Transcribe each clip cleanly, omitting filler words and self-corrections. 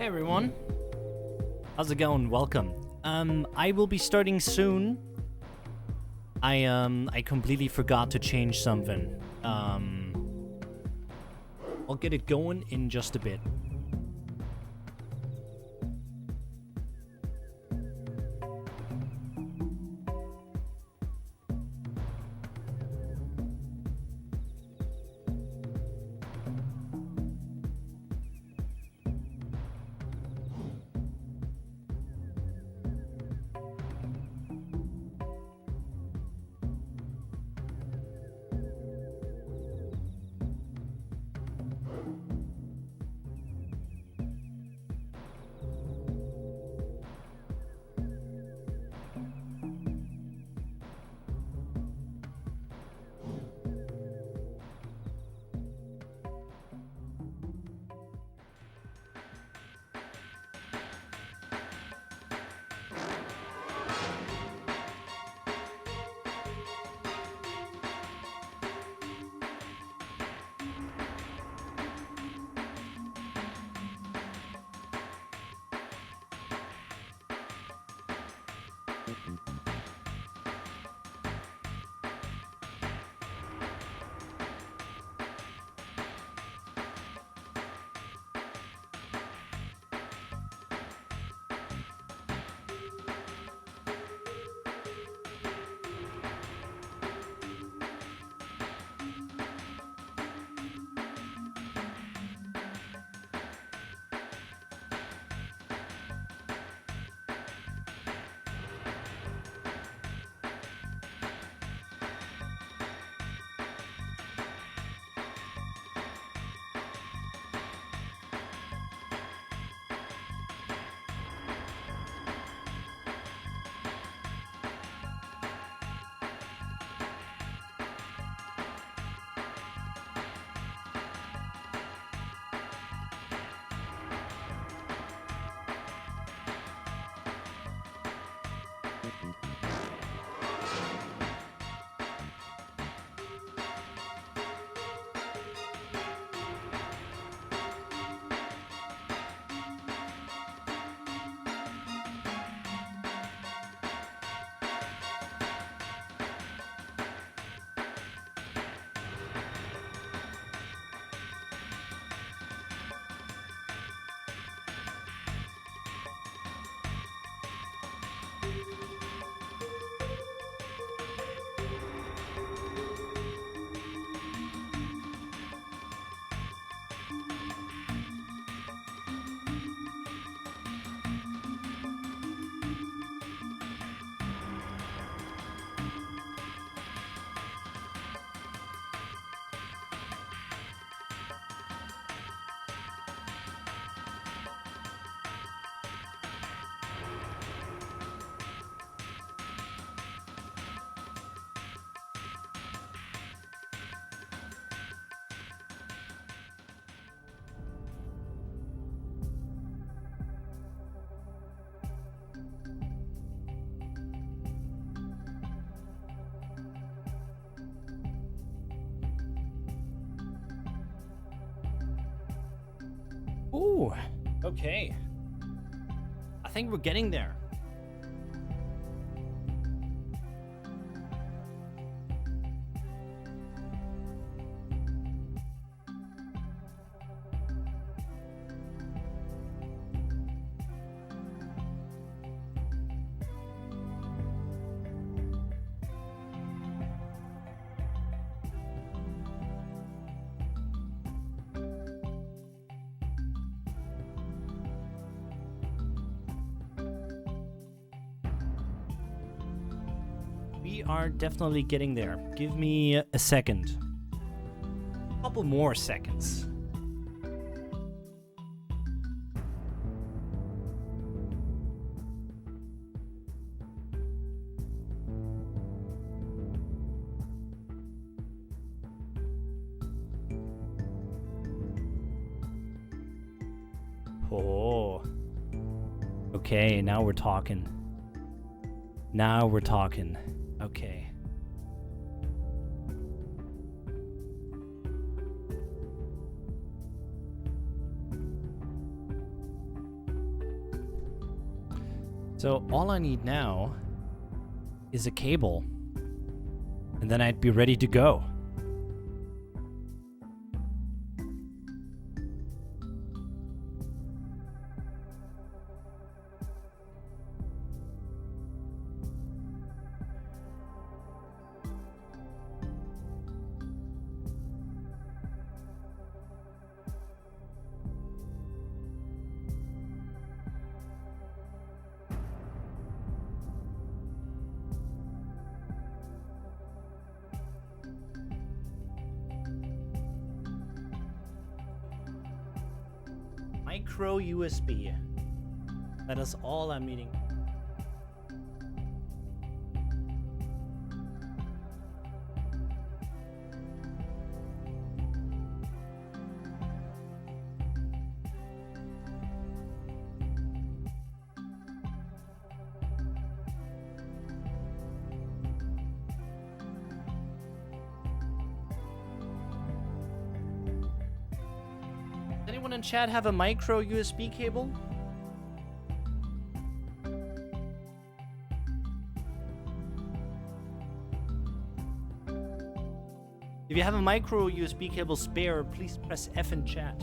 Hey everyone, how's it going? Welcome. I will be starting soon. I completely forgot to change something. I'll get it going in just a bit. Ooh, okay. I think we're getting there. We are definitely getting there. Give me a second. A couple more seconds. Oh. Okay, now we're talking. Now we're talking. Okay. So all I need now is a cable, and then I'd be ready to go. Micro USB. That is all I'm needing. Anyone in chat have a micro USB cable? If you have a micro USB cable spare, please press F in chat.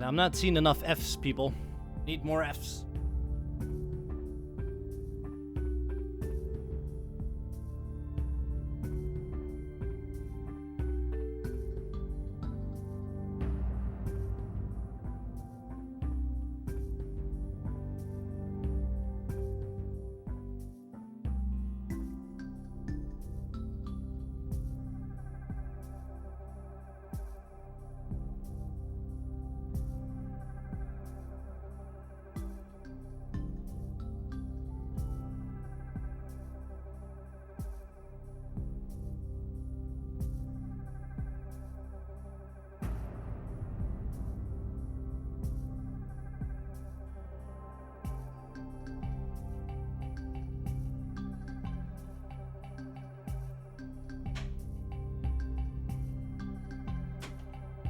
I'm not seeing enough Fs, people. Need more Fs.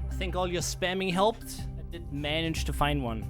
I think all your spamming helped. I did manage to find one.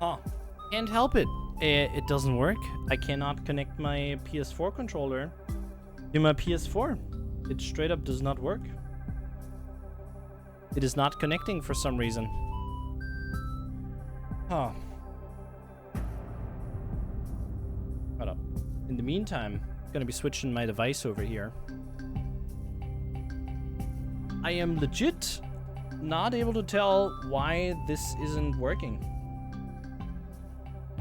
Oh, can't help it. It doesn't work. I cannot connect my PS4 controller to my PS4. It straight up does not work. It is not connecting for some reason. Huh. Hold up. In the meantime, I'm gonna be switching my device over here. I am legit not able to tell why this isn't working.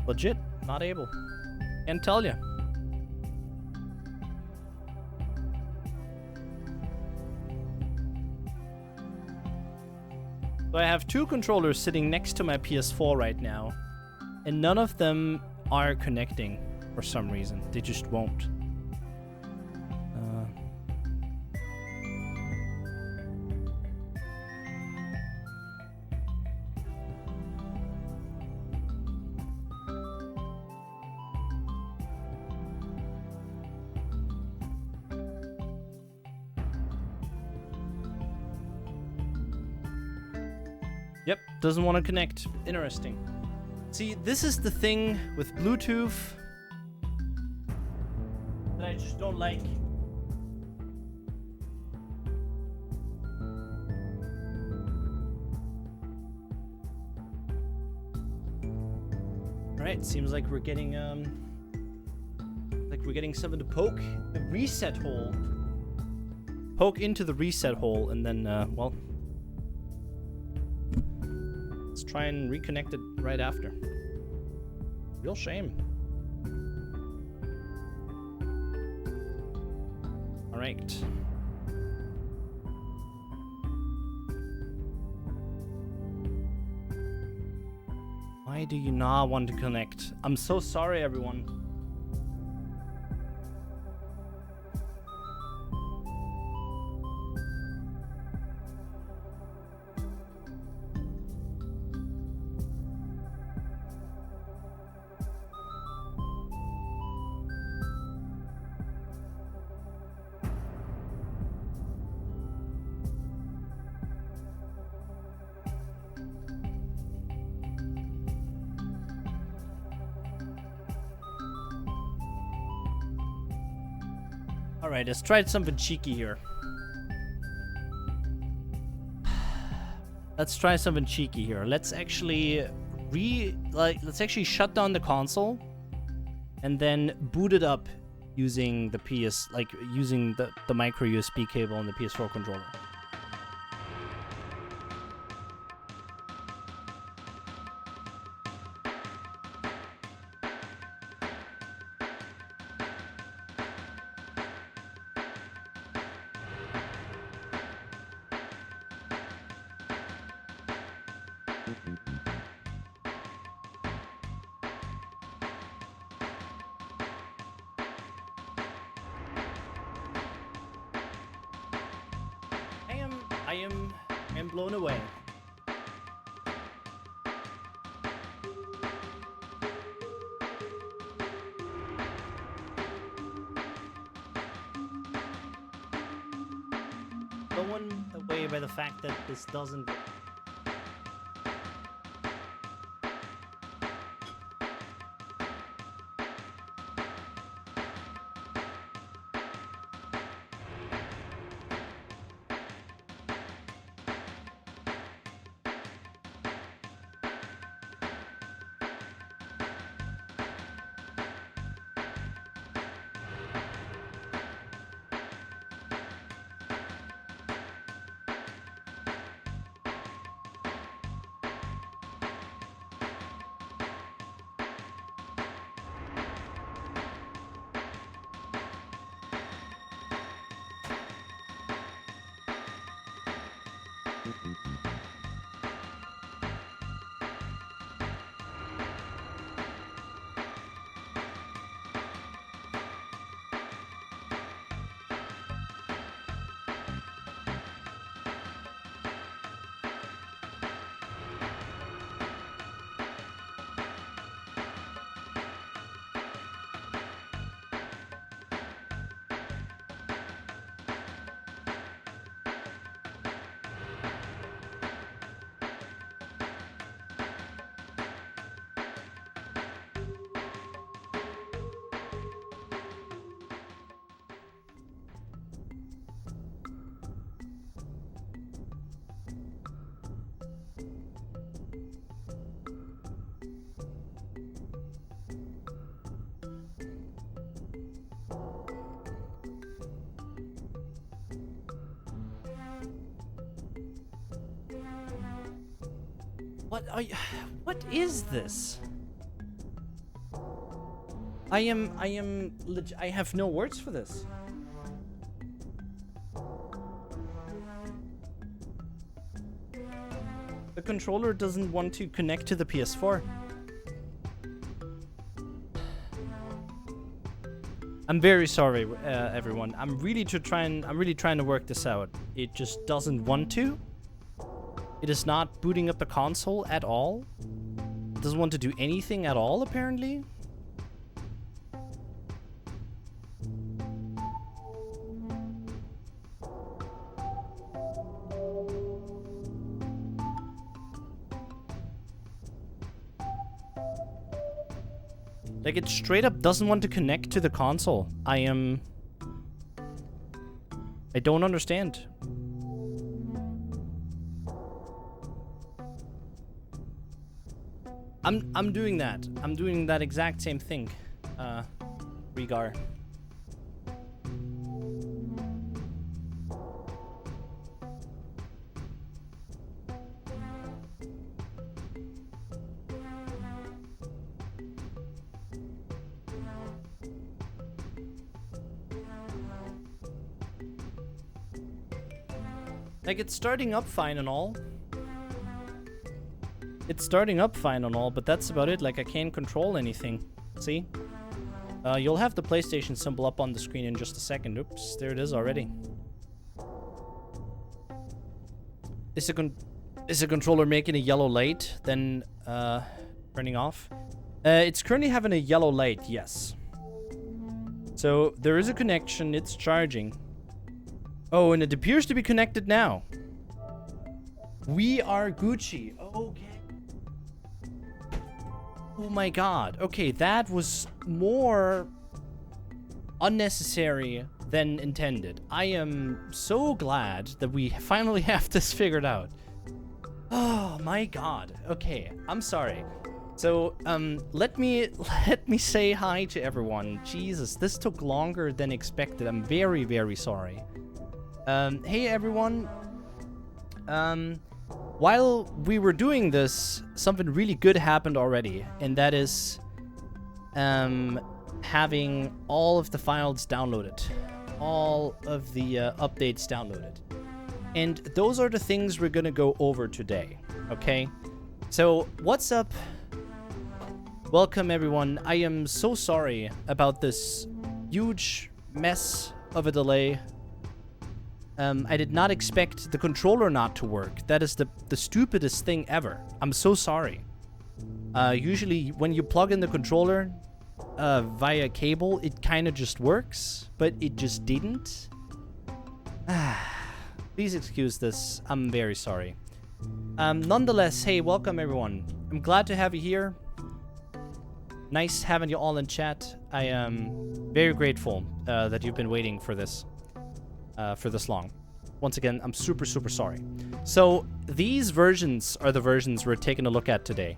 Legit, not able. Can't tell you. So I have two controllers sitting next to my PS4 right now, and none of them are connecting for some reason. They just won't. Yep, doesn't want to connect. Interesting. See, this is the thing with Bluetooth that I just don't like. Alright, seems like we're getting something to poke the reset hole. Poke into the reset hole and then well, let's try and reconnect it right after. Real shame. All right. Why do you not want to connect? I'm so sorry, everyone. Alright, let's try something cheeky here. Let's try something cheeky here. Let's actually let's actually shut down the console and then boot it up using the using the micro USB cable on the PS4 controller. I am blown away. Blown away by the fact that this doesn't. What is this? I have no words for this. The controller doesn't want to connect to the PS4. I'm very sorry, everyone. I'm really trying to work this out. It just doesn't want to. It is not booting up the console at all. It doesn't want to do anything at all, apparently. Like, it straight up doesn't want to connect to the console. I don't understand. I'm doing that. I'm doing that exact same thing. Regar. Like, it's starting up fine and all. It's starting up fine and all, but that's about it. Like, I can't control anything. See? You'll have the PlayStation symbol up on the screen in just a second. Oops, there it is already. Is the controller making a yellow light, then turning off? It's currently having a yellow light, yes. So, there is a connection. It's charging. Oh, and it appears to be connected now. We are Gucci. Okay. Oh my god. Okay, that was more unnecessary than intended. I am so glad that we finally have this figured out. Oh my god. Okay, I'm sorry. So, let me say hi to everyone. Jesus, this took longer than expected. I'm very, very sorry. Hey everyone. While we were doing this, something really good happened already, and that is having all of the files downloaded, all of the updates downloaded. And those are the things we're gonna go over today, okay? So, what's up? Welcome everyone. I am so sorry about this huge mess of a delay. I did not expect the controller not to work. That is the stupidest thing ever. I'm so sorry. Usually when you plug in the controller via cable, it kind of just works, but it just didn't. Please excuse this. I'm very sorry. Nonetheless, hey, welcome everyone. I'm glad to have you here. Nice having you all in chat. I am very grateful that you've been waiting for this long. Once again, I'm super, super sorry. So, these versions are the versions we're taking a look at today.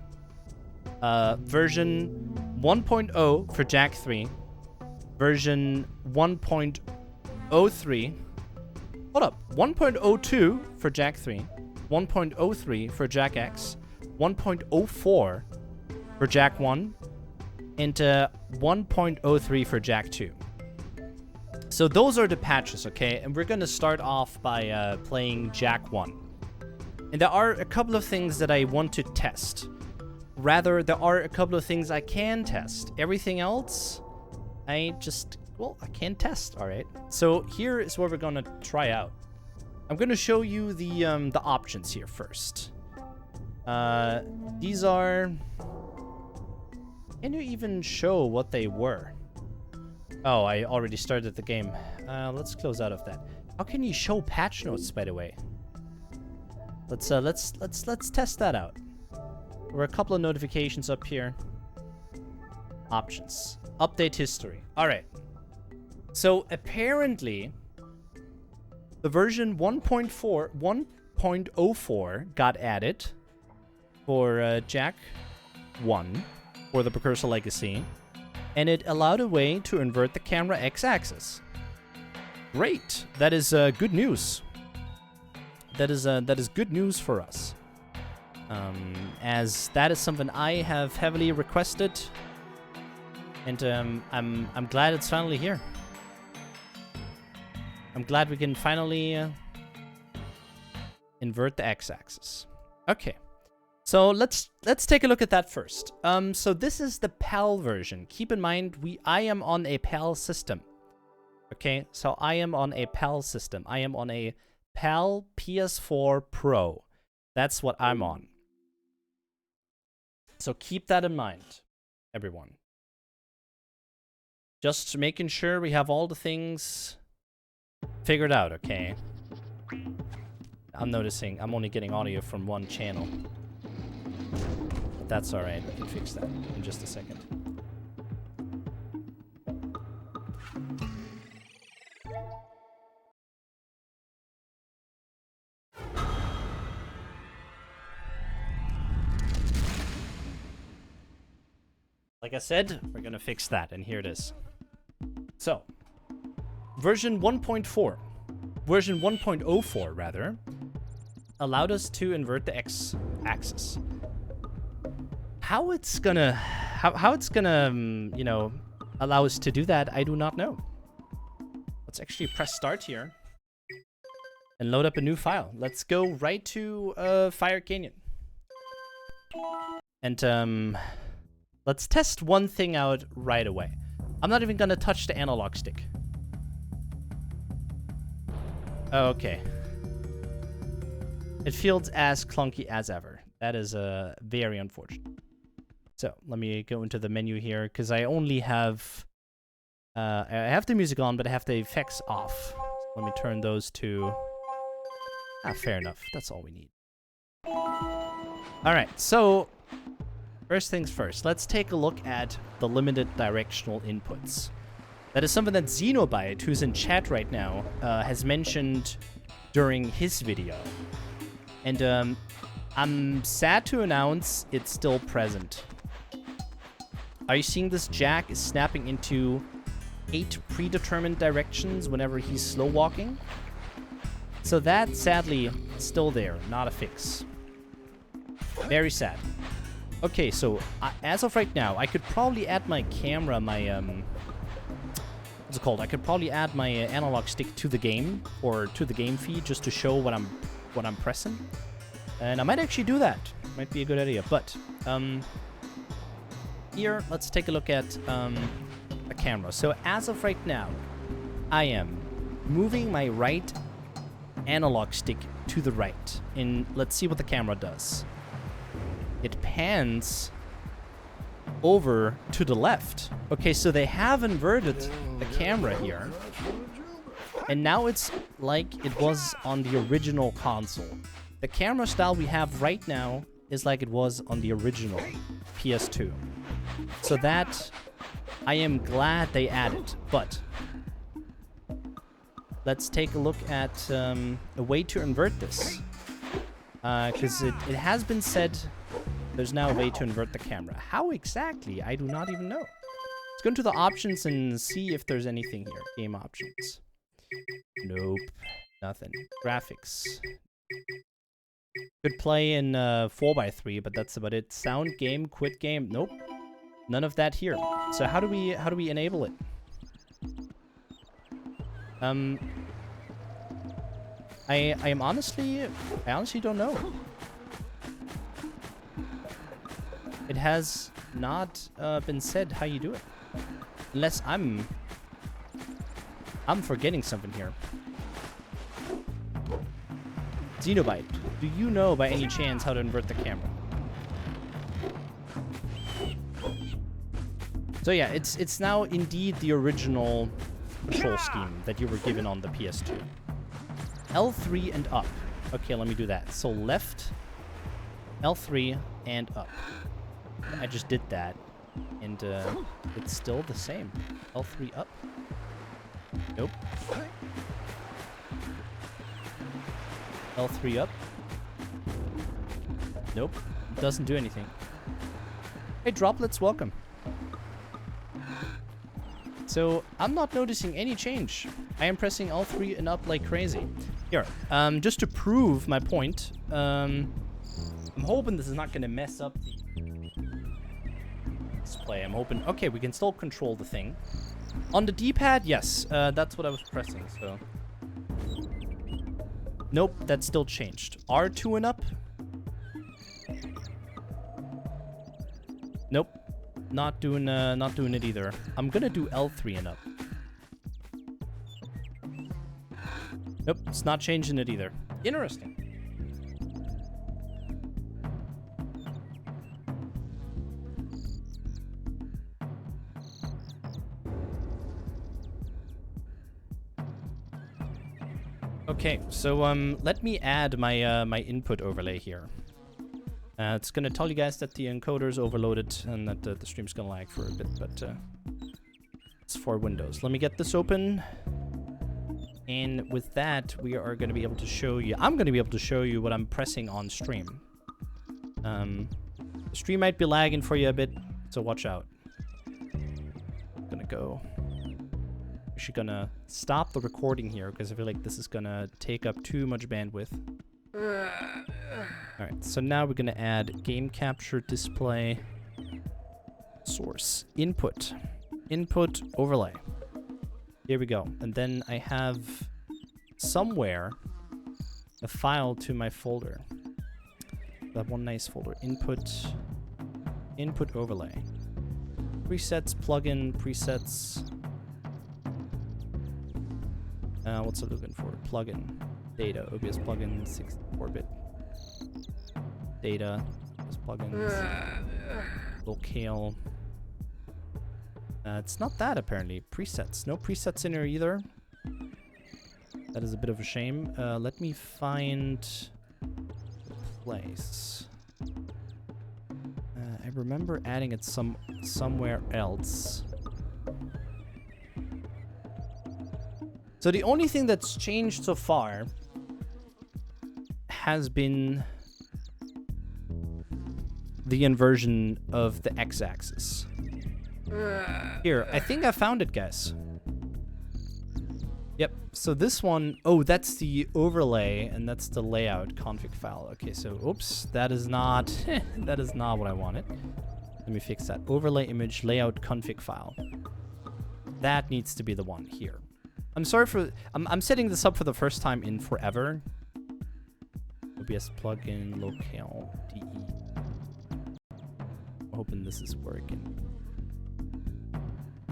Version 1.0 for Jak 3. Version 1.03. Hold up. 1.02 for Jak 3. 1.03 for Jak X. 1.04 for Jak 1. And 1.03 for Jak 2. So those are the patches, okay? And we're going to start off by playing Jak 1. And there are a couple of things that I want to test. Rather, there are a couple of things I can test. Everything else, I can't test, all right? So here is what we're going to try out. I'm going to show you the options here first. These are... Can you even show what they were? Oh, I already started the game. Let's close out of that. How can you show patch notes, by the way? Let's test that out. There were a couple of notifications up here. Options. Update history. All right. So apparently, the version 1.04 got added for Jak 1 for the Precursor Legacy. And it allowed a way to invert the camera x-axis. Great. That is good news. That is good news for us. as that is something I have heavily requested, and I'm glad it's finally here. I'm glad we can finally invert the x-axis. Okay, so let's take a look at that first. So this is the PAL version. Keep in mind, I am on a PAL system. Okay, so I am on a PAL system. I am on a PAL PS4 Pro. That's what I'm on. So keep that in mind, everyone. Just making sure we have all the things figured out, okay? I'm noticing I'm only getting audio from one channel. But that's alright, I can fix that in just a second. Like I said, we're gonna fix that, and here it is. So, version 1.4, version 1.04 rather, allowed us to invert the x-axis. How it's gonna, you know, allow us to do that, I do not know. Let's actually press start here and load up a new file. Let's go right to Fire Canyon. And let's test one thing out right away. I'm not even gonna touch the analog stick. Okay. It feels as clunky as ever. That is very unfortunate. So let me go into the menu here, because I only have I have the music on, but I have the effects off. Let me turn those to fair enough. That's all we need. Alright, so first things first, let's take a look at the limited directional inputs. That is something that Xenobite, who's in chat right now, has mentioned during his video. And I'm sad to announce it's still present. Are you seeing this? Jak is snapping into 8 predetermined directions whenever he's slow walking. So that, sadly, is still there, not a fix. Very sad. Okay, so as of right now, I could probably add my camera, my what's it called? I could probably add my analog stick to the game, or to the game feed, just to show what I'm pressing. And I might actually do that. Might be a good idea. But here, let's take a look at a camera. So as of right now, I am moving my right analog stick to the right, and let's see what the camera does. It pans over to the left. Okay, so they have inverted the camera here. And now it's like it was on the original console. The camera style we have right now is like it was on the original PS2. So that, I am glad they added. But let's take a look at a way to invert this. Because it has been said there's now a way to invert the camera. How exactly? I do not even know. Let's go into the options and see if there's anything here. Game options. Nope. Nothing. Graphics. Could play in 4x3, but that's about it. Sound, game, quit game. Nope. None of that here. So how do we enable it? I honestly don't know. It has not been said how you do it. Unless I'm forgetting something here. Xenobite, do you know by any chance how to invert the camera? So yeah, it's now indeed the original control scheme that you were given on the PS2. L3 and up. Okay, let me do that. So left, L3, and up. I just did that, and it's still the same. L3 up. Nope. L3 up. Nope. Doesn't do anything. Hey, Droplets, welcome. So, I'm not noticing any change. I am pressing L3 and up like crazy. Here, just to prove my point, I'm hoping this is not going to mess up the display. I'm hoping... Okay, we can still control the thing. On the D-pad, yes. That's what I was pressing, so... Nope, that still changed. R2 and up? Nope. Not doing it either. I'm gonna do L3 and up. Nope, it's not changing it either. Interesting. Okay, so let me add my my input overlay here. It's gonna tell you guys that the encoder's overloaded and that the stream's gonna lag for a bit, but it's for Windows. Let me get this open, and with that, we are gonna be able to show you. I'm gonna be able to show you what I'm pressing on stream. The stream might be lagging for you a bit, so watch out. I'm gonna go. Actually gonna stop the recording here because I feel like this is gonna take up too much bandwidth. Alright, so now we're gonna add game capture display source input overlay. Here we go. And then I have somewhere a file to my folder. That one nice folder. Input overlay. Presets, plugin, presets. What's it looking for? Plugin. Data. OBS plugin 64-bit. Data. OBS plugins. Locale. It's not that apparently. Presets. No presets in here either. That is a bit of a shame. Let me find the place. I remember adding it somewhere else. So the only thing that's changed so far has been the inversion of the x-axis. Here, I think I found it, guys. Yep, so this one, oh, that's the overlay, and that's the layout config file. Okay, so, oops, that is not, that is not what I wanted. Let me fix that. Overlay image layout config file. That needs to be the one here. I'm sorry for... I'm setting this up for the first time in forever. OBS plugin locale DE. I'm hoping this is working.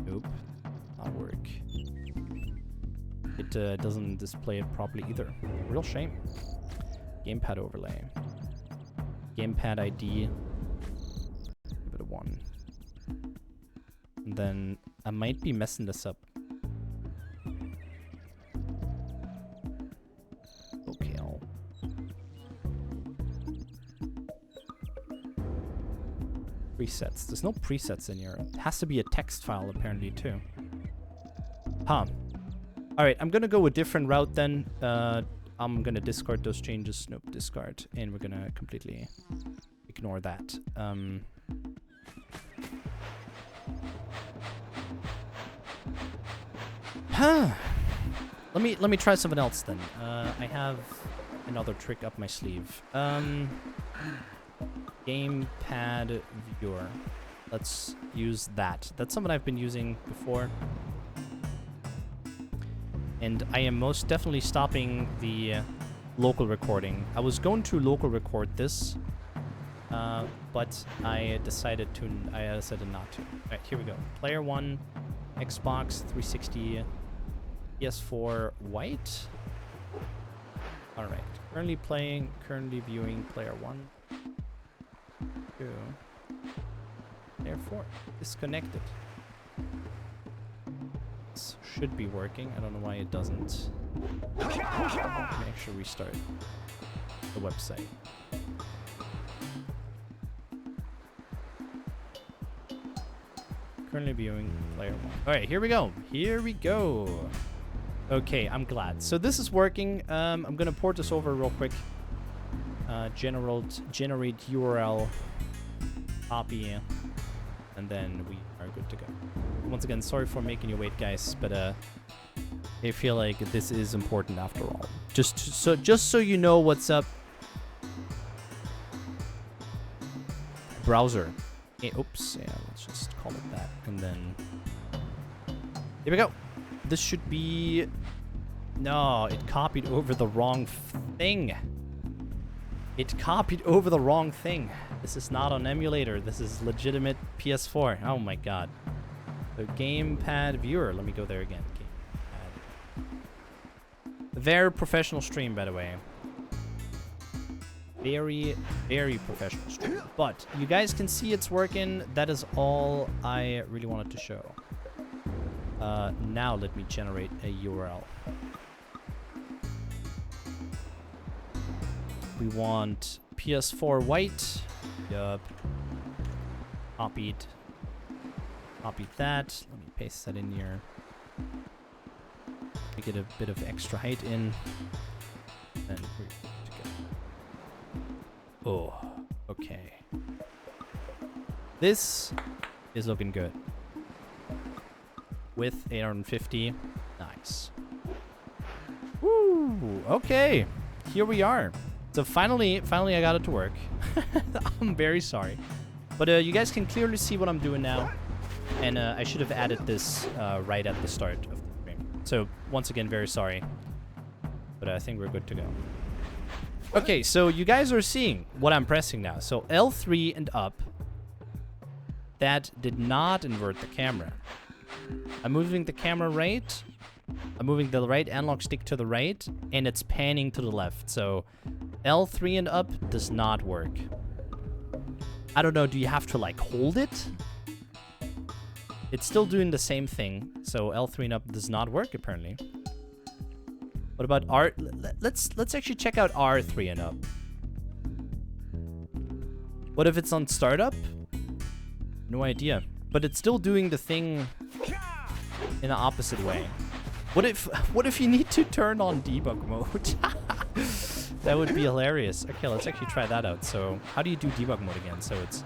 Nope. Not work. It doesn't display it properly either. Real shame. Gamepad overlay. Gamepad ID. Give it a 1. And then I might be messing this up. Locale. Presets. There's no presets in here. It has to be a text file apparently too. Huh. Alright, I'm gonna go a different route then. I'm gonna discard those changes. Nope, discard. And we're gonna completely ignore that. Let me try something else then. I have another trick up my sleeve. Gamepad viewer. Let's use that. That's something I've been using before. And I am most definitely stopping the local recording. I was going to local record this, but I decided not to. Alright, here we go. Player 1, Xbox 360, PS4 white. Alright, currently playing, currently viewing player 1. 2. Player 4, disconnected. Should be working. I don't know why it doesn't. Let me actually restart the website. Currently viewing player 1. Alright, here we go. Here we go. Okay, I'm glad. So this is working. I'm gonna port this over real quick. Generate URL, copy, and then we are good to go. Once again, sorry for making you wait, guys, but I feel like this is important after all. Just so you know what's up. browser. Okay, oops, yeah, let's just call it that. And then, here we go. This should be, no, it copied over the wrong thing. It copied over the wrong thing. This is not an emulator. This is legitimate PS4. Oh my god. The gamepad viewer. Let me go there again. Gamepad. Very professional stream, by the way. Very, very professional stream. But you guys can see it's working. That is all I really wanted to show. Now let me generate a URL. We want PS4 white. Yup. Copied. Copied that. Let me paste that in here. We get a bit of extra height in. And we're good to go. Oh, okay. This is looking good. With 850. Nice. Woo! Okay. Here we are. So finally I got it to work. I'm very sorry. But you guys can clearly see what I'm doing now. And I should have added this right at the start of the stream. So once again, very sorry. But I think we're good to go. Okay, so you guys are seeing what I'm pressing now. So L3 and up. That did not invert the camera. I'm moving the camera right. I'm moving the right analog stick to the right. And it's panning to the left. So L3 and up does not work. I don't know, do you have to like hold it? It's still doing the same thing. So L3 and up does not work apparently. What about R? Let's actually check out R3 and up. What if it's on startup? No idea. But it's still doing the thing in the opposite way. What if you need to turn on debug mode? That would be hilarious. Okay, let's actually try that out. So how do you do debug mode again? So it's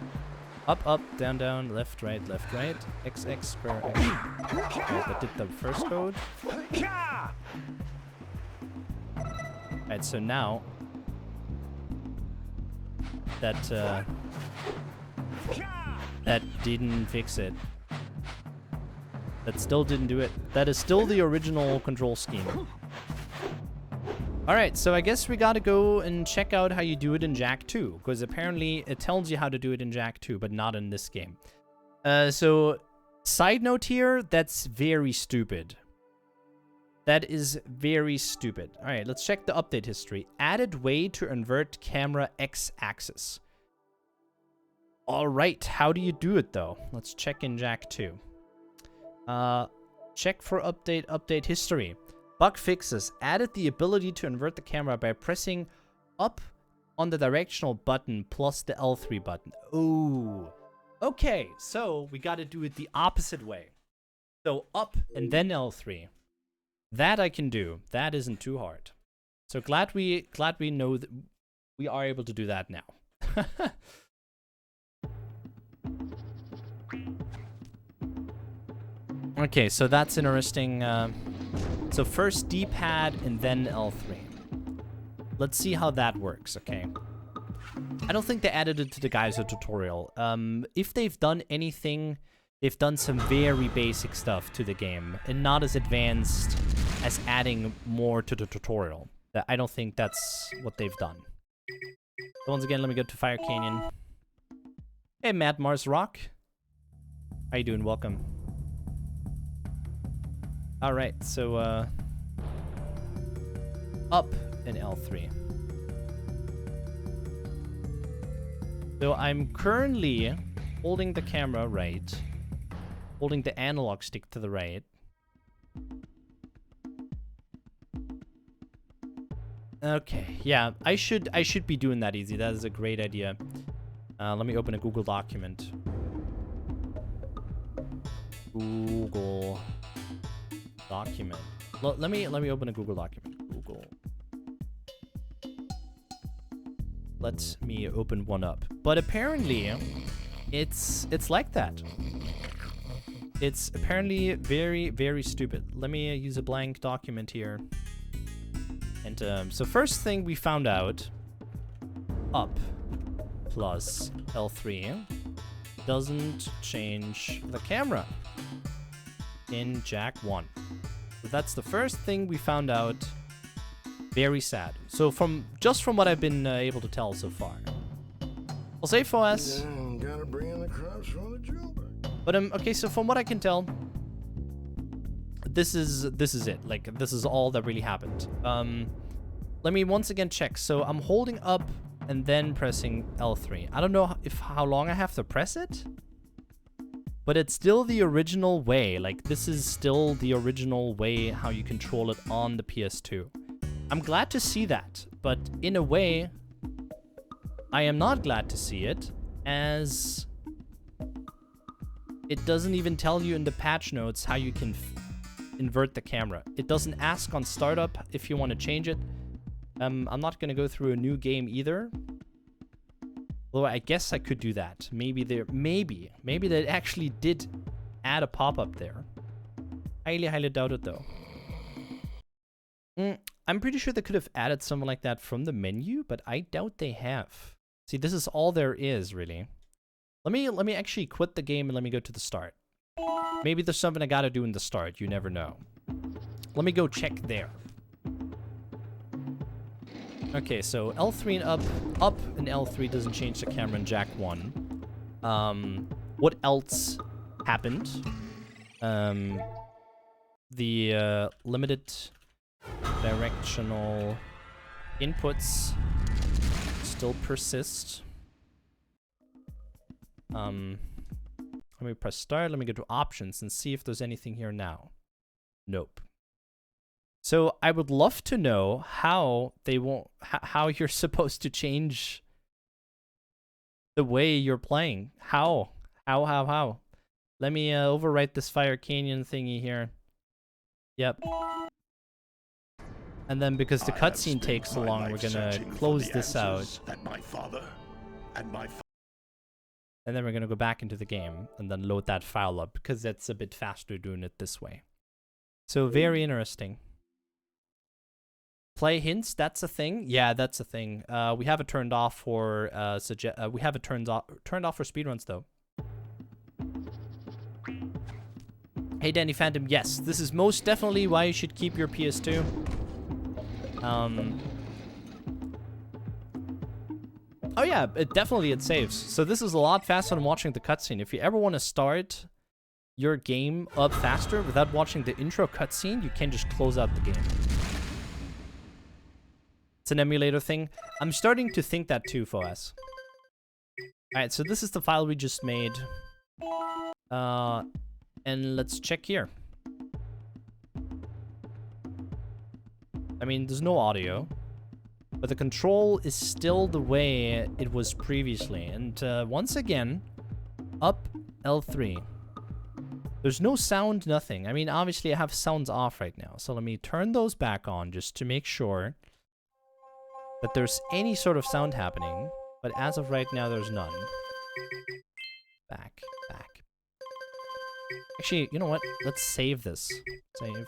up, up, down, down, left, right, X, X, square, X. Okay, that did the first code. Alright, so now that that didn't fix it. That still didn't do it. That is still the original control scheme. Alright, so I guess we gotta go and check out how you do it in Jak 2. Because apparently it tells you how to do it in Jak 2, but not in this game. So, side note here, that's very stupid. That is very stupid. Alright, let's check the update history. Added way to invert camera x-axis. Alright, how do you do it though? Let's check in Jak 2. Check for update history. Bug fixes. Added the ability to invert the camera by pressing up on the directional button plus the L3 button. Ooh. Okay, so we gotta do it the opposite way. So up and then L3. That I can do. That isn't too hard. So glad we know that we are able to do that now. Okay, so that's interesting. So first D-pad and then L3. Let's see how that works, okay? I don't think they added it to the Geyser tutorial. If they've done anything, they've done some very basic stuff to the game and not as advanced as adding more to the tutorial. I don't think that's what they've done. So once again, let me go to Fire Canyon. Hey, Matt Mars Rock. How you doing? Welcome. Alright, so, up in L3. So I'm currently holding the camera right, holding the analog stick to the right. Okay, yeah, I should be doing that easy. That is a great idea. Let me open a Google document. Google document. Let me open a Google document. Google. Let me open one up. But apparently, it's like that. It's apparently very, very stupid. Let me use a blank document here. And so first thing we found out, up. plus L3 doesn't change the camera in Jak 1. So that's the first thing we found out. Very sad. So from what I've been able to tell so far. I'll say for us. Gotta bring in the crops from the jailbreak. But okay, so from what I can tell, this is it. Like, this is all that really happened. Let me once again check. So I'm holding up and then pressing L3. I don't know how long I have to press it, but it's still the original way. Like, this is still the original way how you control it on the PS2. I'm glad to see that, but in a way, I am not glad to see it, as it doesn't even tell you in the patch notes how you can invert the camera. It doesn't ask on startup if you want to change it. I'm not going to go through a new game either. Although I guess I could do that. Maybe they actually did add a pop-up there. Highly doubt it though. I'm pretty sure they could have added something like that from the menu, but I doubt they have. See, this is all there is, really. Let me actually quit the game and let me go to the start. Maybe there's something I gotta do in the start. You never know. Let me go check there. Okay, so L3 and up and L3 doesn't change the camera in Jak 1. What else happened? The limited directional inputs still persist. Let me press start. Let me go to options and see if there's anything here now. Nope. So I would love to know how how you're supposed to change the way you're playing. How? Let me overwrite this Fire Canyon thingy here. Yep. And then because the cutscene takes so long, we're gonna close this out. And then we're gonna go back into the game and then load that file up, because that's a bit faster doing it this way. So very interesting. Play hints, that's a thing. Yeah, that's a thing. We have it turned off for we have it turned off for speedruns though. Hey Danny Phantom, yes, this is most definitely why you should keep your PS2. Oh yeah, it saves. So this is a lot faster than watching the cutscene. If you ever want to start your game up faster without watching the intro cutscene, you can just close out the game. It's an emulator thing. I'm starting to think that too, Foas. Alright, so this is the file we just made. And let's check here. I mean, there's no audio, but the control is still the way it was previously. And once again, up L3. There's no sound, nothing. I mean, obviously I have sounds off right now. So let me turn those back on just to make sure that there's any sort of sound happening. But as of right now, there's none. Back. Actually, you know what? Let's save this. Save.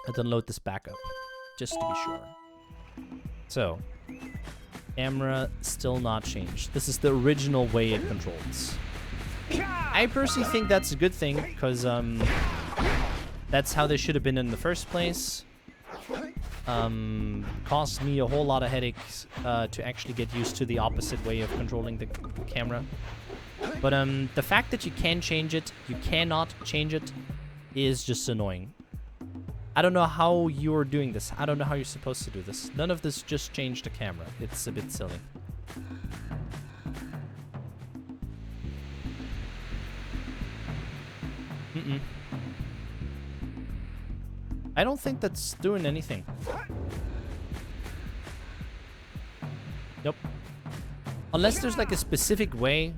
And then load this back up, just to be sure. So, camera still not changed. This is the original way it controls. I personally think that's a good thing, because that's how they should have been in the first place. Cost me a whole lot of headaches to actually get used to the opposite way of controlling the camera. But the fact that you can change it, you cannot change it, is just annoying. I don't know how you're doing this. I don't know how you're supposed to do this. None of this just changed the camera. It's a bit silly. I don't think that's doing anything. Nope. Unless there's like a specific way.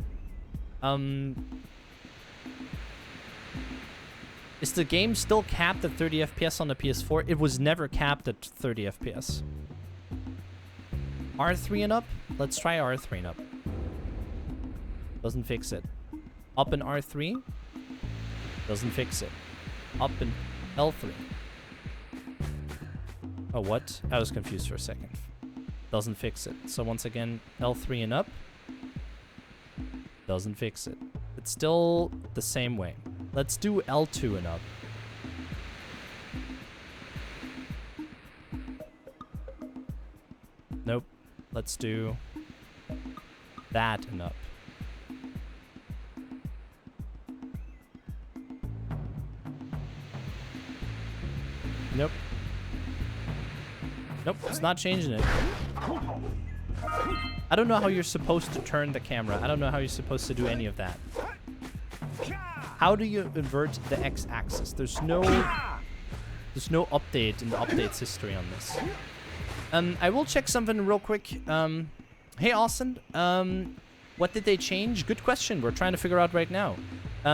Is the game still capped at 30 FPS on the PS4? It was never capped at 30 FPS. R3 and up? Let's try R3 and up. Doesn't fix it. Up in R3? Doesn't fix it. Up in L3. Oh, what? I was confused for a second. Doesn't fix it. So once again, L3 and up. Doesn't fix it. It's still the same way. Let's do L2 and up. Nope. Let's do that and up. Nope. Nope, it's not changing it. I don't know how you're supposed to turn the camera. I don't know how you're supposed to do any of that. How do you invert the x-axis? There's no update in the updates history on this. I will check something real quick. Hey, Austin. What did they change? Good question. We're trying to figure out right now.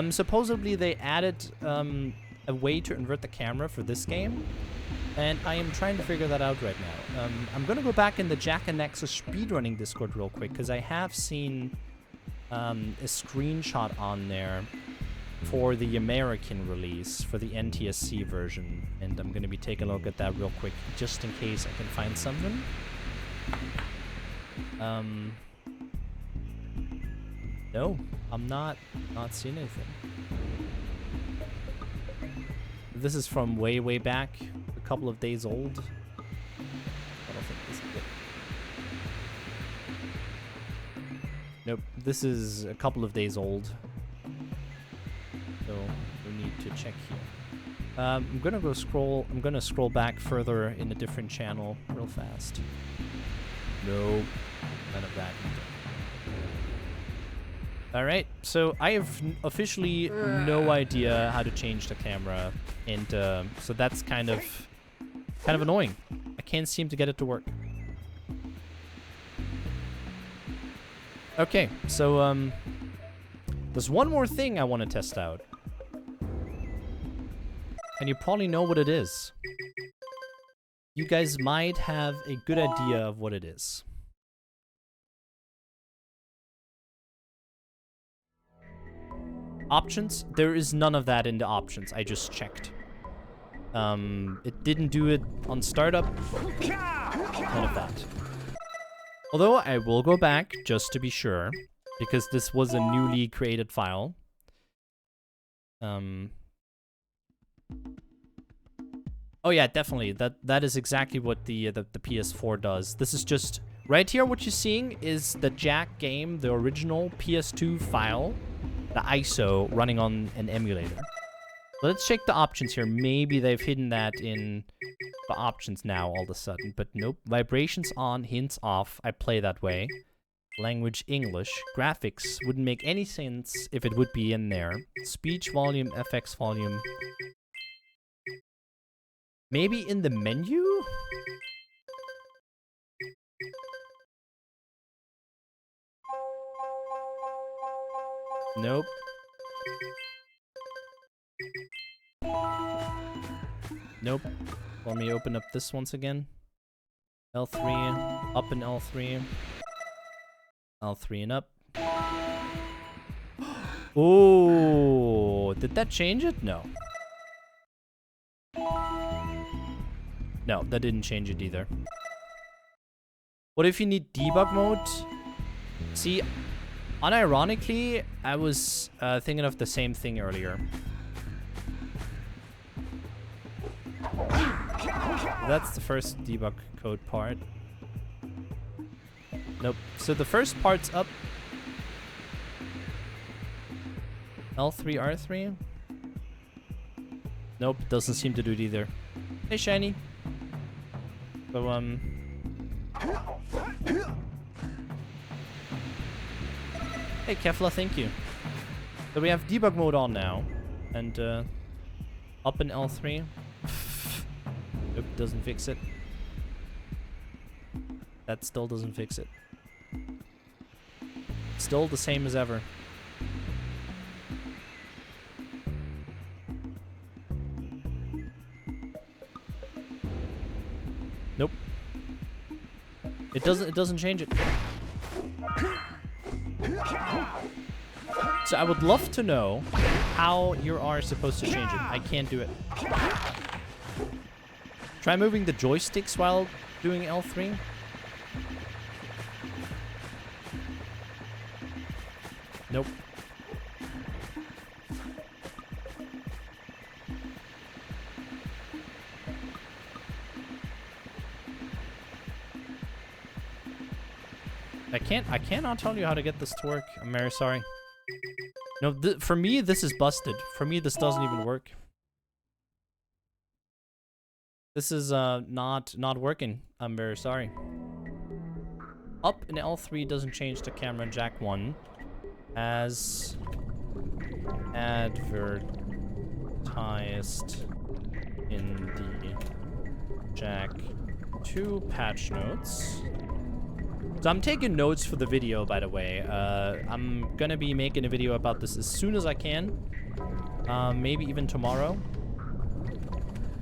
Supposedly they added a way to invert the camera for this game. And I am trying to figure that out right now. I'm going to go back in the Jak and Daxter speedrunning Discord real quick, because I have seen a screenshot on there for the American release, for the NTSC version. And I'm going to be taking a look at that real quick, just in case I can find something. No, I'm not seeing anything. This is from way, way back. A couple of days old. I don't think this is it. Nope, this is a couple of days old. So we need to check here. I'm gonna go scroll. I'm gonna scroll back further in a different channel real fast. Nope, none of that either. Alright, so I have officially no idea how to change the camera, and so that's kind of annoying. I can't seem to get it to work. Okay, so there's one more thing I want to test out. And you probably know what it is. You guys might have a good idea of what it is. Options? There is none of that in the options. I just checked. It didn't do it on startup. None of that. Although I will go back just to be sure, because this was a newly created file. Oh yeah, definitely. That is exactly what the PS4 does. This is just right here. What you're seeing is the Jak game, the original PS2 file. The ISO running on an emulator. Let's check the options here. Maybe they've hidden that in the options now all of a sudden. But nope. Vibrations on, hints off. I play that way. Language English. Graphics wouldn't make any sense if it would be in there. Speech volume, FX volume. Maybe in the menu? Nope. Nope. Let me open up this once again. L3, up and L3. L3 and up. Oh, did that change it? No. No, that didn't change it either. What if you need debug mode? See, unironically, I was thinking of the same thing earlier. That's the first debug code part. Nope. So the first part's up. L3, R3. Nope, doesn't seem to do it either. Hey, Shiny. So, hey, Kefla, thank you. So we have debug mode on now. And, up in L3. Nope, doesn't fix it. That still doesn't fix it. Still the same as ever. Nope. It doesn't change it. So I would love to know how you are supposed to change it. I can't do it. Try moving the joysticks while doing L3. Nope. I cannot tell you how to get this to work. I'm very sorry. No, for me, this is busted. For me, this doesn't even work. This is not working. I'm very sorry. Up in L3 doesn't change the camera in Jak 1 as advertised in the Jak 2 patch notes. So I'm taking notes for the video, by the way. I'm gonna be making a video about this as soon as I can. Maybe even tomorrow.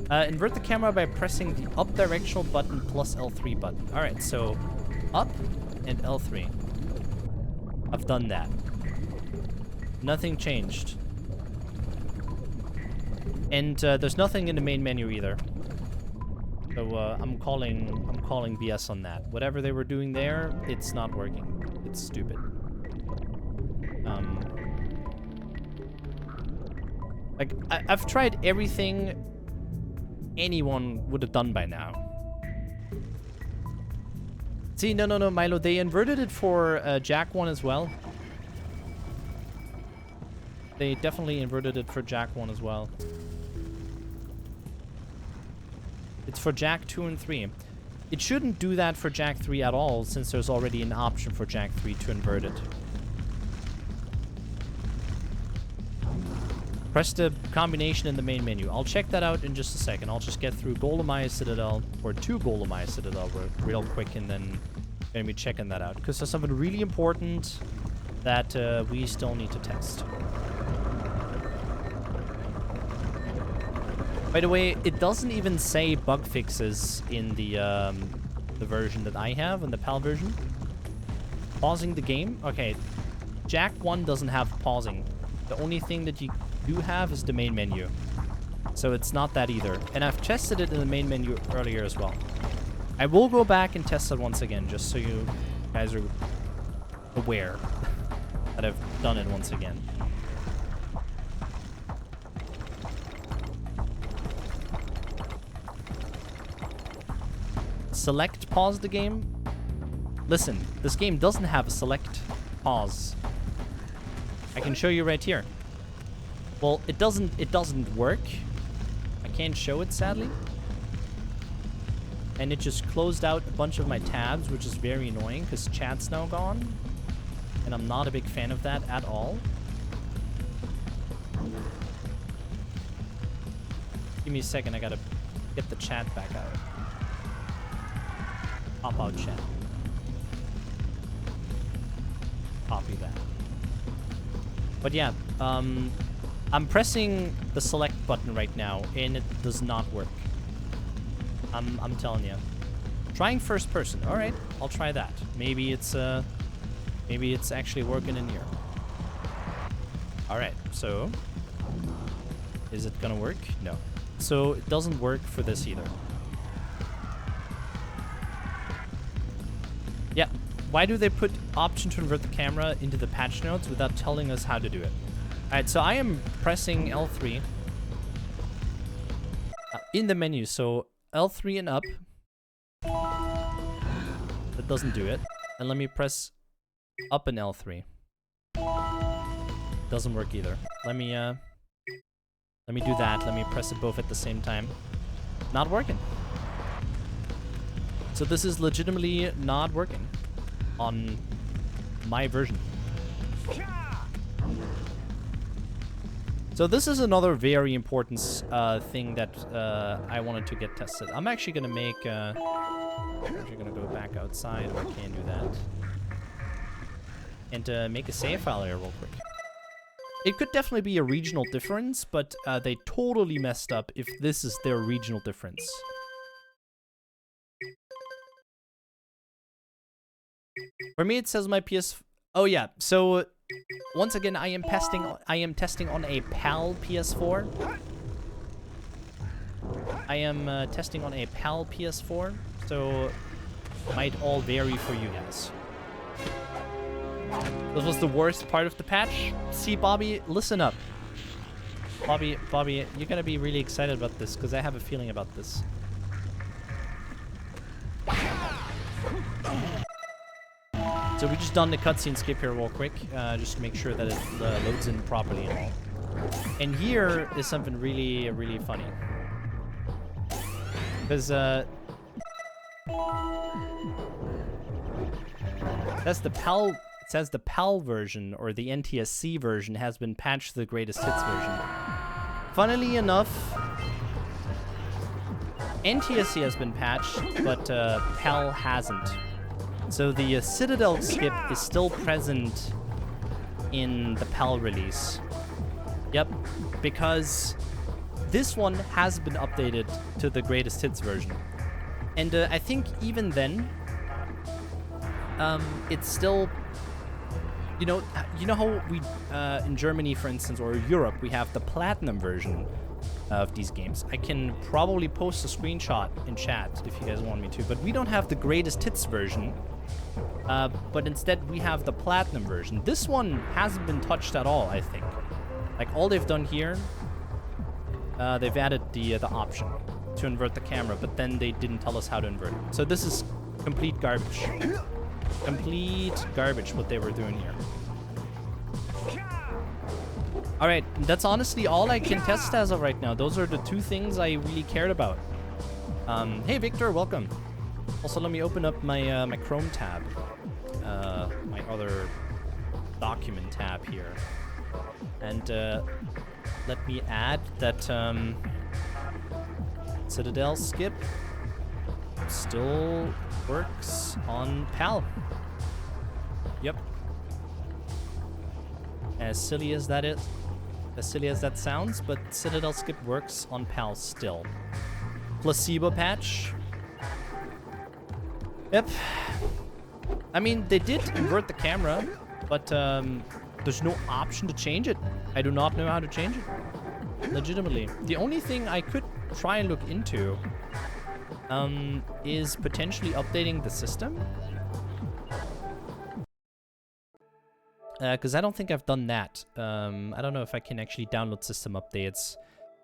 Invert the camera by pressing the up directional button plus L3 button. Alright, so up and L3. I've done that. Nothing changed. And there's nothing in the main menu either. So I'm calling BS on that. Whatever they were doing there, it's not working. It's stupid. Like I've tried everything anyone would have done by now. See, no, Milo, they inverted it for Jak 1 as well. They definitely inverted it for Jak 1 as well. It's for Jak 2 and 3. It shouldn't do that for Jak 3 at all, since there's already an option for Jak 3 to invert it. Press the combination in the main menu. I'll check that out in just a second. I'll just get through Golemaya Citadel, or 2 Golemaya Citadel real quick, and then gonna be checking that out. Because there's something really important that we still need to test. By the way, it doesn't even say bug fixes in the version that I have, in the PAL version. Pausing the game? Okay, Jak 1 doesn't have pausing. The only thing that you do have is the main menu. So it's not that either. And I've tested it in the main menu earlier as well. I will go back and test it once again, just so you guys are aware that I've done it once again. Select pause the game. Listen, this game doesn't have a select pause. I can show you right here. Well, it doesn't work. I can't show it, sadly. And it just closed out a bunch of my tabs, which is very annoying because chat's now gone. And I'm not a big fan of that at all. Give me a second, I gotta get the chat back out. Pop out chat. Copy that. But yeah, I'm pressing the select button right now, and it does not work. I'm telling you. Trying first person. All right, I'll try that. Maybe it's actually working in here. All right, so is it gonna work? No. So it doesn't work for this either. Yeah. Why do they put option to invert the camera into the patch notes without telling us how to do it? Alright, so I am pressing L3 in the menu. So L3 and up. That doesn't do it. And let me press up and L3. Doesn't work either. Let me do that. Let me press it both at the same time. Not working. So this is legitimately not working on my version. So this is another very important thing that I wanted to get tested. I'm actually gonna make. I'm actually gonna go back outside. I can't do that. And make a save file here real quick. It could definitely be a regional difference, but they totally messed up if this is their regional difference. For me, it says my PS. Oh yeah. So once again, I am testing on a PAL PS4. I am testing on a PAL PS4, so might all vary for you guys. This was the worst part of the patch. See, Bobby, listen up. Bobby, you're gonna be really excited about this, because I have a feeling about this. So we just done the cutscene skip here real quick, just to make sure that it loads in properly and all. And here is something really, really funny. Because, that's the PAL... It says the PAL version, or the NTSC version, has been patched to the greatest hits version. Funnily enough, NTSC has been patched, but PAL hasn't. So the Citadel skip is still present in the PAL release. Yep, because this one has been updated to the greatest hits version. And I think even then, it's still... You know how we, in Germany, for instance, or Europe, we have the Platinum version of these games. I can probably post a screenshot in chat if you guys want me to, but we don't have the greatest hits version, but instead we have the Platinum version. This one hasn't been touched at all, I think. Like, all they've done here, they've added the option to invert the camera, but then they didn't tell us how to invert it. So this is complete garbage. Complete garbage what they were doing here. Alright, that's honestly all I can test as of right now. Those are the two things I really cared about. Hey Victor, welcome. Also, let me open up my my Chrome tab. My other document tab here. And let me add that Citadel skip still works on PAL. Yep. As silly as that is, as silly as that sounds, but Citadel skip works on PAL still. Placebo patch. Yep. I mean, they did invert the camera, but there's no option to change it. I do not know how to change it. Legitimately. The only thing I could try and look into is potentially updating the system. Because I don't think I've done that. I don't know if I can actually download system updates.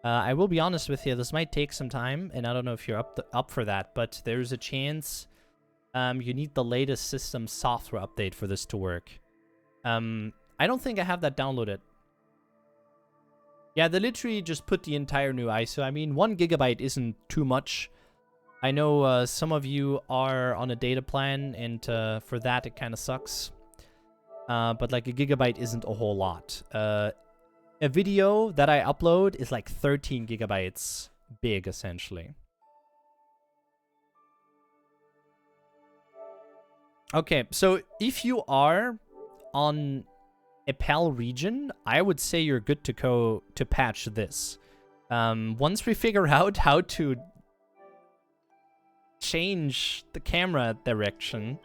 I will be honest with you, this might take some time, and I don't know if you're up for that, but there's a chance you need the latest system software update for this to work. I don't think I have that downloaded. Yeah, they literally just put the entire new ISO. I mean, 1 GB isn't too much. I know some of you are on a data plan, and for that it kind of sucks. But like 1 GB isn't a whole lot. A video that I upload is like 13 GB big, essentially. Okay, so if you are on a PAL region, I would say you're good to go to patch this. Once we figure out how to change the camera direction,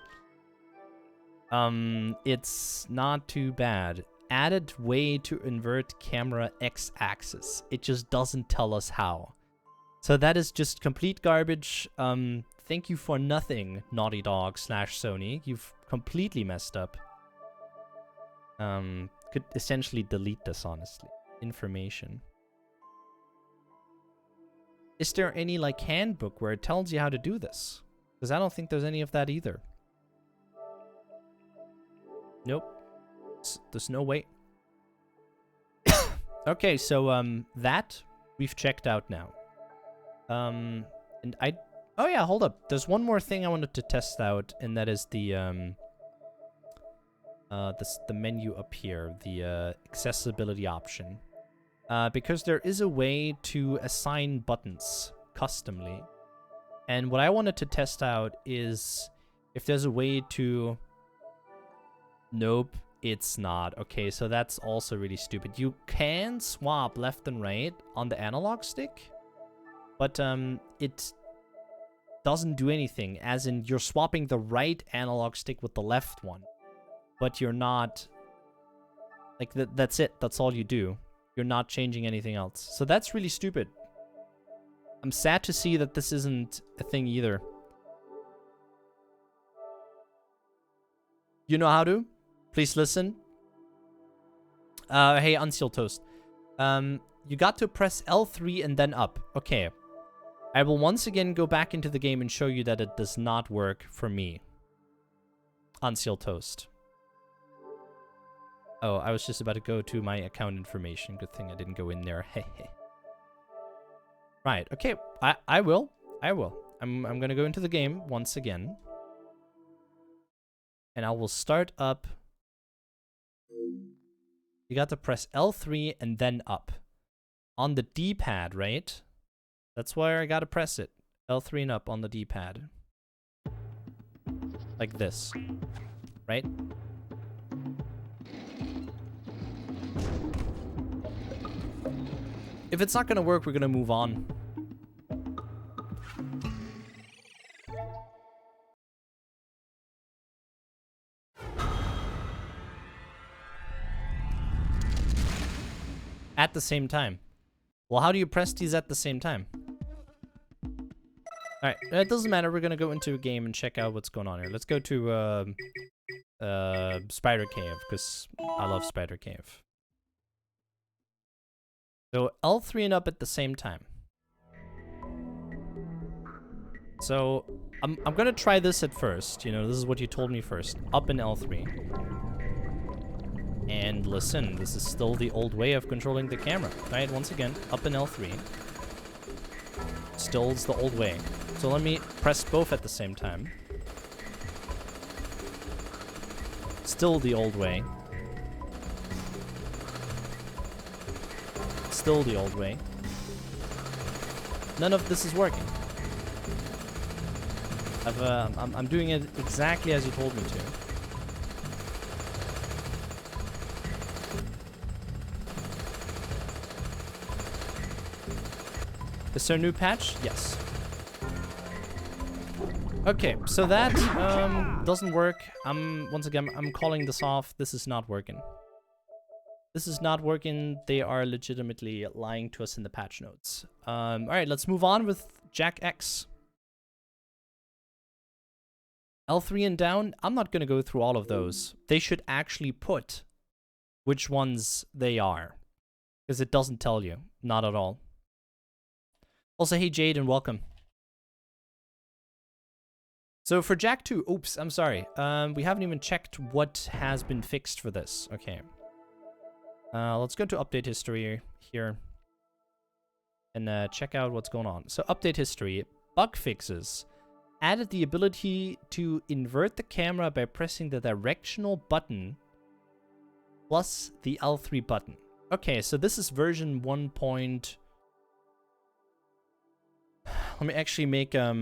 it's not too bad. Added way to invert camera x-axis. It just doesn't tell us how. So that is just complete garbage. Thank you for nothing, Naughty Dog / Sony. You've completely messed up. Could essentially delete this, honestly. Information. Is there any, like, handbook where it tells you how to do this? Because I don't think there's any of that either. Nope. There's no way. Okay, so, that we've checked out now. And oh yeah, hold up. There's one more thing I wanted to test out, and that is the menu up here, the accessibility option. Because there is a way to assign buttons customly. And what I wanted to test out is if there's a way to... Nope, it's not. Okay, so that's also really stupid. You can swap left and right on the analog stick, but it doesn't do anything, as in you're swapping the right analog stick with the left one, but you're not... Like, that's it. That's all you do. You're not changing anything else. So that's really stupid. I'm sad to see that this isn't a thing either. You know how to? Please listen. Hey, Unsealed Toast. You got to press L3 and then up. Okay. I will once again go back into the game and show you that it does not work for me. Unsealed Toast. Oh, I was just about to go to my account information. Good thing I didn't go in there. Right. Okay. I will. I'm gonna go into the game once again. And I will start up. You got to press L3 and then up. On the D-pad, right? That's where I gotta press it. L3 and up on the D-pad. Like this. Right? If it's not gonna work, we're gonna move on. At the same time. Well, how do you press these at the same time? Alright, it doesn't matter. We're gonna go into a game and check out what's going on here. Let's go to Spider Cave, because I love Spider Cave. So L3 and up at the same time. So I'm gonna try this at first. You know, this is what you told me first. Up in L3. And listen, this is still the old way of controlling the camera. Right, once again, up in L3. Still is the old way. So let me press both at the same time. Still the old way. Still the old way. None of this is working. I'm doing it exactly as you told me to. Is there a new patch? Yes. Okay, so that doesn't work. Once again, I'm calling this off. This is not working. This is not working. They are legitimately lying to us in the patch notes. All right, let's move on with Jak X. L3 and down. I'm not going to go through all of those. They should actually put which ones they are, because it doesn't tell you. Not at all. Also, hey Jade, and welcome. So for Jak 2, oops, I'm sorry. We haven't even checked what has been fixed for this. Okay. Let's go to update history here and check out what's going on. So update history, bug fixes. Added the ability to invert the camera by pressing the directional button plus the L3 button. Okay, so this is version 1. Let me actually make a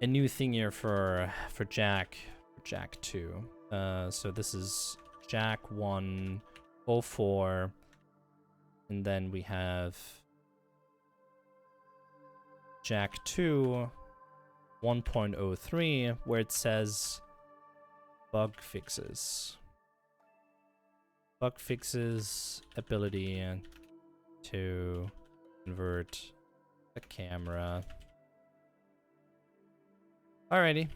new thing here for Jak 2. So this is Jak 1.04, and then we have Jak 2 1.03, where it says bug fixes. Bug fixes ability to convert the camera. Alrighty.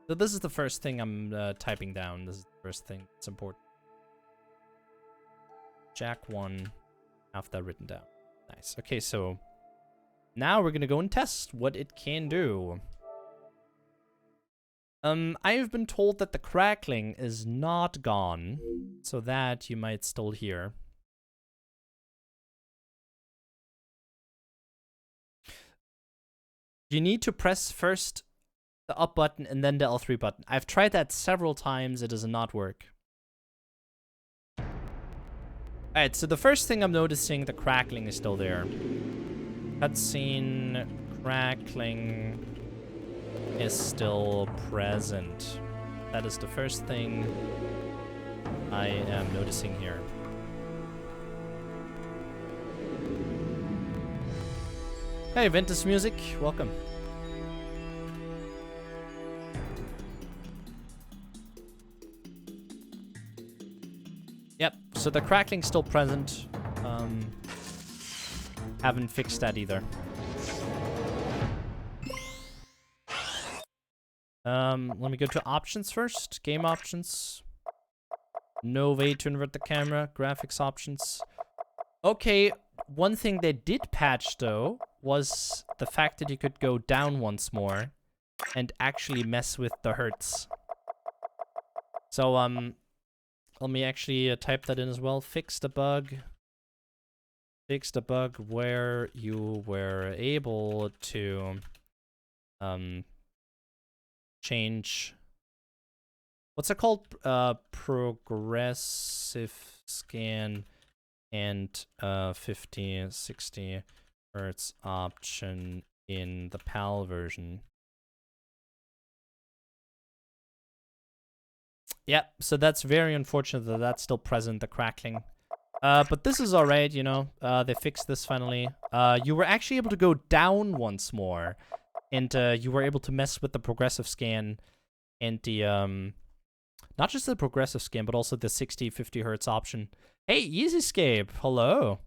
So this is the first thing I'm typing down. This is the first thing that's important. Jak 1, have that written down. Nice. Okay, so now we're gonna go and test what it can do. I have been told that the crackling is not gone, so that you might still hear. You need to press first the up button and then the L3 button. I've tried that several times. It does not work. Alright, so the first thing I'm noticing, the crackling is still there. Cutscene crackling is still present. That is the first thing I am noticing here. Hey, Ventus Music, welcome. Yep, so the crackling's still present. Haven't fixed that either. Let me go to options first. Game options. No way to invert the camera. Graphics options. Okay, one thing they did patch though was the fact that you could go down once more and actually mess with the hertz. So let me actually type that in as well. Fix the bug. Fix the bug where you were able to change, what's it called? Progressive scan and 50, 60 hertz option in the PAL version. Yeah, so that's very unfortunate that that's still present, the crackling. But this is alright, you know. They fixed this finally. You were actually able to go down once more. And you were able to mess with the progressive scan and the, not just the progressive scan, but also the 60, 50 hertz option. Hey, EasyScape, hello.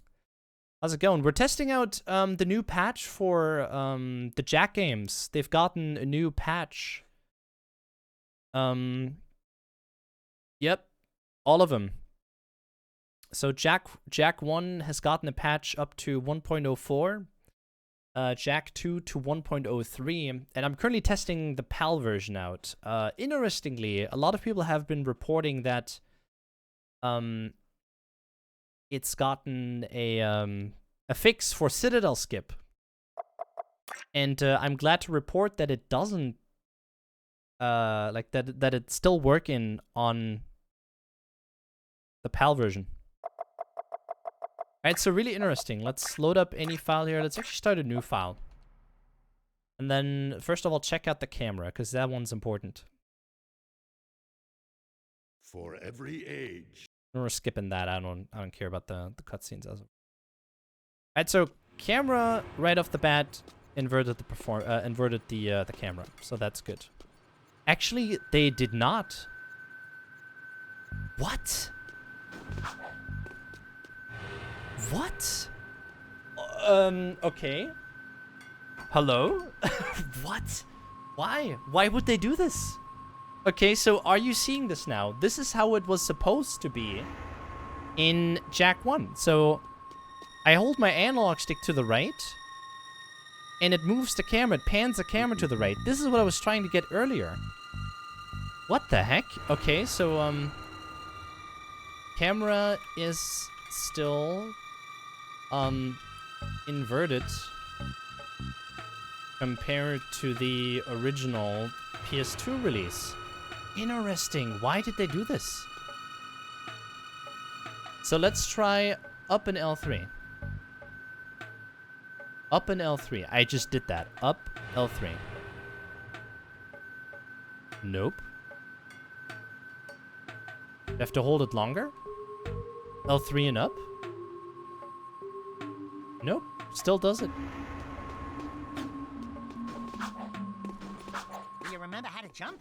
How's it going? We're testing out the new patch for the Jak games. They've gotten a new patch. Yep, all of them. So Jak 1 has gotten a patch up to 1.04. Jak 2 to 1.03, and I'm currently testing the PAL version out. Interestingly, a lot of people have been reporting that it's gotten a fix for Citadel skip. And I'm glad to report that it doesn't like that it's still working on the PAL version. Alright, so really interesting. Let's load up any file here. Let's actually start a new file. And then, first of all, check out the camera, because that one's important. For every age. We're skipping that. I don't care about the cutscenes as of. Alright, so camera right off the bat inverted the camera, so that's good. Actually, they did not. What? What? Okay. Hello? What? Why? Why would they do this? Okay, so are you seeing this now? This is how it was supposed to be in Jak 1. So I hold my analog stick to the right, and it moves the camera, it pans the camera to the right. This is what I was trying to get earlier. What the heck? Okay, so camera is still inverted compared to the original PS2 release. Interesting. Why did they do this? So let's try up in L3. Up in L3. I just did that. Up L3. Nope. You have to hold it longer? L3 and up? Nope. Still does it. Do you remember how to jump?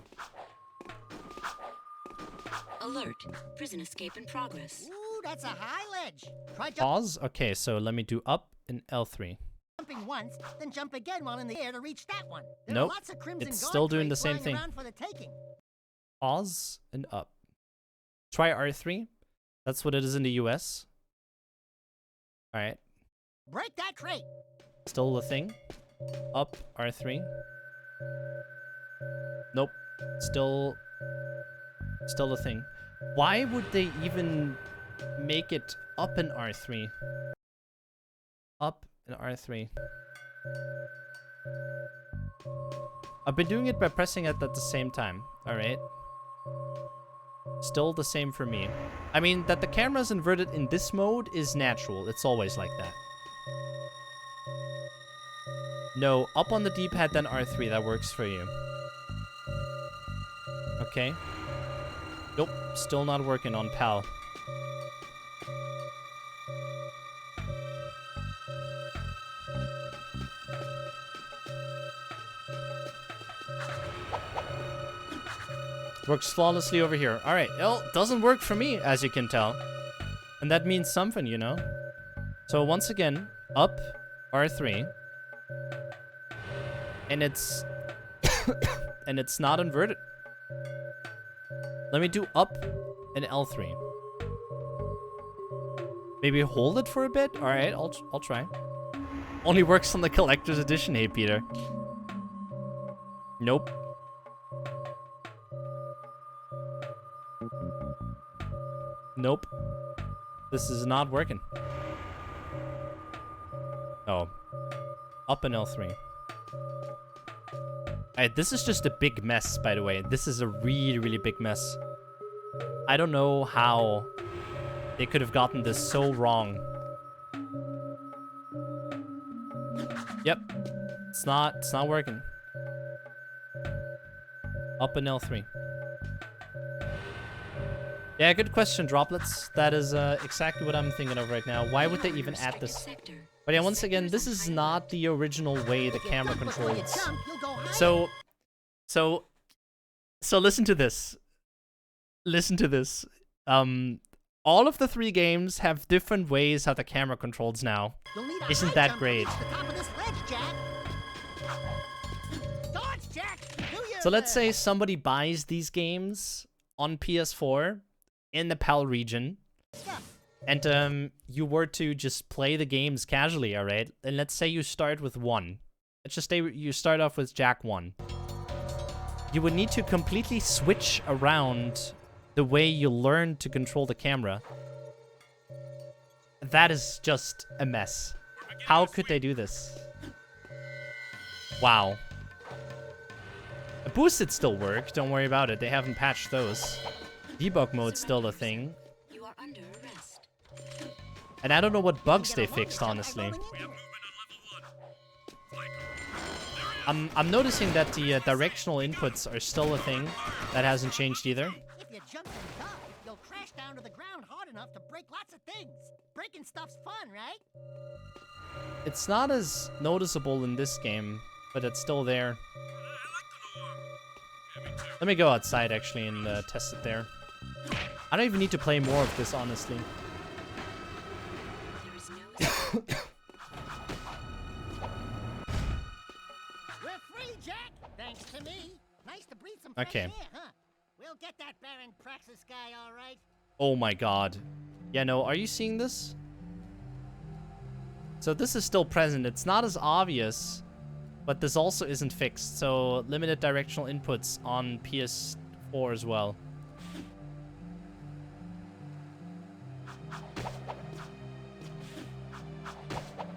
Alert. Prison escape in progress. Ooh, that's a high ledge. Try Pause. Okay, so let me do up in L3. jumping once, then jump again while in the air to reach that one. There Nope. are lots of Crimson It's Guard still doing the crates same lying thing. around for the taking. Pause and up. Try R3. That's what it is in the US. Alright. Break that crate. Still the thing. Up R3. Nope. Still the thing. Why would they even make it up in R3? Up in R3. I've been doing it by pressing it at the same time. Alright. Still the same for me. I mean, that the camera's inverted in this mode is natural. It's always like that. No, up on the D-pad, then R3. That works for you. Okay. Nope, still not working on PAL. Works flawlessly over here. Alright, well, doesn't work for me, as you can tell. And that means something, you know? So once again, up R3. And it's and it's not inverted. Let me do up and L3. Maybe hold it for a bit? Alright, I'll try. Only works on the collector's edition, hey Peter. Nope. Nope. This is not working. Oh. Up and L3. Alright, this is just a big mess, by the way. This is a really, really big mess. I don't know how they could have gotten this so wrong. Yep. It's not working. Up and L3. Yeah, good question, Droplets. That is exactly what I'm thinking of right now. Why would they even add this? But yeah, once again, this is not the original way the camera controls. So listen to this. Listen to this. All of the 3 games have different ways how the camera controls now. Isn't that great? So let's say somebody buys these games on PS4 in the PAL region, and you were to just play the games casually, alright? And let's say you start with 1. Let's just say you start off with Jak 1. You would need to completely switch around the way you learn to control the camera. That is just a mess. How could they do this? Wow. The boosted still work, don't worry about it. They haven't patched those. Debug mode's still a thing. You are under arrest. And I don't know what bugs they fixed, honestly. I'm noticing that the directional inputs are still a thing. That hasn't changed either. If you jump and dive, you'll crash down to the ground hard enough to break lots of things. Breaking stuff's fun, right? It's not as noticeable in this game, but it's still there. Let me go outside, actually, and test it there. I don't even need to play more of this, honestly. There is no We're free, Jak! Thanks to me. Nice to breathe some Okay. fresh air, huh? We'll get that Baron Praxis guy, all right? Oh my god. Yeah, no, are you seeing this? So this is still present. It's not as obvious, but this also isn't fixed. So limited directional inputs on PS4 as well.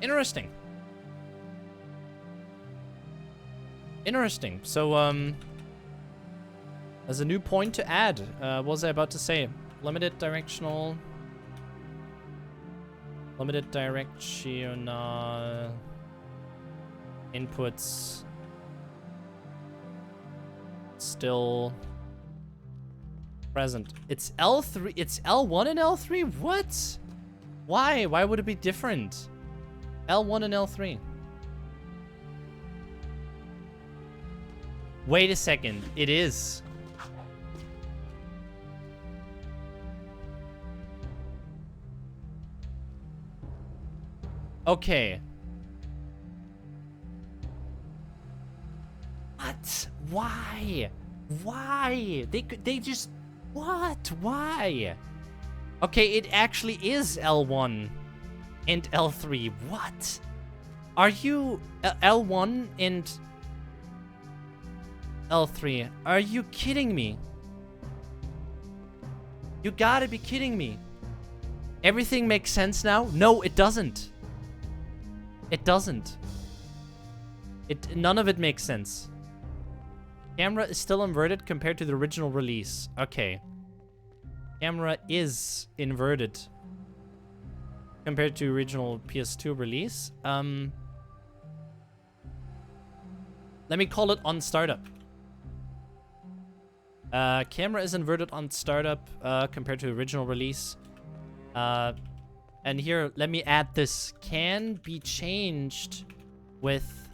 Interesting. Interesting. So, there's a new point to add. What was I about to say? Limited directional inputs still present. It's L3. It's L1 and L3. What? Why? Why would it be different? L1 and L3. Wait a second. It is. Okay. What? Why? Why? They just... What? Why? Okay, it actually is L1 and L3. What? Are you... L1 and... L3. Are you kidding me? You gotta be kidding me. Everything makes sense now? No, it doesn't. It doesn't. None of it makes sense. Camera is still inverted compared to the original release. Okay. Camera is inverted compared to original PS2 release. Let me call it on startup. Camera is inverted on startup compared to original release. And here, let me add this. Can be changed with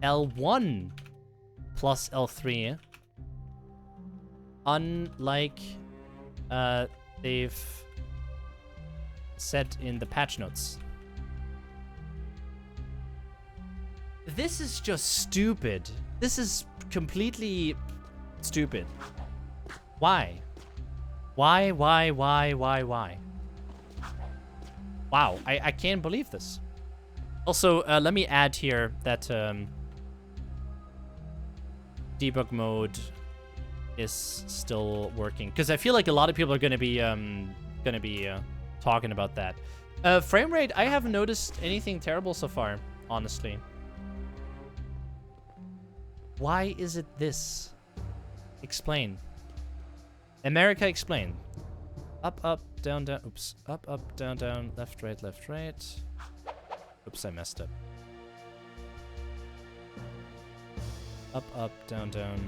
L1 plus L3. Unlike they've said in the patch notes. This is just stupid. This is completely stupid. Why? Why? Wow, I can't believe this. Also, let me add here that debug mode is still working, because I feel like a lot of people are gonna be talking about that. Frame rate, I haven't noticed anything terrible so far, honestly. Why is it this? Explain. America, explain. Up, up, down, down. Oops. Up, up, down, down. Left, right, left, right. Oops, I messed up. Up, up, down, down.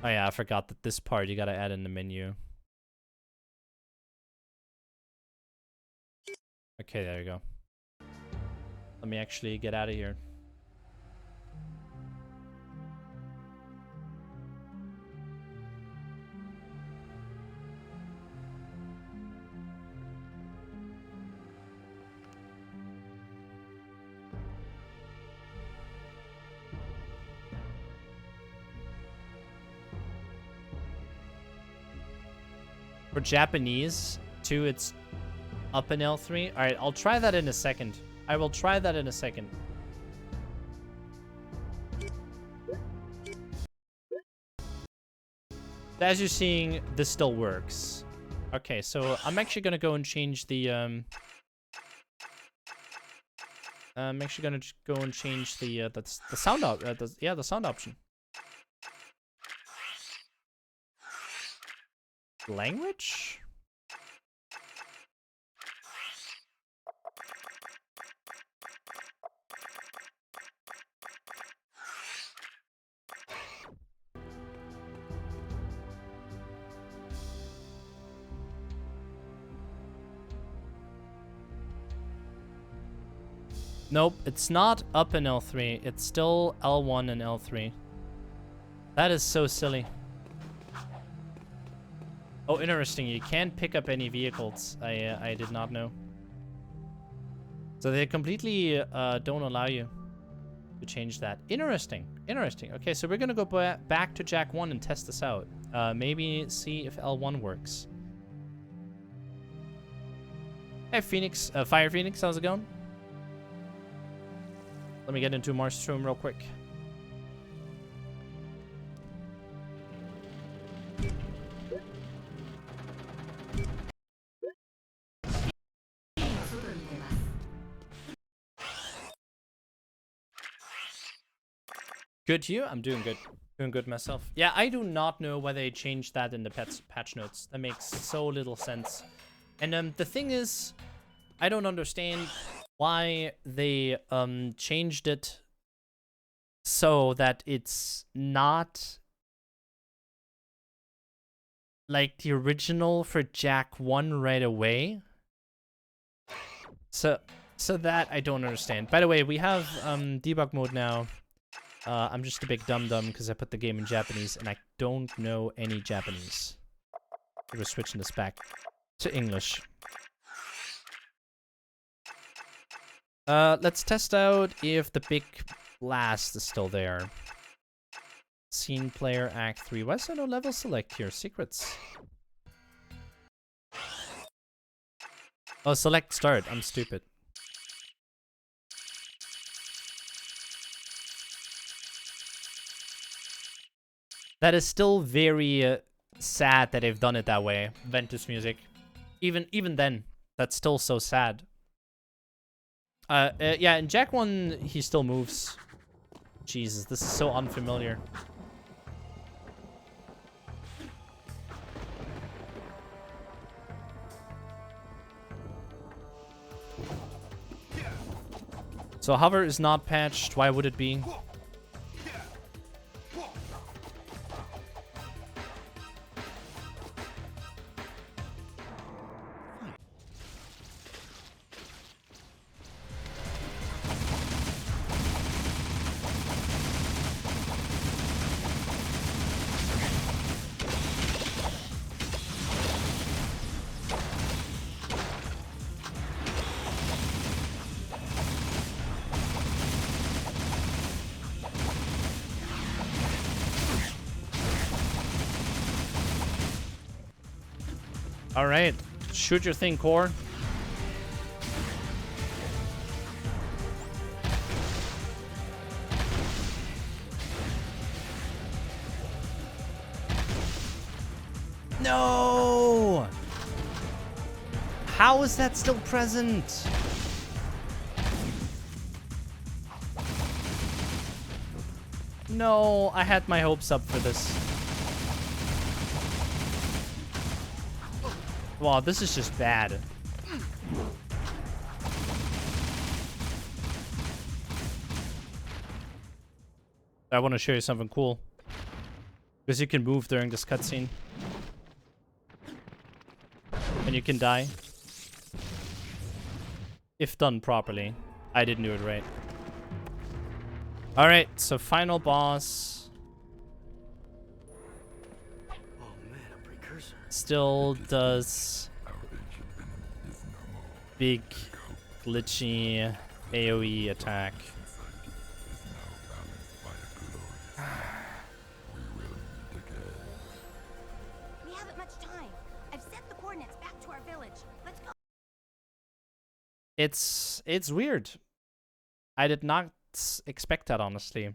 Oh yeah, I forgot that this part you gotta add in the menu. Okay, there you go. Let me actually get out of here. For Japanese, too, it's up in L3. Alright, I'll try that in a second. I will try that in a second. As you're seeing, this still works. Okay, so I'm actually gonna go and change the I'm actually gonna go and change the sound the sound option. Language? Nope, it's not up in L3. It's still L1 and L3. That is so silly. Oh, interesting. You can't pick up any vehicles. I did not know. So they completely don't allow you to change that. Interesting. Interesting. Okay, so we're going to go back to Jak 1 and test this out. Maybe see if L1 works. Hey, Phoenix. Fire Phoenix, how's it going? Let me get into Marstrom real quick. Good, you? I'm doing good. Doing good myself. Yeah, I do not know why they changed that in the patch notes. That makes so little sense. And the thing is, I don't understand why they changed it so that it's not like the original for Jak 1 right away. So that I don't understand. By the way, we have debug mode now. I'm just a big dum-dum because I put the game in Japanese and I don't know any Japanese. We're switching this back to English. Let's test out if the big blast is still there. Scene player act 3. Why is there no level select here? Secrets. Oh, select start. I'm stupid. That is still very sad that they've done it that way. Ventus music. Even then, that's still so sad. Yeah, in Jak 1, he still moves. Jesus, this is so unfamiliar. So hover is not patched. Why would it be? All right, shoot your thing, Core. No! How is that still present? No, I had my hopes up for this. Wow, this is just bad. I want to show you something cool. Because you can move during this cutscene. And you can die. If done properly. I didn't do it right. Alright, so final boss. Oh man, a precursor. Still does big glitchy AoE attack. We haven't much time. I've sent the coordinates back to our village. Let's go. It's weird. I did not expect that, honestly.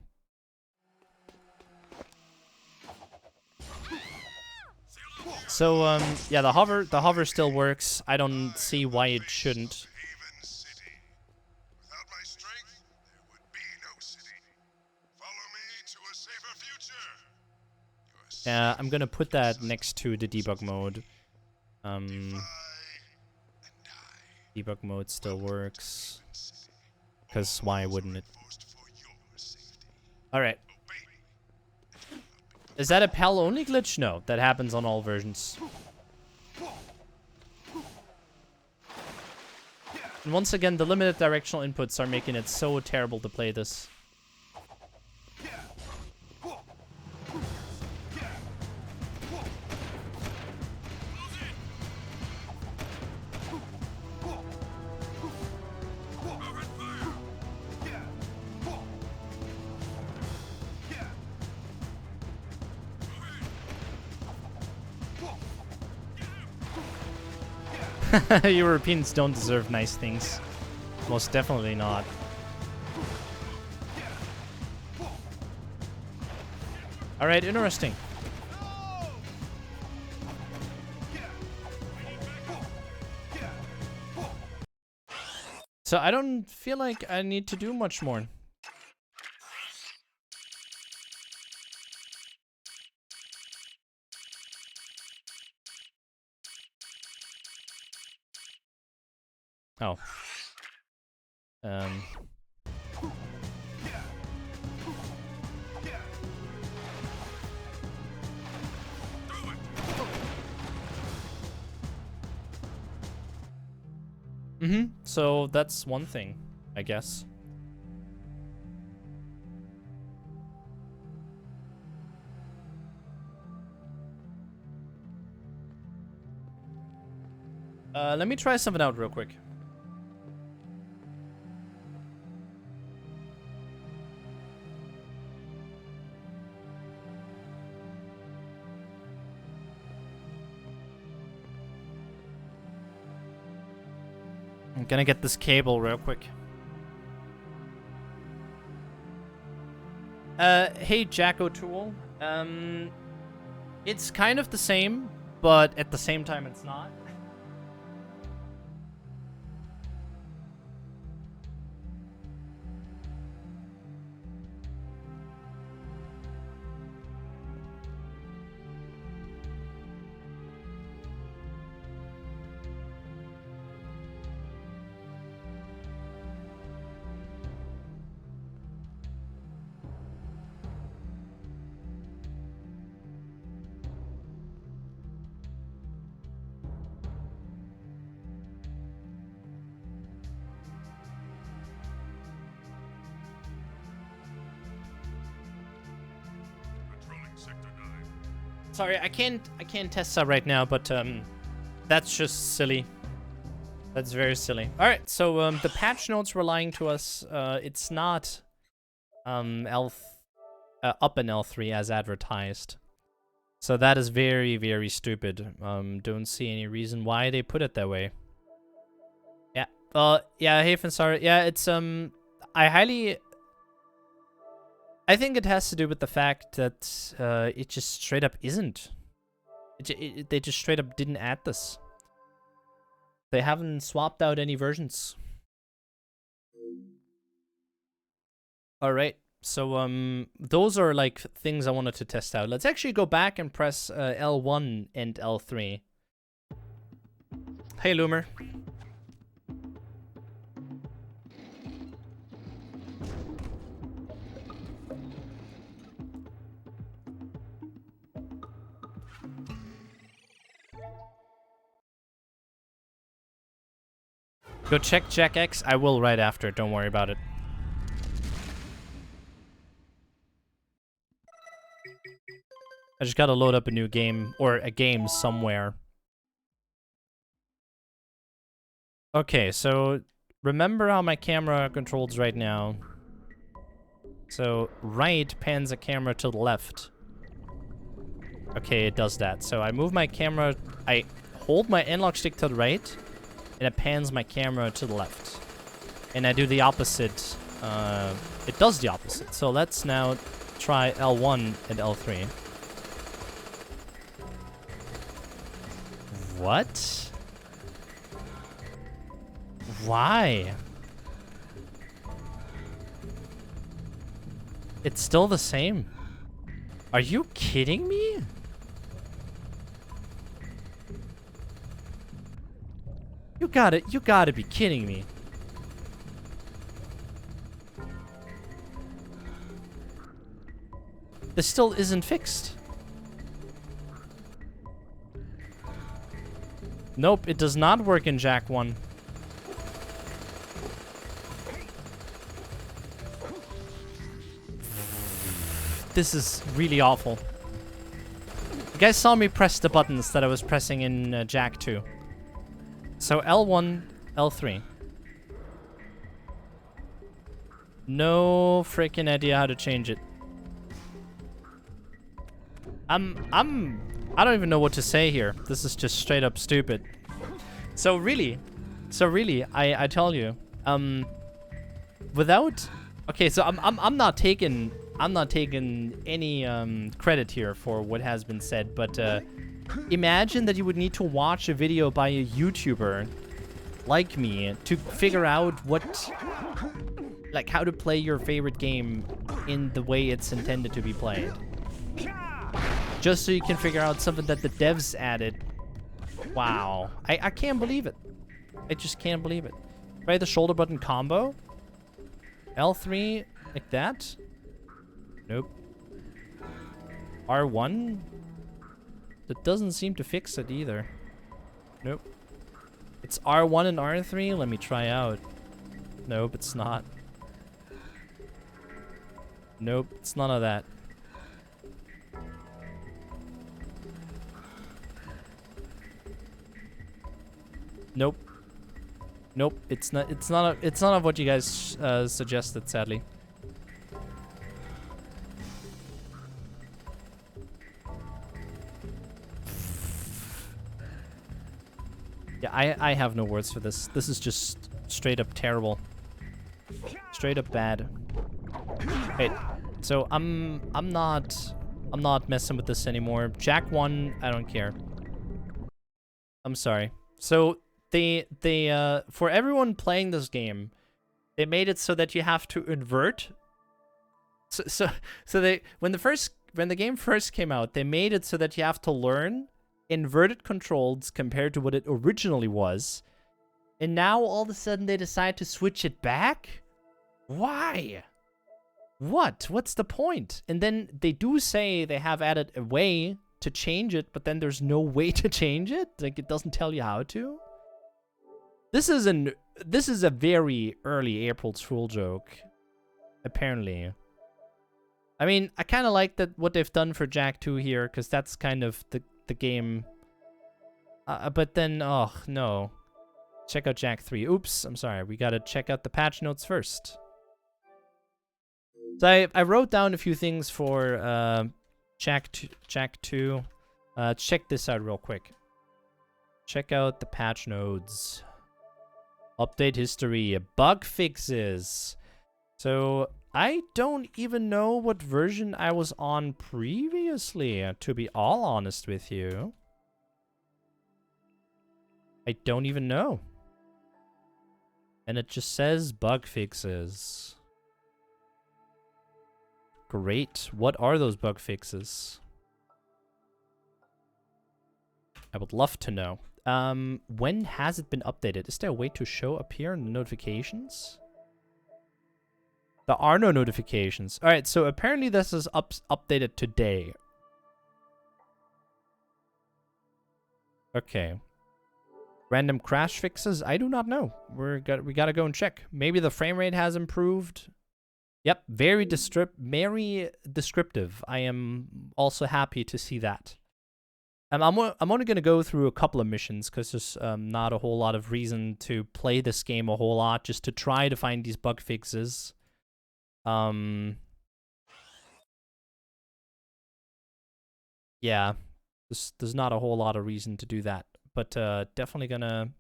So yeah, the hover still works. I don't see why it shouldn't. Haven City. Without my strength, there would be no city. Follow me to a safer future. Yeah, I'm gonna put that next to the debug mode. I and I. Debug mode still works. Because why wouldn't it? Forced for your safety. Alright. Is that a PAL only glitch? No, that happens on all versions. And once again, the limited directional inputs are making it so terrible to play this. Europeans don't deserve nice things. Most definitely not. Alright, interesting. So I don't feel like I need to do much more. Oh. So that's one thing, I guess. Let me try something out real quick. I'm gonna get this cable real quick. Hey Jack O'Toole. It's kind of the same, but at the same time it's not. Sorry, I can't test that right now, but that's just silly. That's very silly. All right, so the patch notes were lying to us. It's not up in L3 as advertised. So that is very, very stupid. Don't see any reason why they put it that way. Yeah. Yeah, Hafen, sorry. Yeah, it's, I think it has to do with the fact that, it just straight up isn't. They just straight up didn't add this. They haven't swapped out any versions. Alright. So, those are, like, things I wanted to test out. Let's actually go back and press L1 and L3. Hey, Loomer. Go check Jak X. I will right after. Don't worry about it. I just gotta load up a new game, or a game somewhere. Okay, so remember how my camera controls right now. So right pans the camera to the left. Okay, it does that. So I move my camera, I hold my analog stick to the right, and it pans my camera to the left. And I do the opposite. It does the opposite. So let's now try L1 and L3. What? Why? It's still the same. Are you kidding me? You gotta be kidding me. This still isn't fixed. Nope, it does not work in Jak 1. This is really awful. You guys saw me press the buttons that I was pressing in Jak 2. So L1, L3. No freaking idea how to change it. I don't even know what to say here. This is just straight up stupid. So really, I tell you, without, okay, so I'm not taking any credit here for what has been said, but imagine that you would need to watch a video by a YouTuber like me to figure out how to play your favorite game in the way it's intended to be played. Just so you can figure out something that the devs added. Wow. I can't believe it. I just can't believe it. Try the shoulder button combo. L3 like that. Nope. R1? That doesn't seem to fix it either. Nope. It's R1 and R3? Let me try out. Nope, it's not. Nope, it's none of that. Nope. Nope, it's none of what you guys suggested, sadly. Yeah, I have no words for this. This is just straight up terrible. Straight up bad. Wait, so I'm not messing with this anymore. Jak 1, I don't care. I'm sorry. So they for everyone playing this game, they made it so that you have to invert. So they when the game first came out, they made it so that you have to learn inverted controls compared to what it originally was. And now all of a sudden they decide to switch it back? Why? What's the point? And then they do say they have added a way to change it, but then there's no way to change it? Like, it doesn't tell you how to? This is a very early April's Fool joke, apparently. I mean, I kind of like what they've done for Jak 2 here, because that's kind of the game. But then, oh, no. Check out Jak 3. Oops, I'm sorry. We gotta check out the patch notes first. So I wrote down a few things for Jak 2. Check this out real quick. Check out the patch notes. Update history. Bug fixes. So, I don't even know what version I was on previously, to be all honest with you. I don't even know. And it just says bug fixes. Great. What are those bug fixes? I would love to know. When has it been updated? Is there a way to show up here in the notifications? There are no notifications. Alright, so apparently this is updated today. Okay. Random crash fixes? I do not know. We gotta go and check. Maybe the frame rate has improved. Yep, very descriptive. I am also happy to see that. I'm only going to go through a couple of missions because there's not a whole lot of reason to play this game a whole lot, just to try to find these bug fixes. Yeah, there's not a whole lot of reason to do that, but definitely gonna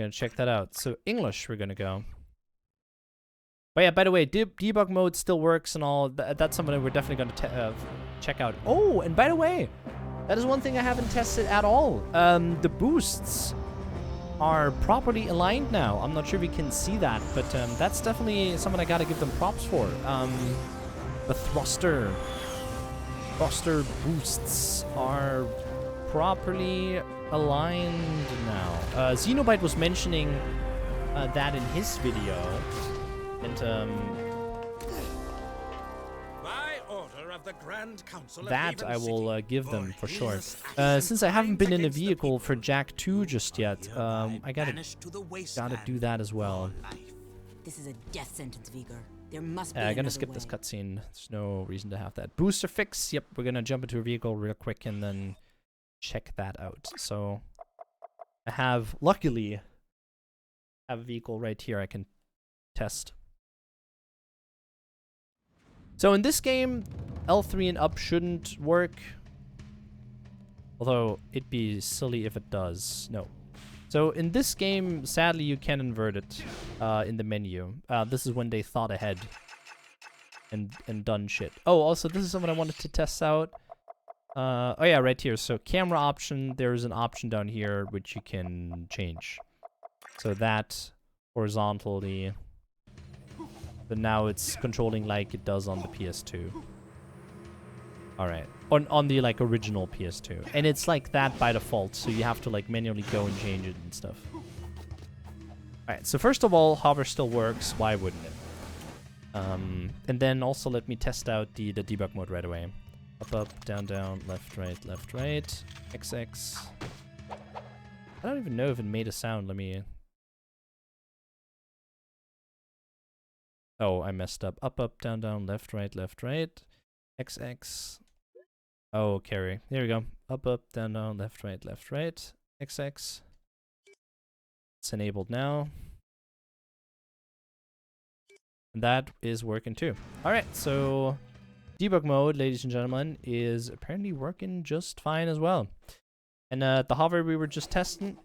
check that out. So English, we're gonna go. But yeah, by the way, debug mode still works and all. That's something that we're definitely going to check out. Oh, and by the way, that is one thing I haven't tested at all. The boosts are properly aligned now. I'm not sure if you can see that, but that's definitely something I got to give them props for. The thruster boosts are properly aligned now. Xenobite was mentioning that in his video. And, by order of the Grand Council of that Haven I will City, give them for for sure. his Since I haven't been in a against the vehicle people, for Jak 2 just yet, I gotta banished to the do wasteland that as well. for life. This is a death sentence, Vigor. There must be I'm gonna another skip way. this cutscene. There's no reason to have that. Booster fix. Yep, we're gonna jump into a vehicle real quick and then check that out. So I have, luckily, have a vehicle right here I can test. So in this game, L3 and up shouldn't work. Although, it'd be silly if it does. No. So in this game, sadly, you can invert it in the menu. This is when they thought ahead and done shit. Oh, also, this is something I wanted to test out. Oh yeah, right here. So camera option, there's an option down here which you can change. So that horizontally... But now it's controlling like it does on the PS2. Alright. On the like original PS2. And it's like that by default, so you have to like manually go and change it and stuff. Alright, so first of all, hover still works. Why wouldn't it? And then also let me test out the debug mode right away. Up, up, down, down, left, right, XX. I don't even know if it made a sound. Let me... Oh, I messed up. Up, up, down, down, left, right, XX. Oh, carry. There we go. Up, up, down, down, left, right, XX. It's enabled now. And that is working too. Alright, so debug mode, ladies and gentlemen, is apparently working just fine as well. And the hover we were just testing,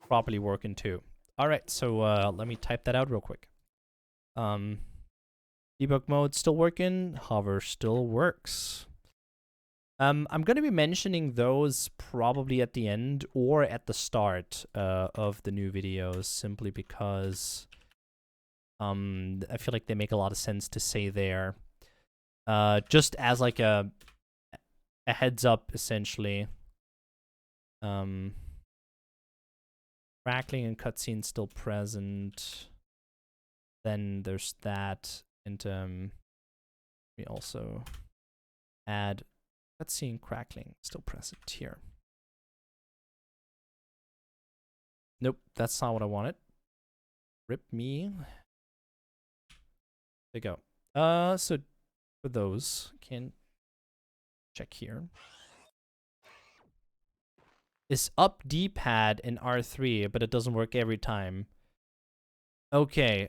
properly working too. Alright, so let me type that out real quick. Debug mode still working, hover still works. I'm going to be mentioning those probably at the end or at the start of the new videos, simply because I feel like they make a lot of sense to say there. Just as like a heads up, essentially. Crackling and cutscene still present. Then there's that, and we also add cutscene crackling still present here. Nope, that's not what I wanted. Rip me. There you go. So for those, can check here. Is up D-pad in R3, but it doesn't work every time. Okay,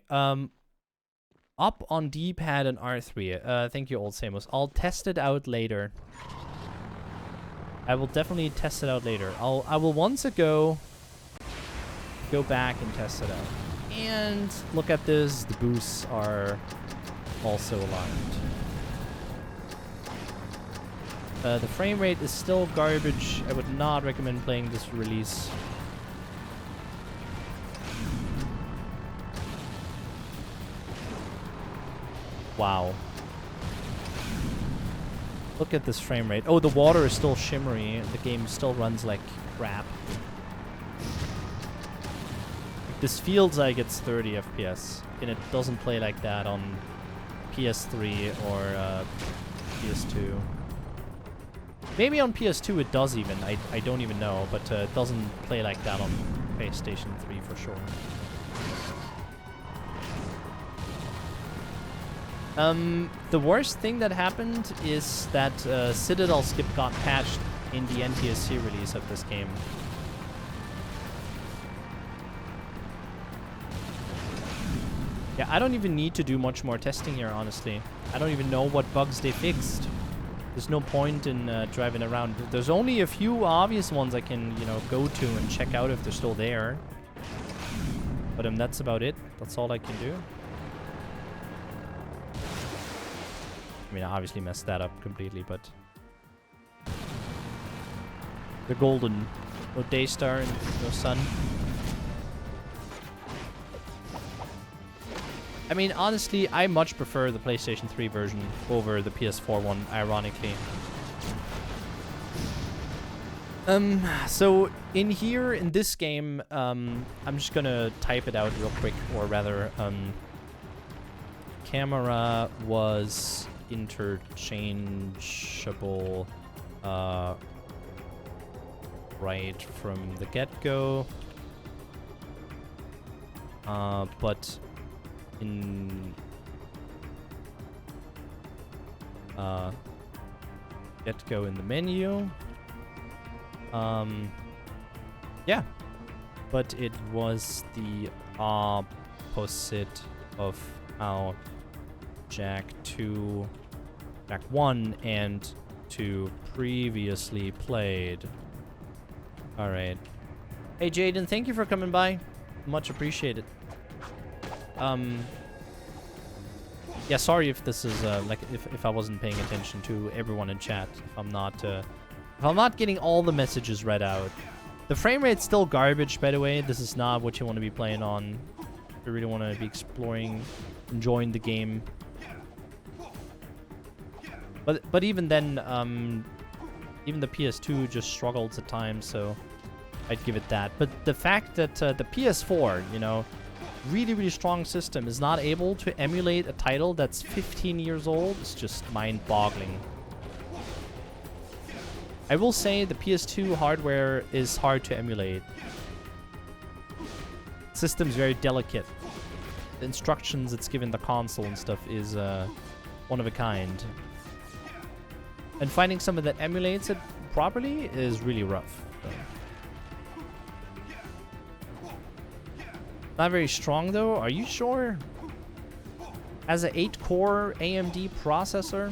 Up on D-pad and R3. Thank you, Old Samus. I'll test it out later. I will definitely test it out later. I will once ago go back and test it out. And look at this. The boosts are also aligned. The frame rate is still garbage. I would not recommend playing this release. Wow. Look at this frame rate. Oh, the water is still shimmery. The game still runs like crap. This feels like it's 30 FPS, and it doesn't play like that on PS3 or PS2. Maybe on PS2 it does even. I don't even know, but it doesn't play like that on PlayStation 3 for sure. The worst thing that happened is that Citadel skip got patched in the NTSC release of this game. Yeah, I don't even need to do much more testing here, honestly. I don't even know what bugs they fixed. There's no point in driving around. There's only a few obvious ones I can, you know, go to and check out if they're still there. But that's about it. That's all I can do. I mean, I obviously messed that up completely, but... They're golden. No Daystar and no sun. I mean, honestly, I much prefer the PlayStation 3 version over the PS4 one, ironically. So in here, in this game, I'm just gonna type it out real quick, or rather, camera was interchangeable, right from the get-go, but in get-go in the menu, yeah, but it was the opposite of how Jak 1 and 2 previously played. Alright. Hey Jaden, thank you for coming by. Much appreciated. Yeah, sorry if this is like if I wasn't paying attention to everyone in chat. If I'm not getting all the messages read out. The frame rate's still garbage, by the way. This is not what you want to be playing on. If you really want to be exploring, enjoying the game. But even then, even the PS2 just struggles at times, so I'd give it that. But the fact that the PS4, you know, really strong system, is not able to emulate a title that's 15 years old is just mind-boggling. I will say the PS2 hardware is hard to emulate. The system's very delicate. The instructions it's given the console and stuff is one of a kind. And finding someone that emulates it properly is really rough. So. Not very strong though, are you sure? Has an 8-core AMD processor?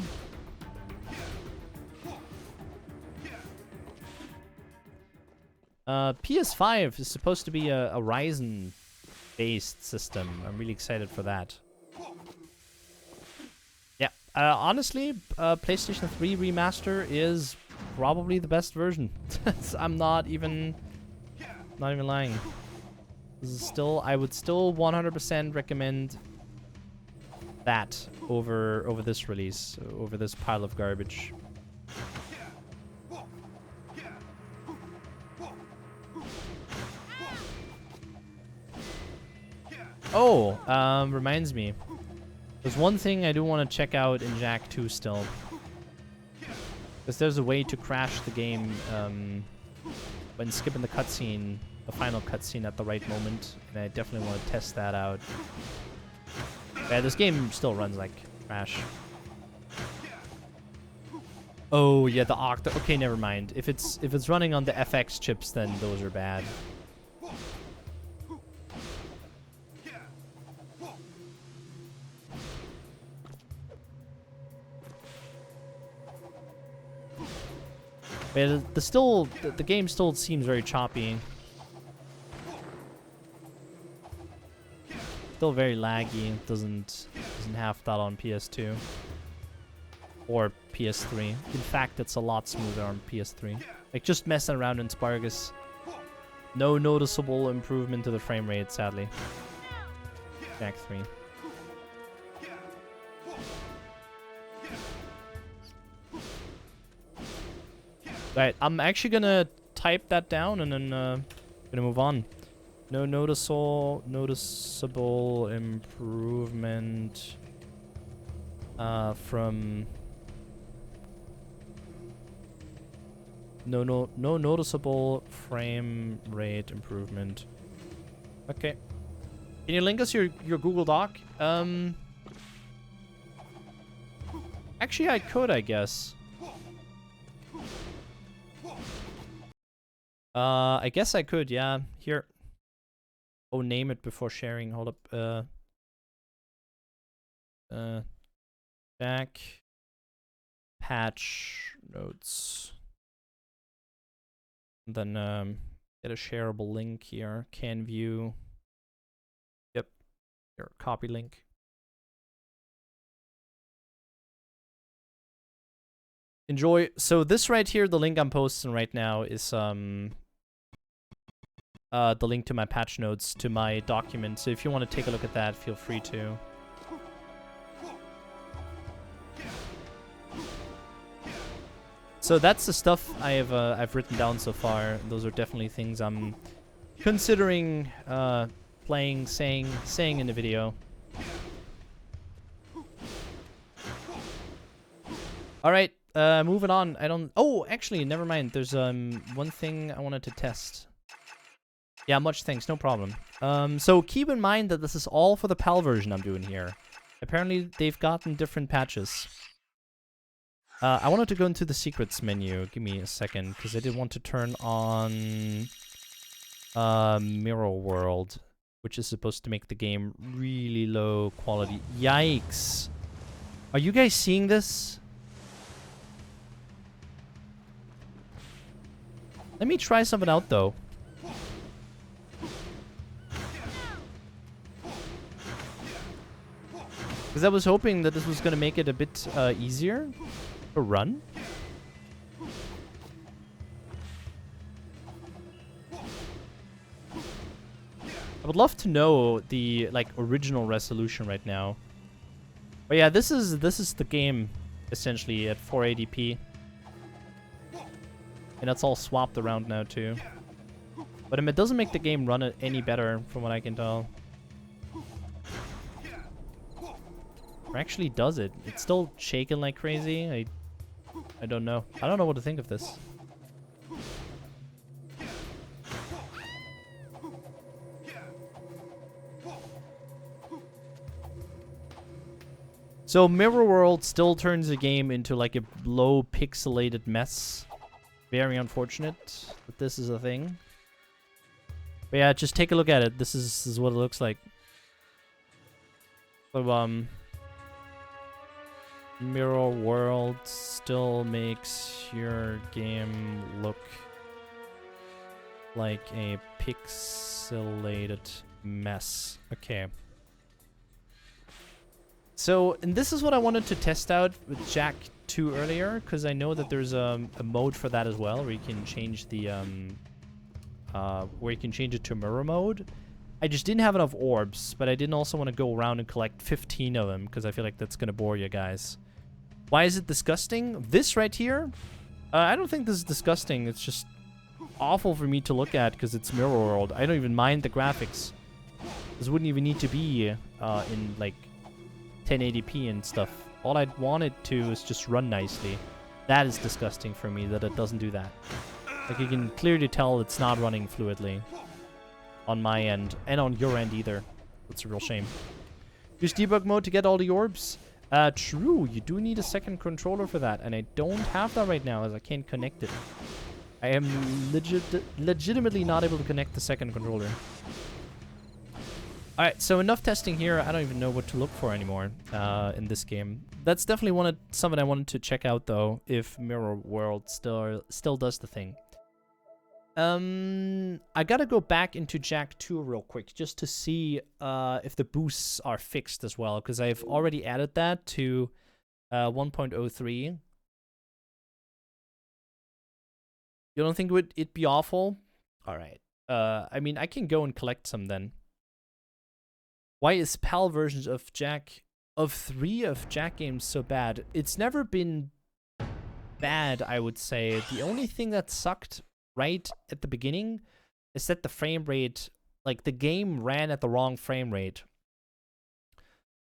PS5 is supposed to be a Ryzen-based system. I'm really excited for that. Yeah, honestly, PlayStation 3 Remaster is probably the best version. I'm not even lying. This is still, I would still 100% recommend that over this release, over this pile of garbage. Oh, reminds me. There's one thing I do want to check out in Jak 2 still. Because there's a way to crash the game when skipping the cutscene, the final cutscene at the right moment. And I definitely want to test that out. Yeah, this game still runs like trash. Oh yeah, the Octa. Okay, never mind. If it's running on the FX chips, then those are bad. But the game still seems very choppy. Still very laggy. It doesn't have that on PS2 or PS3. In fact, it's a lot smoother on PS3. Like just messing around in Spargus. No noticeable improvement to the frame rate, sadly. Jak 3. Right, I'm actually gonna type that down and then gonna move on. No noticeable improvement from no noticeable frame rate improvement. Okay. Can you link us your Google Doc? Actually, I could, I guess. I guess I could, yeah. Here. Oh, name it before sharing. Hold up. Jak patch notes. And then get a shareable link here. Can view. Yep. Here, copy link. Enjoy. So this right here, the link I'm posting right now is the link to my patch notes to my document. So if you want to take a look at that, feel free to. So that's the stuff I've written down so far. Those are definitely things I'm considering playing, saying in the video. All right, moving on. Oh, actually, never mind. There's one thing I wanted to test. Yeah, much thanks. No problem. So keep in mind that this is all for the PAL version I'm doing here. Apparently, they've gotten different patches. I wanted to go into the secrets menu. Give me a second, because I did want to turn on Mirror World, which is supposed to make the game really low quality. Yikes! Are you guys seeing this? Let me try something out, though. Because I was hoping that this was going to make it a bit easier to run. I would love to know the original resolution right now. But yeah, this is the game essentially at 480p. And that's all swapped around now too. But it doesn't make the game run it any better from what I can tell. Or actually does it? It's still shaking like crazy. I don't know. I don't know what to think of this. So Mirror World still turns the game into like a low pixelated mess. Very unfortunate that this is a thing. But yeah, just take a look at it. This is what it looks like. So Mirror World still makes your game look like a pixelated mess. Okay. So, and this is what I wanted to test out with Jak 2 earlier, because I know that there's a mode for that as well, where you can change the where you can change it to mirror mode. I just didn't have enough orbs, but I didn't also want to go around and collect 15 of them, because I feel like that's gonna bore you guys. Why is it disgusting? This right here, I don't think this is disgusting. It's just awful for me to look at because it's Mirror World. I don't even mind the graphics. This wouldn't even need to be in like 1080p and stuff. All I'd want it to is just run nicely. That is disgusting for me that it doesn't do that. Like you can clearly tell it's not running fluidly on my end and on your end either. That's a real shame. Use debug mode to get all the orbs. True, you do need a second controller for that, and I don't have that right now as I can't connect it. I am legitimately not able to connect the second controller. Alright, so enough testing here. I don't even know what to look for anymore in this game. That's definitely something I wanted to check out though, if Mirror World still does the thing. I gotta go back into Jak 2 real quick just to see if the boosts are fixed as well, because I've already added that to 1.03. You don't think it'd be awful? All right. I mean, I can go and collect some then. Why is PAL versions of Jak 3 of Jak games so bad? It's never been bad, I would say. The only thing that sucked right at the beginning is that the frame rate, like the game ran at the wrong frame rate.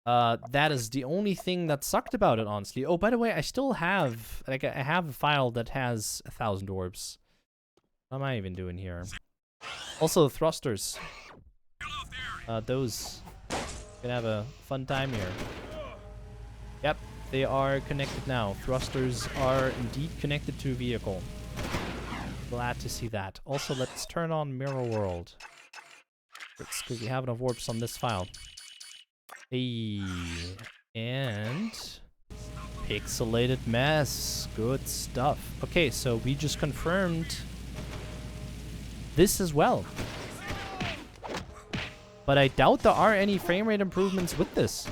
That is the only thing that sucked about it, honestly. Oh, by the way, I still have, like, I have a file that has 1,000 orbs. What am I even doing here? Also, thrusters. Those can have a fun time here. Yep, they are connected now. Thrusters are indeed connected to a vehicle. Glad to see that. Also, let's turn on Mirror World. Because we have enough warps on this file. Hey, and pixelated mess. Good stuff. Okay, so we just confirmed this as well. But I doubt there are any frame rate improvements with this.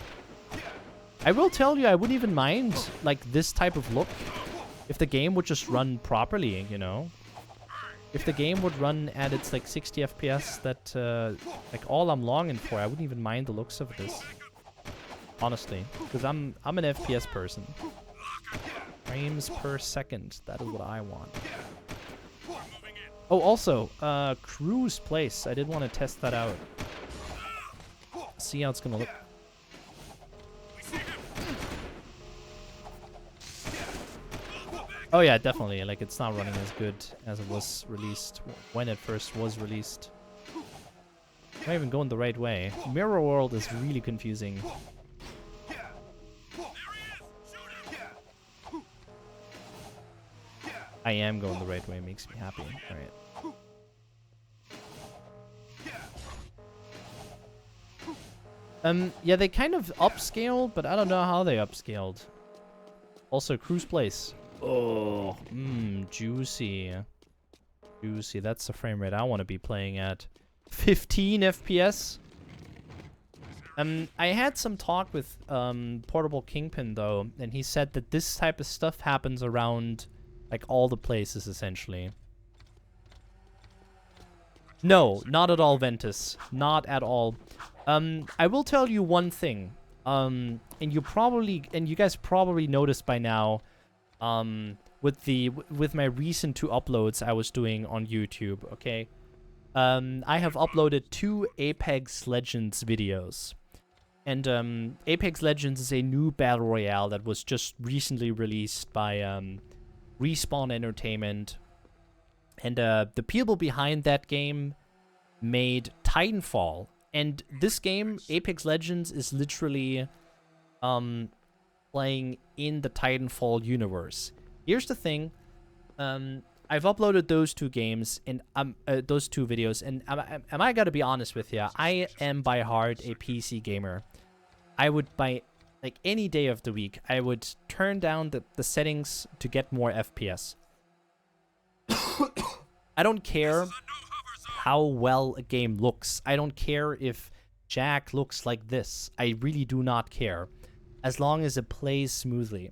I will tell you, I wouldn't even mind, like, this type of look if the game would just run properly, you know? If the game would run at its, like, 60 FPS, that, like, all I'm longing for, I wouldn't even mind the looks of this. Honestly. Because I'm an FPS person. Frames per second. That is what I want. Oh, also, Cruise Place. I did want to test that out. See how it's gonna look. Oh yeah, definitely. Like, it's not running as good as it was released when it first was released. I'm not even going the right way. Mirror World is really confusing. I am going the right way. Makes me happy. All right. Yeah, they kind of upscaled, but I don't know how they upscaled. Also, Cruise Place. Oh, juicy. Juicy. That's the frame rate I want to be playing at. 15 FPS. I had some talk with Portable Kingpin though, and he said that this type of stuff happens around like all the places essentially. No, not at all, Ventus. Not at all. I will tell you one thing. And you guys probably noticed by now, with my recent 2 uploads I was doing on YouTube, okay? I have uploaded 2 Apex Legends videos. And Apex Legends is a new battle royale that was just recently released by Respawn Entertainment. And the people behind that game made Titanfall. And this game, Apex Legends, is literally playing in the Titanfall universe. Here's the thing. I've uploaded those 2 games, and those 2 videos, and am I gotta be honest with you? I am by heart a PC gamer. I would, by like any day of the week, I would turn down the settings to get more FPS. I don't care how well a game looks. I don't care if Jak looks like this. I really do not care. As long as it plays smoothly.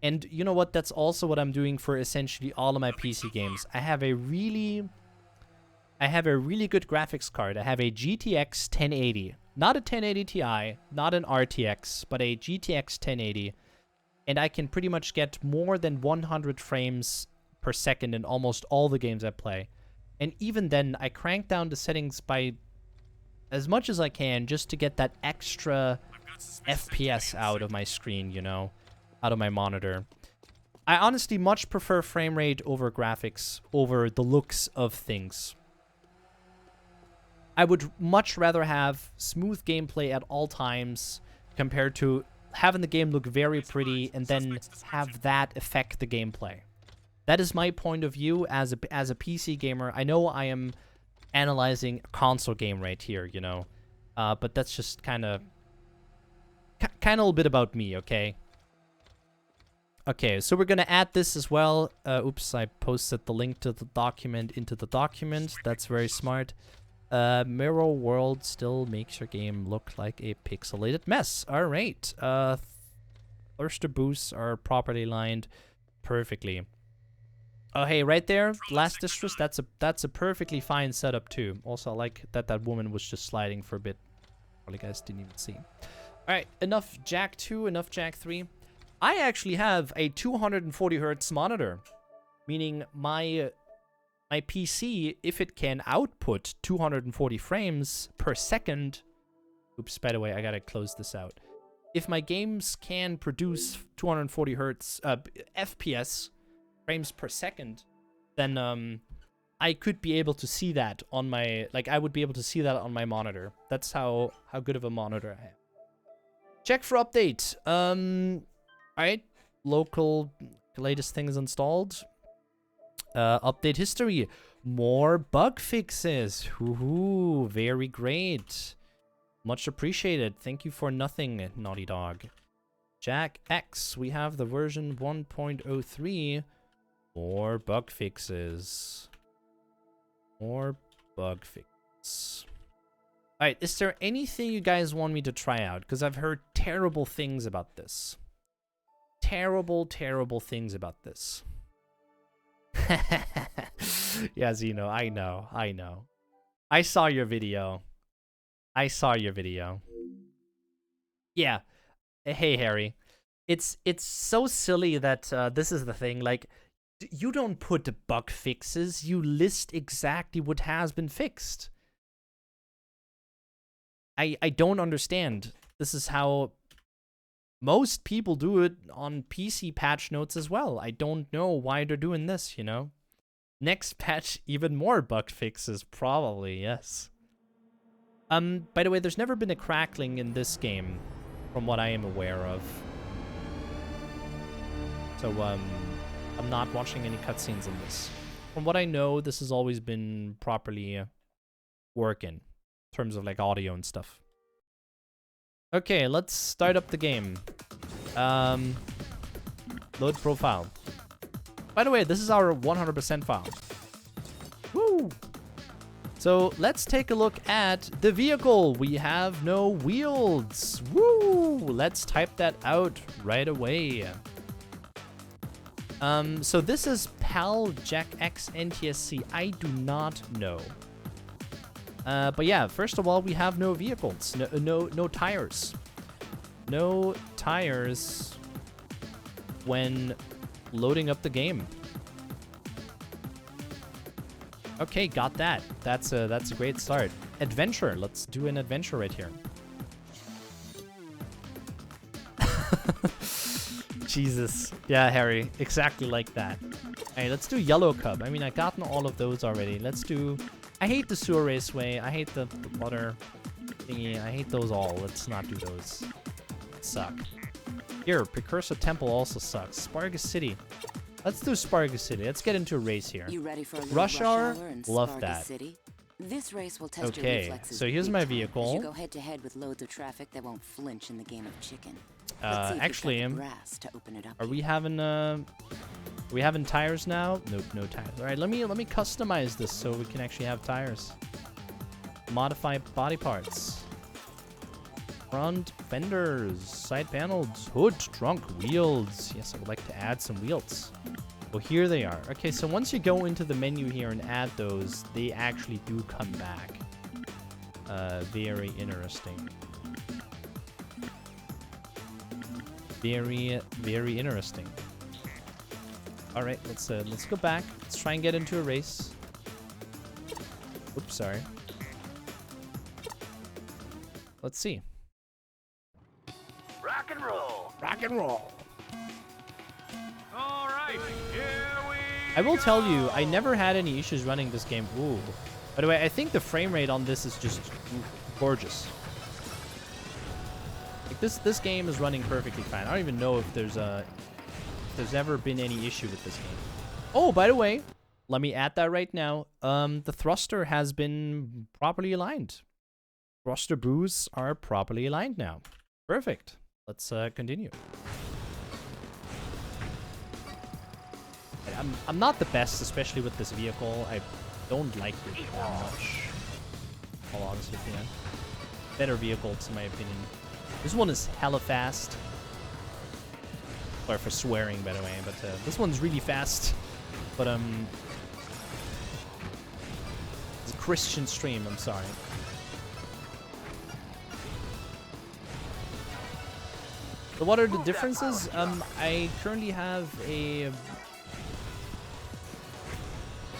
And you know what? That's also what I'm doing for essentially all of my PC games. I have a really good graphics card. I have a GTX 1080. Not a 1080 Ti, not an RTX, but a GTX 1080. And I can pretty much get more than 100 frames per second in almost all the games I play. And even then, I crank down the settings by as much as I can just to get that extra FPS out of my screen, you know, out of my monitor. I honestly much prefer frame rate over graphics, over the looks of things. I would much rather have smooth gameplay at all times compared to having the game look very pretty and then have that affect the gameplay. That is my point of view as a PC gamer. I know I am analyzing a console game right here, you know, but that's just kind of a little bit about me, okay? Okay, so we're gonna add this as well. Oops, I posted the link to the document into the document. That's very smart. Mirror world still makes your game look like a pixelated mess. All right. Thruster boosts are properly lined perfectly. Oh, hey, right there, last distress. That's a perfectly fine setup too. Also, I like that woman was just sliding for a bit. Probably guys didn't even see. All right, enough Jak 2, enough Jak 3. I actually have a 240 hertz monitor, meaning my PC, if it can output 240 frames per second. Oops, by the way, I gotta close this out. If my games can produce 240 hertz FPS frames per second, then I could be able to see that on my, like, I would be able to see that on my monitor. That's how good of a monitor I have. Check for update. Alright, local latest things installed. Update history. More bug fixes. Woohoo, very great. Much appreciated. Thank you for nothing, Naughty Dog. Jak X, we have the version 1.03. More bug fixes. More bug fixes. Alright, is there anything you guys want me to try out? Because I've heard terrible things about this. Terrible, terrible things about this. Yeah, Zeno, I know. I saw your video. Yeah. Hey, Harry. It's so silly that this is the thing. Like, you don't put the bug fixes. You list exactly what has been fixed. I don't understand. This is how most people do it on PC patch notes as well. I don't know why they're doing this, you know? Next patch, even more bug fixes, probably, yes. By the way, there's never been a crackling in this game, from what I am aware of. So, I'm not watching any cutscenes in this. From what I know, this has always been properly working, in terms of, like, audio and stuff. Okay, let's start up the game. Load profile. By the way, this is our 100% file. Woo! So let's take a look at the vehicle. We have no wheels. Woo! Let's type that out right away. So this is PAL Jak X NTSC. I do not know. But yeah, first of all, we have no vehicles, no tires. No tires when loading up the game. Okay, got that. That's a great start. Adventure. Let's do an adventure right here. Jesus. Yeah, Harry. Exactly like that. Hey, let's do Yellow Cub. I mean, I've gotten all of those already. Let's do... I hate the sewer raceway. I hate the water thingy. I hate those all. Let's not do those. Suck. Here, Precursor Temple also sucks. Spargus City. Let's do Spargus City. Let's get into a race here. You ready for a Rush Hour? Love Spargus that. City? This race will test your Okay, reflexes so here's big my time as vehicle. you go head to head with loads of traffic that won't flinch in the game of chicken. Let's see if Actually, you've got the brass to open it up. are we having tires now? Nope, no tires. All right, let me customize this so we can actually have tires. Modify body parts. Front fenders, side panels, hood, trunk, wheels. Yes, I would like to add some wheels. Well, here they are. Okay, so once you go into the menu here and add those, they actually do come back. Very interesting. Very, very interesting. All right, let's go back. Let's try and get into a race. Oops, sorry. Let's see. Rock and roll. Rock and roll. All right, here we I will tell you, I never had any issues running this game. Ooh. By the way, I think the frame rate on this is just gorgeous. Like this game is running perfectly fine. I don't even know if there's ever been any issue with this game. Oh, by the way, let me add that right now. The thruster has been properly aligned. Thruster boosts are properly aligned now. Perfect. Let's continue. I'm not the best, especially with this vehicle. I don't like it that much. All honestly, yeah. Better vehicles in my opinion. This one is hella fast. Sorry for swearing, by the way, but this one's really fast. But it's a Christian stream. I'm sorry. So what are the differences? I currently have a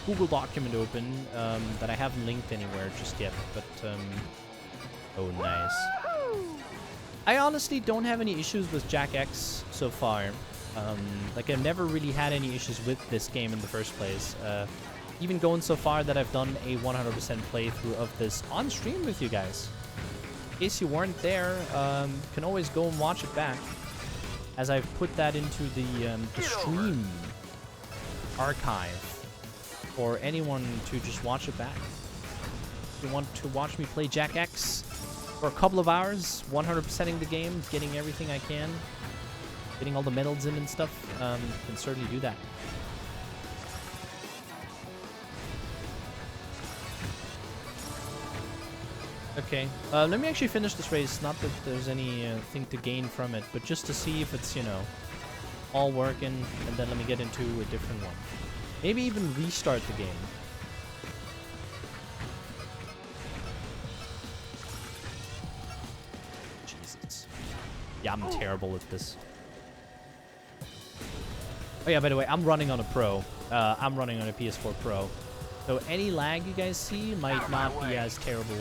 Google document open that I haven't linked anywhere just yet, but oh nice. I honestly don't have any issues with Jak X so far. Like I've never really had any issues with this game in the first place. Even going so far that I've done a 100% playthrough of this on stream with you guys. In case you weren't there, can always go and watch it back, as I've put that into the stream archive for anyone to just watch it back. If you want to watch me play Jak X for a couple of hours, 100%ing the game, getting everything I can, getting all the medals in and stuff, can certainly do that. Okay, let me actually finish this race. Not that there's any thing to gain from it, but just to see if it's, you know, all working, and then let me get into a different one. Maybe even restart the game. Jesus. Yeah, I'm terrible at this. Oh yeah, by the way, I'm running on a Pro. I'm running on a PS4 Pro. So any lag you guys see might not be as terrible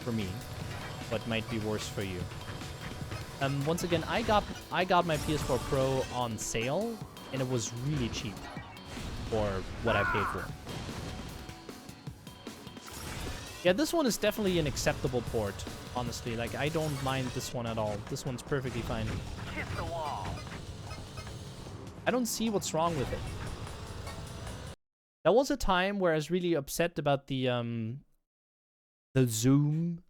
for me, but might be worse for you. Once again, I got my PS4 Pro on sale, and it was really cheap for what I paid for. Yeah, this one is definitely an acceptable port, honestly. Like, I don't mind this one at all. This one's perfectly fine. Hit the wall. I don't see what's wrong with it. There was a time where I was really upset about the zoom.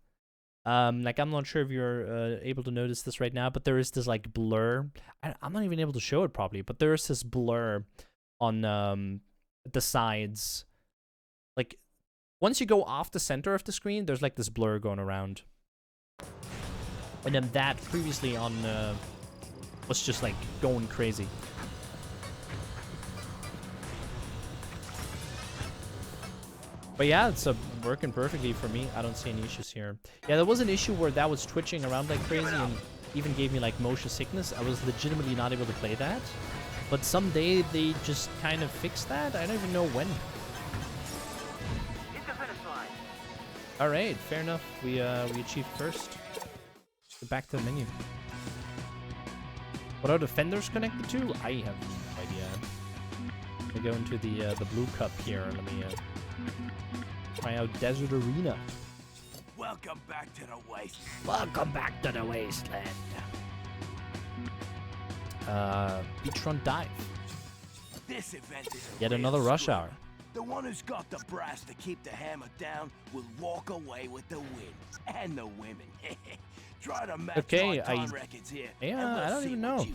Like, I'm not sure if you're able to notice this right now, but there is this like blur. I'm not even able to show it properly, but there is this blur on the sides. Like, once you go off the center of the screen, there's like this blur going around. And then that previously on was just like going crazy. But yeah, it's working perfectly for me. I don't see any issues here. Yeah, there was an issue where that was twitching around like crazy and even gave me like motion sickness. I was legitimately not able to play that. But someday they just kind of fixed that. I don't even know when. All right, fair enough. We achieved first. Go back to the menu. What are the fenders connected to? I have no idea. We go into the blue cup here. Let me try out Desert Arena. Welcome back to the wasteland. Welcome back to the wasteland. Beachfront Dive. This event is Yet another rush hour. The one who's got the brass to keep the hammer down will walk away with the win and the women. Try to match Okay, my time records here. Yeah, I don't even know.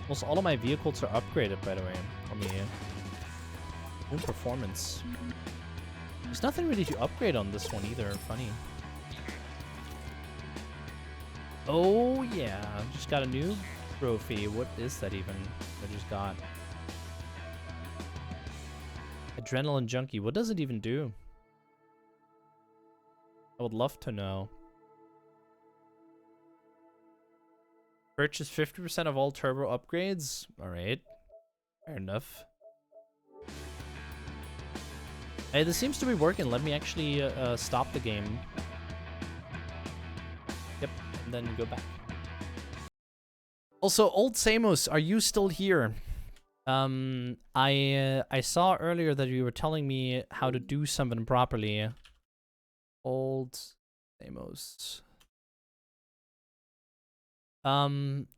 Almost all of my vehicles are upgraded, by the way, on the new performance. There's nothing really to upgrade on this one either. Funny. Oh yeah, just got a new trophy. What is that even? I just got Adrenaline Junkie. What does it even do? I would love to know. Purchase 50% of all turbo upgrades. Alright. Fair enough. Hey, this seems to be working. Let me actually stop the game. Yep, and then go back. Also, Old Samos, are you still here? I saw earlier that you were telling me how to do something properly. Old Samos.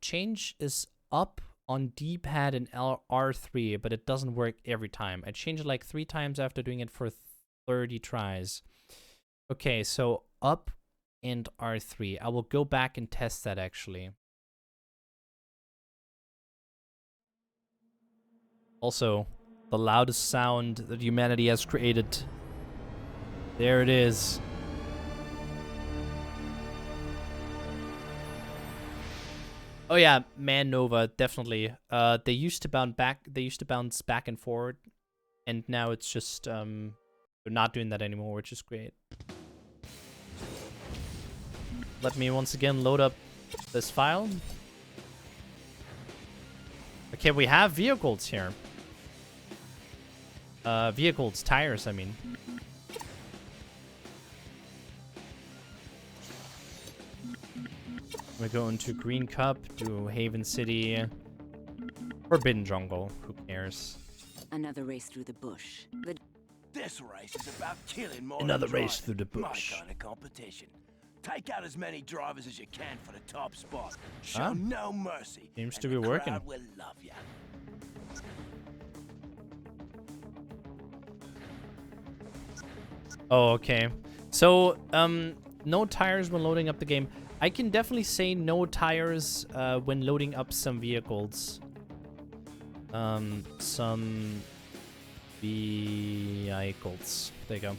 Change is up on D-pad and R3, but it doesn't work every time. I changed it like 3 times after doing it for 30 tries. Okay, so up and R3. I will go back and test that actually. Also, the loudest sound that humanity has created. There it is. Oh yeah, Man Nova, definitely. They used to bounce back and forward, and now it's just they're not doing that anymore, which is great. Let me once again load up this file. Okay, we have vehicles here. Vehicles, tires, I mean. We go into Green Cup, do Haven City, Forbidden Jungle. Who cares? Another race through the bush. This race is about killing more. Another than race through the driving. bush. My kind of competition. Take out as many drivers as you can for the top spot. Show Huh? no mercy. Seems and to be the working. crowd will love ya. Oh, okay. So, no tires when loading up the game. I can definitely say no tires when loading up some vehicles. Some vehicles. There you go.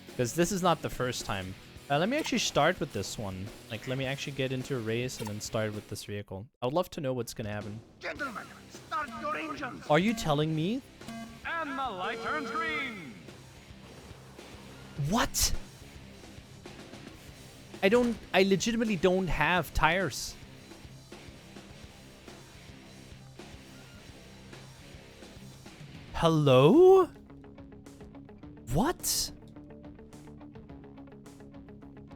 Because this is not the first time. Let me actually start with this one. Like, let me actually get into a race and then start with this vehicle. I would love to know what's gonna happen. Gentlemen, start your engines. Are you telling me? And the light turns green. What? I legitimately don't have tires. Hello? What?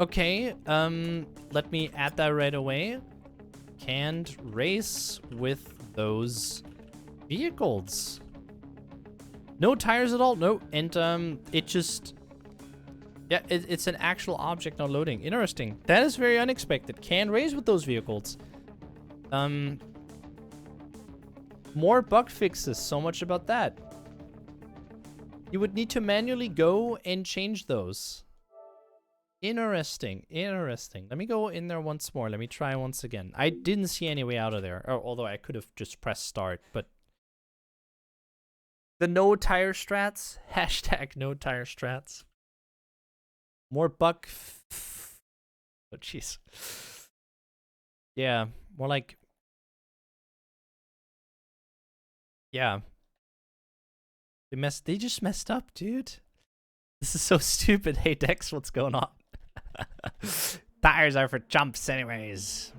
Okay, let me add that right away. Can't race with those vehicles. No tires at all? No, and it just... Yeah, it's an actual object not loading. Interesting. That is very unexpected. Can't race with those vehicles. More bug fixes. So much about that. You would need to manually go and change those. Interesting. Interesting. Let me go in there once more. Let me try once again. I didn't see any way out of there. Although I could have just pressed start, but... The no tire strats? Hashtag no tire strats. More bug... Oh, jeez. Yeah, more like... Yeah. They just messed up, dude. This is so stupid. Hey, Dex, what's going on? Tires are for chumps anyways.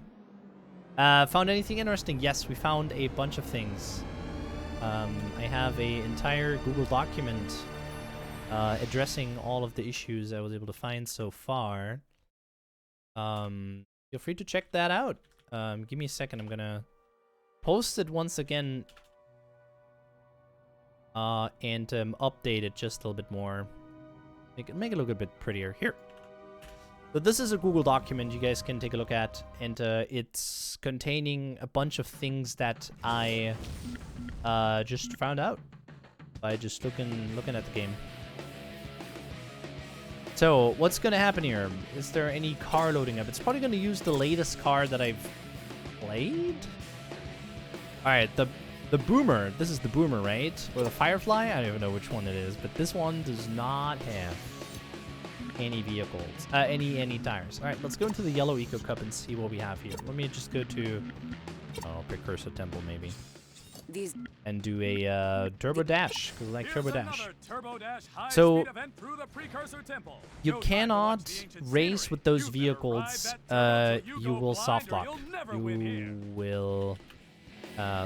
Found anything interesting? Yes, we found a bunch of things. I have an entire Google document addressing all of the issues I was able to find so far. Feel free to check that out. Give me a second. I'm gonna post it once again and update it just a little bit more. Make it look a bit prettier. Here. So this is a Google document you guys can take a look at, and it's containing a bunch of things that I just found out by just looking at the game. So what's gonna happen here? Is there any car loading up? It's probably gonna use the latest car that I've played. All right, the Boomer. This is the Boomer, right? Or the Firefly? I don't even know which one it is, but this one does not have any vehicles, any tires. All right, let's go into the Yellow Eco Cup and see what we have here. Let me just go to Precursor Temple maybe, and do a Turbo Dash because I like Turbo Dash. So you cannot race with those vehicles. You will soft lock. You will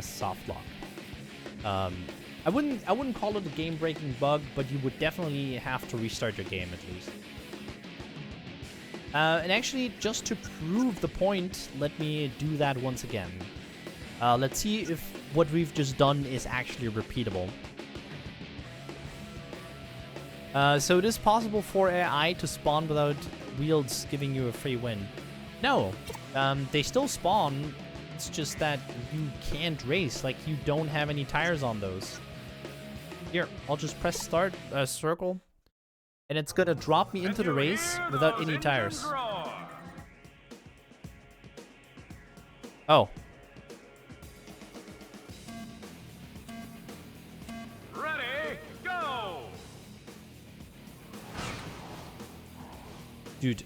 soft lock. I wouldn't call it a game-breaking bug, but you would definitely have to restart your game at least. And actually, just to prove the point, let me do that once again. Let's see if what we've just done is actually repeatable. So it is possible for AI to spawn without wheels giving you a free win. No, they still spawn. It's just that you can't race, like you don't have any tires on those. Here, I'll just press start, circle, and it's gonna drop me into the race without any tires. Dude.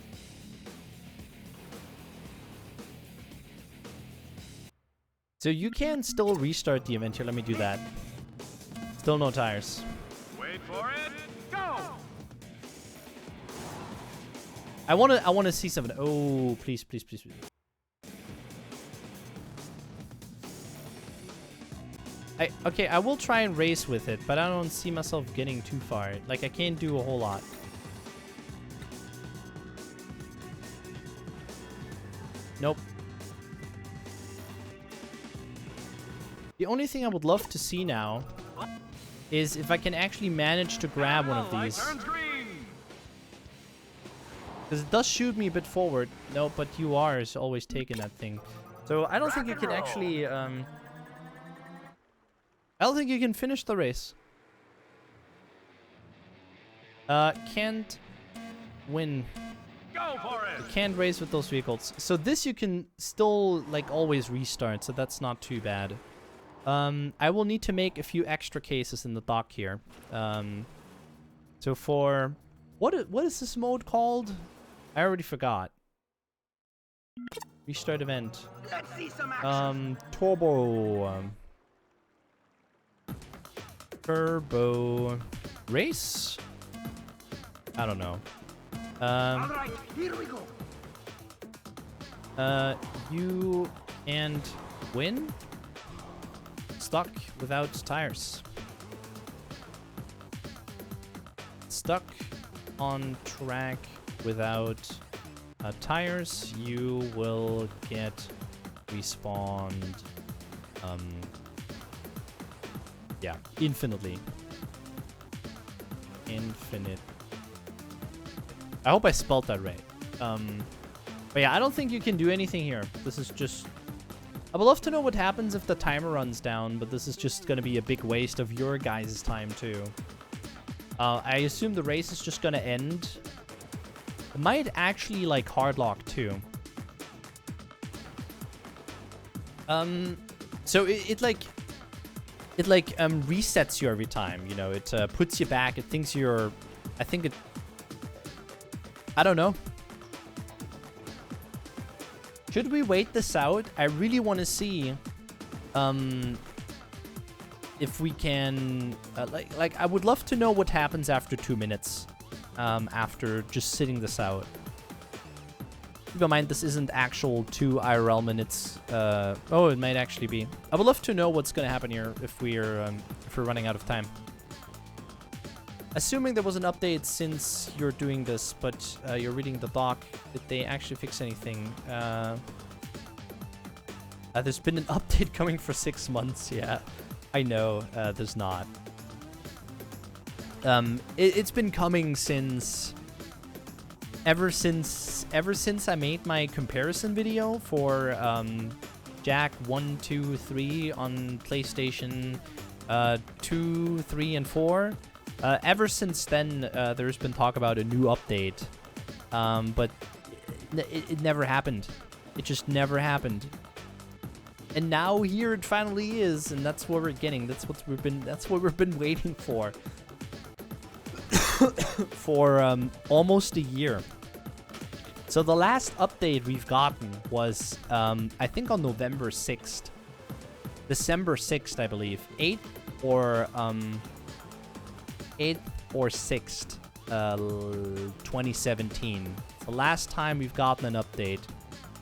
So you can still restart the event here. Let me do that. Still no tires. Wait for it. Go. I wanna see something. Oh, please, please, please, please. Okay, I will try and race with it, but I don't see myself getting too far. Like, I can't do a whole lot. Nope. The only thing I would love to see now is if I can actually manage to grab one of these. Because it does shoot me a bit forward. No, but UR is always taking that thing. So I don't think you can actually... I don't think you can finish the race. Can't win. Go for it. You can't race with those vehicles. So this you can still, like, always restart, so that's not too bad. I will need to make a few extra cases in the dock here. So for... What is this mode called? I already forgot. Restart event. Let's see some action. Turbo... Turbo race? I don't know. All right, here we go. You and win? Stuck without tires. Stuck on track without tires. You will get respawned. Yeah, infinitely. Infinite. I hope I spelled that right. But yeah, I don't think you can do anything here. This is just... I would love to know what happens if the timer runs down, but this is just going to be a big waste of your guys' time too. I assume the race is just going to end. It might actually, like, hardlock too. So it resets you every time, you know. It puts you back. It thinks you're... I think it... I don't know. Should we wait this out? I really want to see if we can... like, I would love to know what happens after 2 minutes. After just sitting this out. Keep in mind, this isn't actual 2 IRL minutes. Oh, it might actually be. I would love to know what's going to happen here if we're running out of time. Assuming there was an update since you're doing this, but you're reading the doc, did they actually fix anything? There's been an update coming for 6 months. Yeah, I know. There's not. It's been coming since... Ever since I made my comparison video for Jak 1, 2, 3 on PlayStation 2, 3, and 4. Ever since then, there's been talk about a new update, but it never happened. It just never happened. And now here it finally is, and that's what we're getting. That's what we've been waiting for. For almost a year. So the last update we've gotten was, I think on November 6th. December 6th, I believe. 8th or 6th, 2017. The last time we've gotten an update.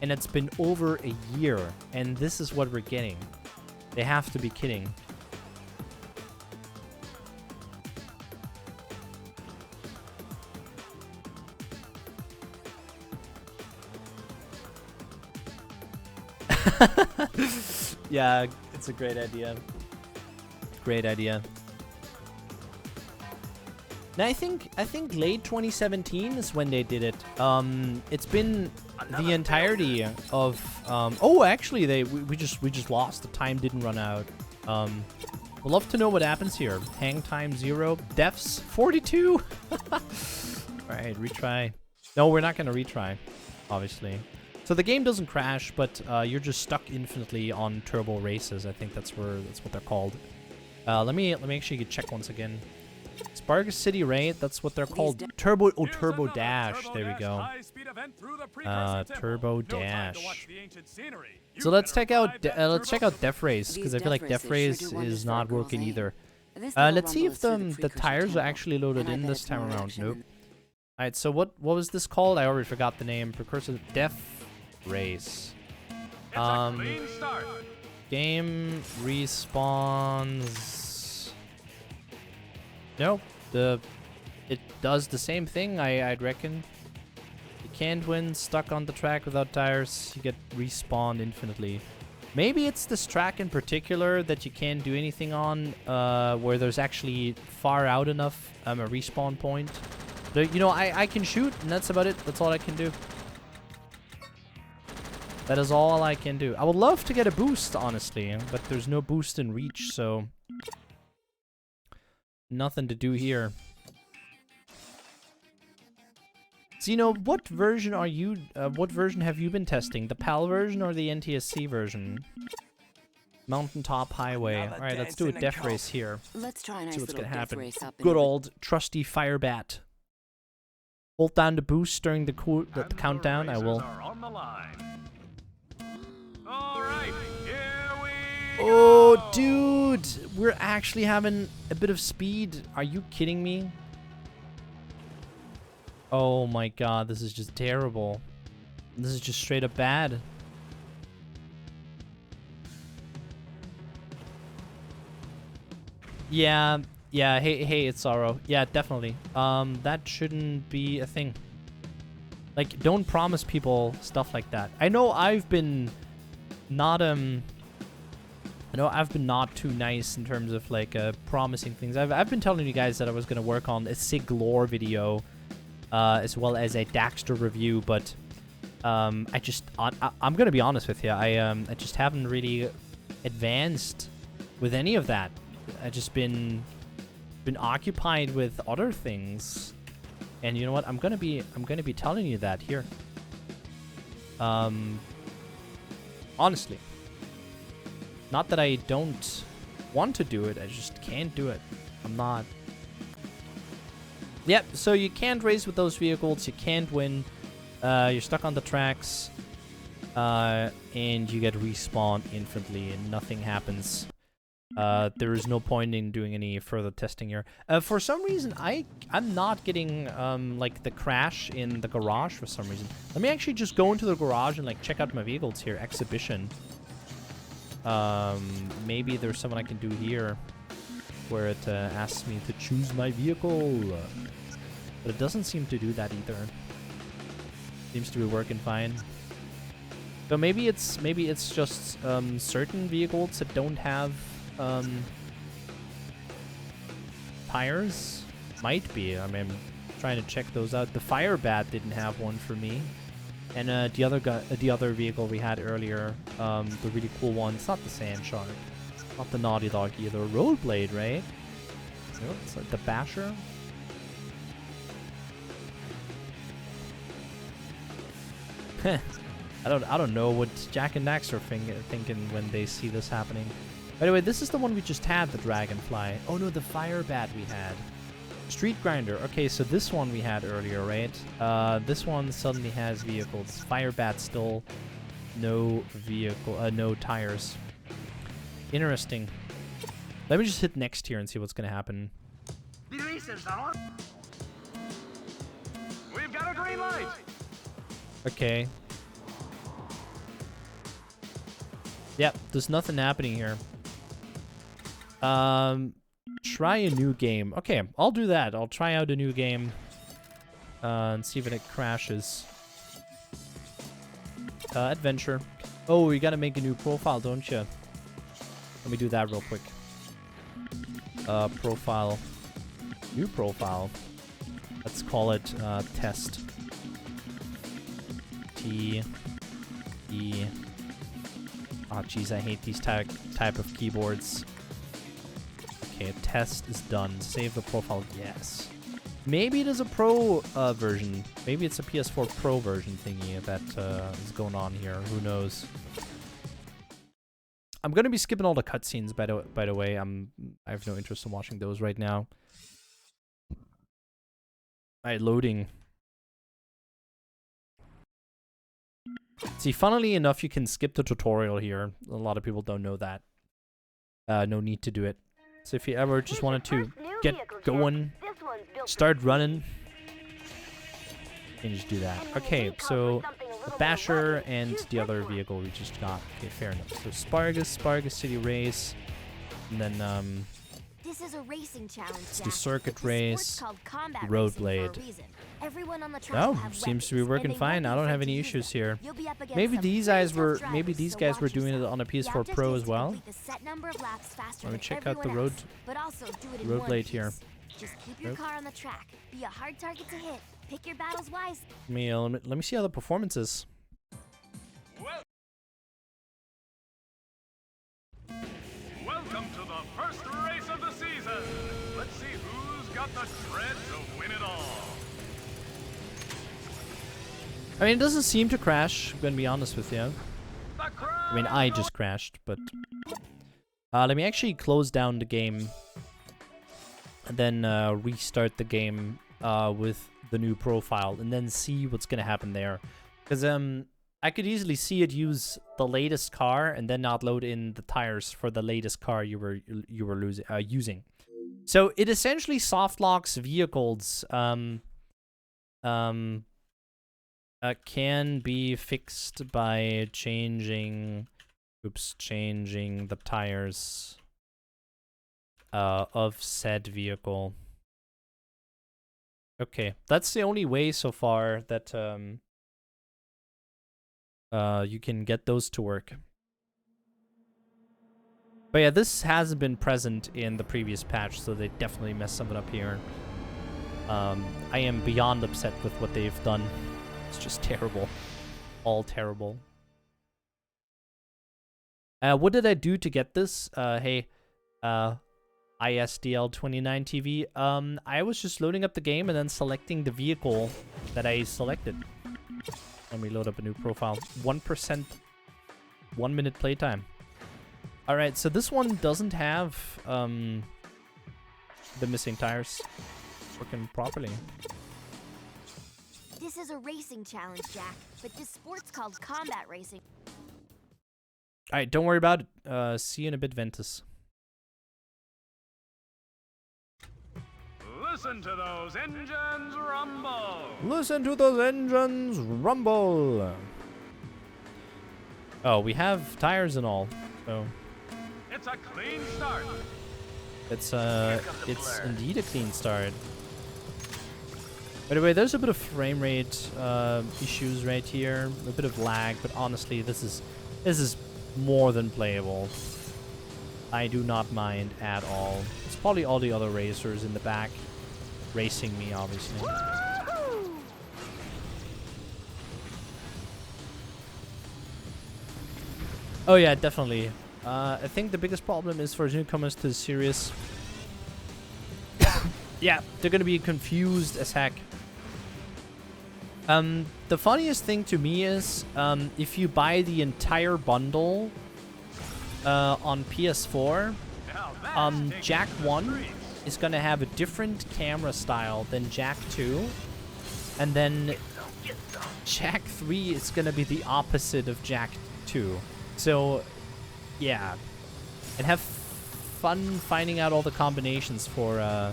And it's been over a year. And this is what we're getting. They have to be kidding. Yeah, it's a great idea. Great idea. Now I think late 2017 is when they did it. It's been the entirety of oh, actually we just lost. The time didn't run out. We'd love to know what happens here. Hang time 0, deaths 42. All right, retry. No, we're not gonna retry, obviously. So the game doesn't crash, but you're just stuck infinitely on turbo races. I think that's what they're called. Let me actually check once again. Spark City, right? That's what they're called. Turbo. Oh, Turbo Dash. There we go. Turbo Dash. So let's check out Def Race, because I feel like Def Race is not working either. Let's see if the tires are actually loaded in this time around. Nope. Alright, so what was this called? I already forgot the name. Precursor Def Race. Game respawns. Nope. It does the same thing, I'd reckon. You can't win stuck on the track without tires. You get respawned infinitely. Maybe it's this track in particular that you can't do anything on, where there's actually far out enough a respawn point. But, you know, I can shoot, and that's about it. That's all I can do. That is all I can do. I would love to get a boost, honestly, but there's no boost in reach, so nothing to do here. Zeno, what version are you? What version have you been testing? The PAL version or the NTSC version? Mountaintop Highway. All right, let's do a Def Race here. Let's try a nice See what's little gonna happen. race up Good old trusty Firebat. Hold down the boost during the countdown. I will. All right, here we Oh, go. dude, we're actually having a bit of speed. Are you kidding me? Oh my god, this is just terrible. This is just straight up bad. Yeah, hey, it's Sorrow. Yeah, definitely. That shouldn't be a thing. Like, don't promise people stuff like that. I know I've been not too nice in terms of like promising things. I've been telling you guys that I was gonna work on a Sig lore video, as well as a Daxter review, but I'm gonna be honest with you. I just haven't really advanced with any of that. I just been occupied with other things, and you know what? I'm gonna be telling you that here. Honestly, not that I don't want to do it. I just can't do it. I'm not. Yep. So you can't race with those vehicles. You can't win. You're stuck on the tracks, and you get respawned infinitely, and nothing happens. There is no point in doing any further testing here. For some reason, I'm not getting like the crash in the garage for some reason. Let me actually just go into the garage and like check out my vehicles here. Exhibition. Maybe there's something I can do here where it asks me to choose my vehicle, but it doesn't seem to do that either. Seems to be working fine. So maybe it's just certain vehicles that don't have tires. Might be. I mean, I'm trying to check those out. The Firebat didn't have one for me, and the other vehicle we had earlier, the really cool one. It's not the Sand Shark, not the Naughty Dog either. Roadblade, right? No, it's like the Basher. I don't know what Jak and Daxter are thinking when they see this happening. By the way, this is the one we just had, the Dragonfly. Oh no, the Firebat we had. Street Grinder. Okay, so this one we had earlier, right? This one suddenly has vehicles. Firebat still no vehicle, no tires. Interesting. Let me just hit next here and see what's gonna happen. The race is on. We've got a green light. Okay. Yep, there's nothing happening here. Try a new game. Okay, I'll do that. I'll try out a new game and see if it crashes. Adventure. Oh, you gotta make a new profile, don't you? Let me do that real quick. Profile. New profile. Let's call it test. T E. Oh, jeez, I hate these type of keyboards. Okay, test is done. Save the profile. Yes. Maybe it is a Pro version. Maybe it's a PS4 Pro version thingy that is going on here. Who knows? I'm gonna be skipping all the cutscenes. By the way, I have no interest in watching those right now. Alright, loading. See, funnily enough, you can skip the tutorial here. A lot of people don't know that. No need to do it. So if you ever just wanted to get going, start running, you can just do that. Okay, so the Basher and the other vehicle we just got. Okay, fair enough. So Spargus City Race, and then this is a racing challenge, it's the Jack. Circuit Race, Road Blade. Oh, seems to be working fine. I don't have any issues here. Maybe these guys were doing it on a PS4 Pro as well. Let me check out the Road Blade here. Just keep your car on the track. Be a hard target to hit. Pick your battles wisely. Let me see how the performance is. Welcome to the first race of the season. Let's see who's got the tread to win it all. I mean, it doesn't seem to crash, I'm gonna be honest with you. I mean, I just crashed, but... let me actually close down the game. And then restart the game with the new profile. And then see what's gonna happen there. Because I could easily see it use the latest car and then not load in the tires for the latest car you were using. So it essentially soft locks vehicles. Can be fixed by changing the tires of said vehicle. Okay, that's the only way so far that you can get those to work. But yeah, this hasn't been present in the previous patch, so they definitely messed something up here. I am beyond upset with what they've done. It's just terrible. All terrible. What did I do to get this? Hey, ISDL29TV. I was just loading up the game and then selecting the vehicle that I selected. Let me load up a new profile. 1%, 1 minute playtime. Alright, so this one doesn't have the missing tires working properly. This is a racing challenge, Jack, but this sport's called combat racing. Alright, don't worry about it. See you in a bit, Ventus. Listen to those engines rumble. Listen to those engines rumble. Oh, we have tires and all, so... It's a clean start. It's indeed a clean start. By the way, there's a bit of frame rate issues right here, a bit of lag, but honestly, this is more than playable. I do not mind at all. It's probably all the other racers in the back racing me, obviously. Oh yeah, definitely. I think the biggest problem is for newcomers to the series. Yeah, they're gonna be confused as heck. The funniest thing to me is, if you buy the entire bundle on PS4, Jak 1 is gonna have a different camera style than Jak 2, and then Jak 3 is gonna be the opposite of Jak 2. So, yeah, and have fun finding out all the combinations for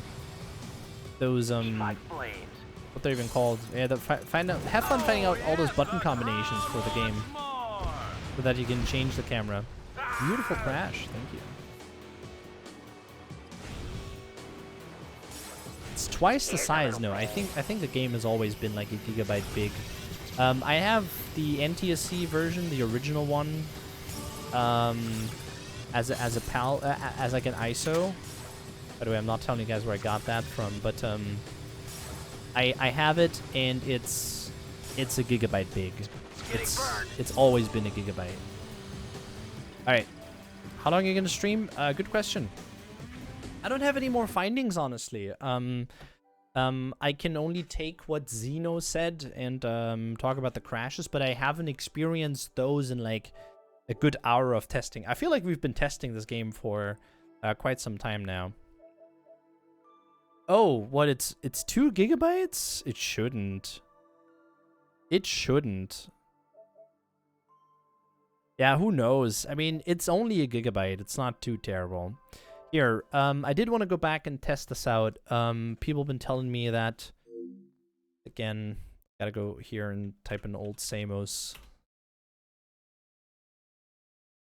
those what they're even called. Yeah, have fun finding out all those button combinations for the game, so that you can change the camera. Beautiful crash, thank you. It's twice the size. No, I think the game has always been like a gigabyte big. I have the NTSC version, the original one, as like an ISO. By the way, I'm not telling you guys where I got that from, but I have it, and it's a gigabyte big. It's always been a gigabyte. All right, how long are you gonna stream? Good question. I don't have any more findings, honestly. I can only take what Zeno said and talk about the crashes, but I haven't experienced those in like a good hour of testing. I feel like we've been testing this game for quite some time now. Oh, what? It's 2 gigabytes? It shouldn't. It shouldn't. Yeah, who knows? I mean, it's only a gigabyte. It's not too terrible. Here, I did want to go back and test this out. People have been telling me that. Again, gotta go here and type in old Samos.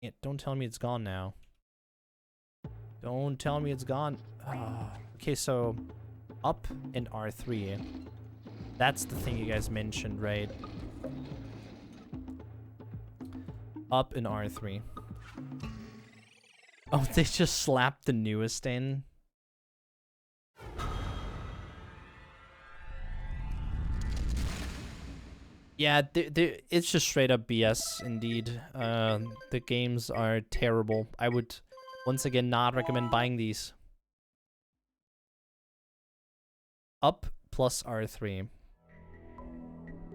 Yeah, don't tell me it's gone now. Don't tell me it's gone. Okay, so up in R3. That's the thing you guys mentioned, right? Up in R3. Oh, they just slapped the newest in. Yeah, it's just straight up BS, indeed. The games are terrible. I would, once again, not recommend buying these. Up plus R3.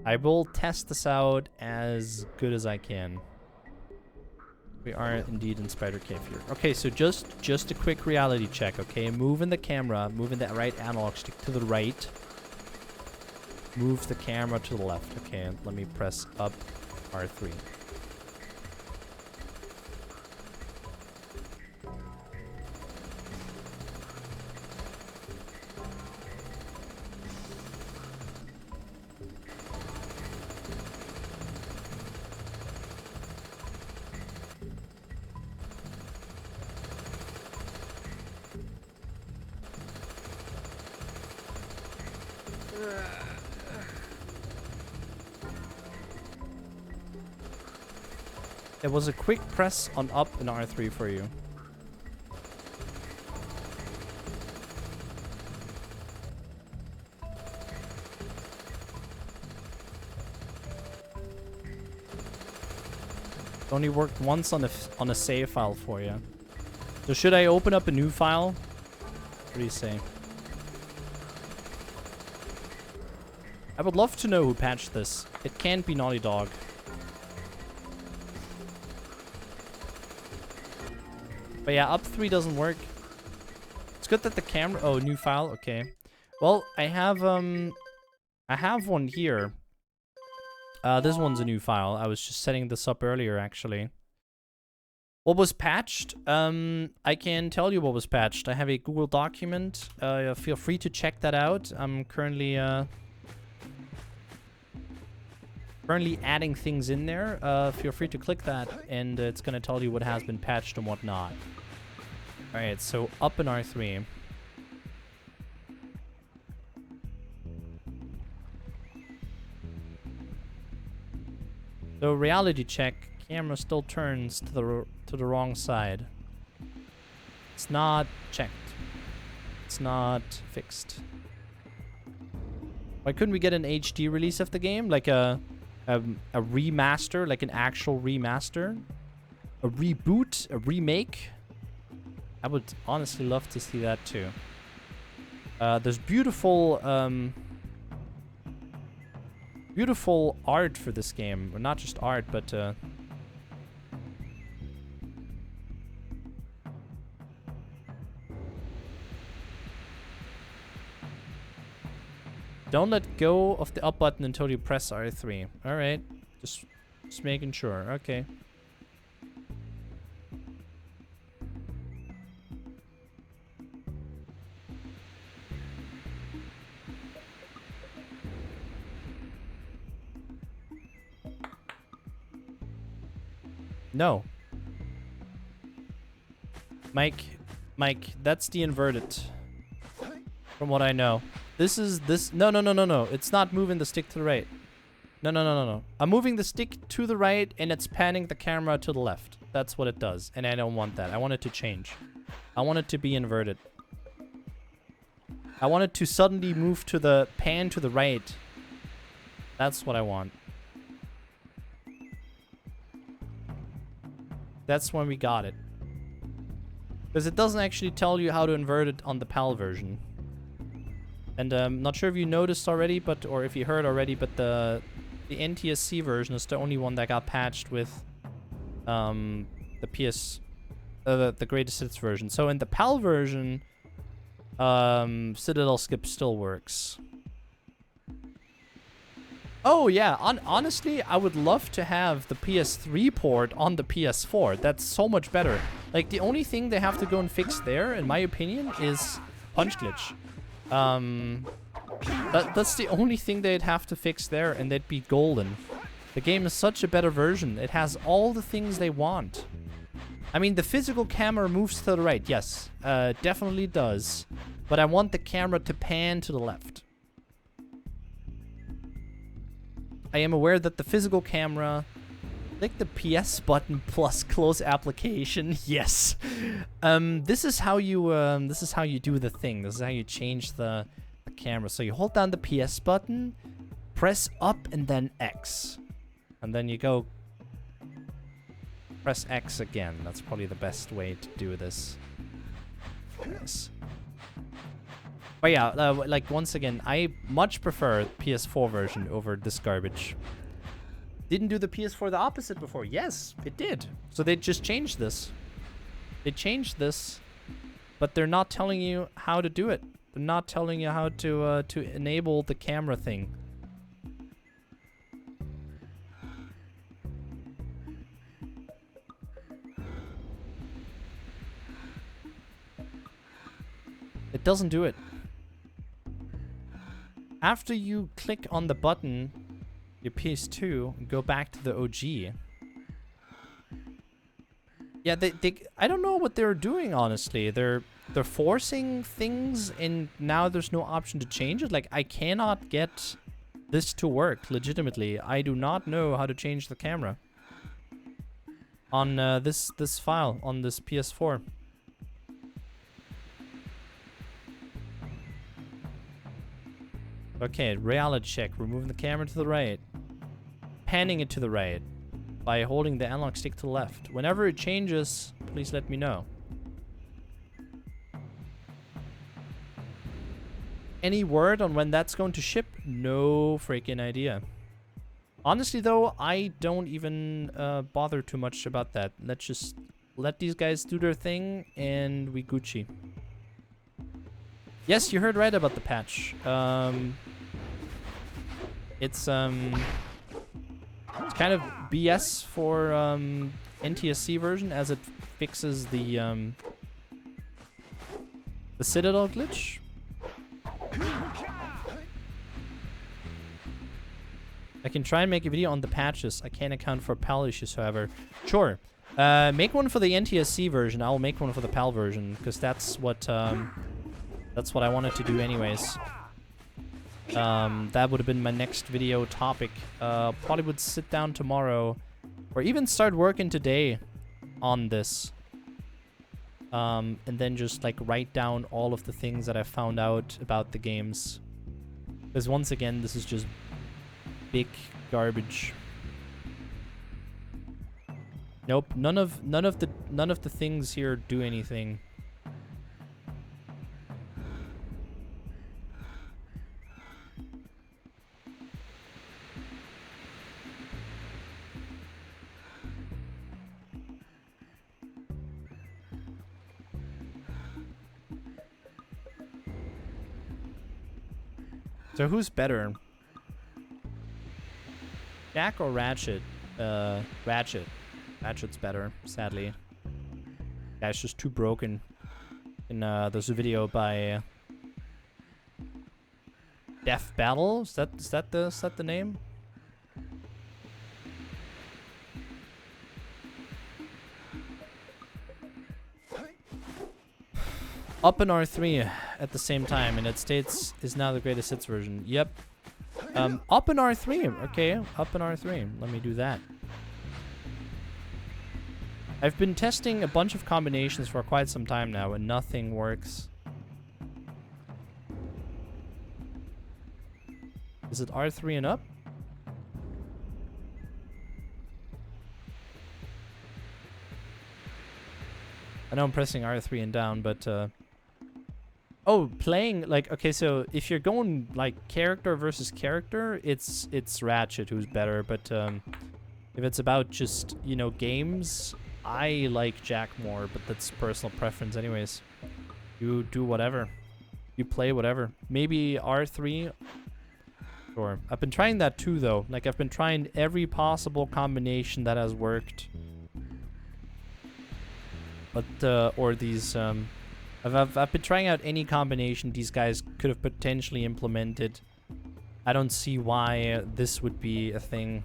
I will test this out as good as I can. We are indeed in Spider Cave here. Okay, so just a quick reality check, okay? Moving the camera, moving that right analog stick to the right. Move the camera to the left. Okay, let me press up R3. It was a quick press on up in R3 for you. It only worked once on a save file for you. So should I open up a new file? What do you say? I would love to know who patched this. It can't be Naughty Dog. But yeah, up 3 doesn't work. It's good that the camera... Oh, new file? Okay. Well, I have one here. This one's a new file. I was just setting this up earlier, actually. What was patched? I can tell you what was patched. I have a Google document. Feel free to check that out. I'm currently adding things in there. Feel free to click that, and it's going to tell you what has been patched and what not. Alright, so up in R3. So reality check, camera still turns to the wrong side. It's not checked. It's not fixed. Why couldn't we get an HD release of the game? Like a remaster, like an actual remaster? A reboot? A remake? I would honestly love to see that too. There's beautiful beautiful art for this game. Or not just art, but don't let go of the up button until you press R3. Alright. Just making sure. Okay. No. Mike, that's the inverted. From what I know. This. No. It's not moving the stick to the right. No. I'm moving the stick to the right, and it's panning the camera to the left. That's what it does, and I don't want that. I want it to change. I want it to be inverted. I want it to suddenly move to the pan to the right. That's what I want. That's when we got it. Because it doesn't actually tell you how to invert it on the PAL version. And I'm not sure if you noticed already, or if you heard already, but the NTSC version is the only one that got patched with the greatest hits version. So in the PAL version, Citadel skip still works. Oh yeah, honestly, I would love to have the PS3 port on the PS4. That's so much better. Like, the only thing they have to go and fix there, in my opinion, is punch glitch. That's the only thing they'd have to fix there, and they'd be golden. The game is such a better version. It has all the things they want. I mean, the physical camera moves to the right. Yes, definitely does. But I want the camera to pan to the left. I am aware that the physical camera, like the PS button plus close application, yes. This is how you do the thing. This is how you change the camera. So you hold down the PS button, press up, and then X, and then you go press X again. That's probably the best way to do this. Yes. But yeah, like, once again, I much prefer PS4 version over this garbage. Didn't do the PS4 the opposite before? Yes, it did. So they just changed this. They changed this, but they're not telling you how to do it. They're not telling you how to enable the camera thing. It doesn't do it. After you click on the button, your PS2, go back to the OG. Yeah, they I don't know what they're doing, honestly. They're forcing things, and now there's no option to change it. Like, I cannot get this to work legitimately. I do not know how to change the camera on this file on this PS4. Okay, reality check. We're moving the camera to the right. Panning it to the right by holding the analog stick to the left. Whenever it changes, please let me know. Any word on when that's going to ship? No freaking idea. Honestly, though, I don't even bother too much about that. Let's just let these guys do their thing, and we Gucci. Yes, you heard right about the patch. It's kind of BS for NTSC version, as it fixes the Citadel glitch. I can try and make a video on the patches. I can't account for PAL issues, however. Sure. Make one for the NTSC version. I'll make one for the PAL version, because that's what I wanted to do anyways. That would have been my next video topic. Probably would sit down tomorrow, or even start working today on this. And then just like write down all of the things that I found out about the games. Because once again, this is just big garbage. Nope, none of the things here do anything. So who's better? Jak or Ratchet? Ratchet. Ratchet's better, sadly. Guy's just too broken. And there's a video by Death Battle. Is that the name? Up in R3 at the same time, and it states is now the greatest hits version. Yep. Up in R3. Okay, up in R3. Let me do that. I've been testing a bunch of combinations for quite some time now, and nothing works. Is it R3 and up? I know I'm pressing R3 and down, but oh, playing, like, okay, so if you're going like character versus character, it's Ratchet who's better, but if it's about just, you know, games, I like Jak more, but that's personal preference anyways. You do whatever. You play whatever. Maybe R3. Sure. I've been trying that too, though. Like, I've been trying every possible combination that has worked. But, or these, I've been trying out any combination these guys could have potentially implemented. I don't see why this would be a thing.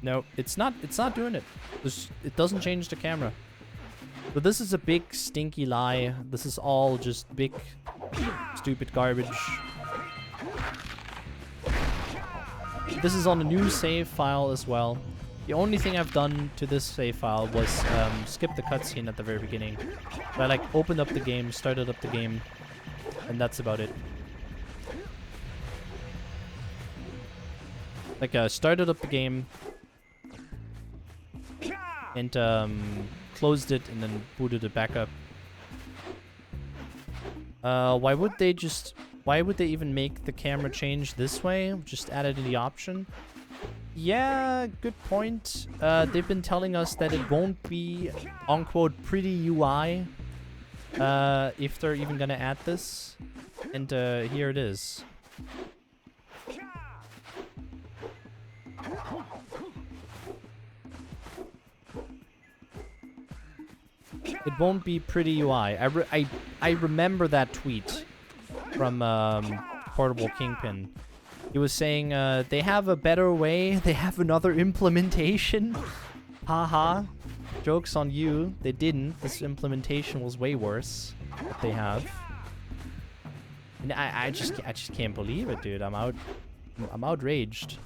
No, it's not doing it. It doesn't change the camera. So this is a big stinky lie. This is all just big stupid garbage. This is on a new save file as well. The only thing I've done to this save file was skip the cutscene at the very beginning. So I like opened up the game, started up the game, and that's about it. Like started up the game and closed it and then booted it back up. Why would they even make the camera change this way? Just added the option. Yeah, good point. They've been telling us that it won't be, unquote, pretty UI if they're even gonna add this. And here it is. It won't be pretty UI. I remember that tweet from Portable Kingpin. He was saying they have a better way. They have another implementation. Haha. Joke's on you. They didn't. This implementation was way worse. What they have. And I just can't believe it, dude. I'm outraged.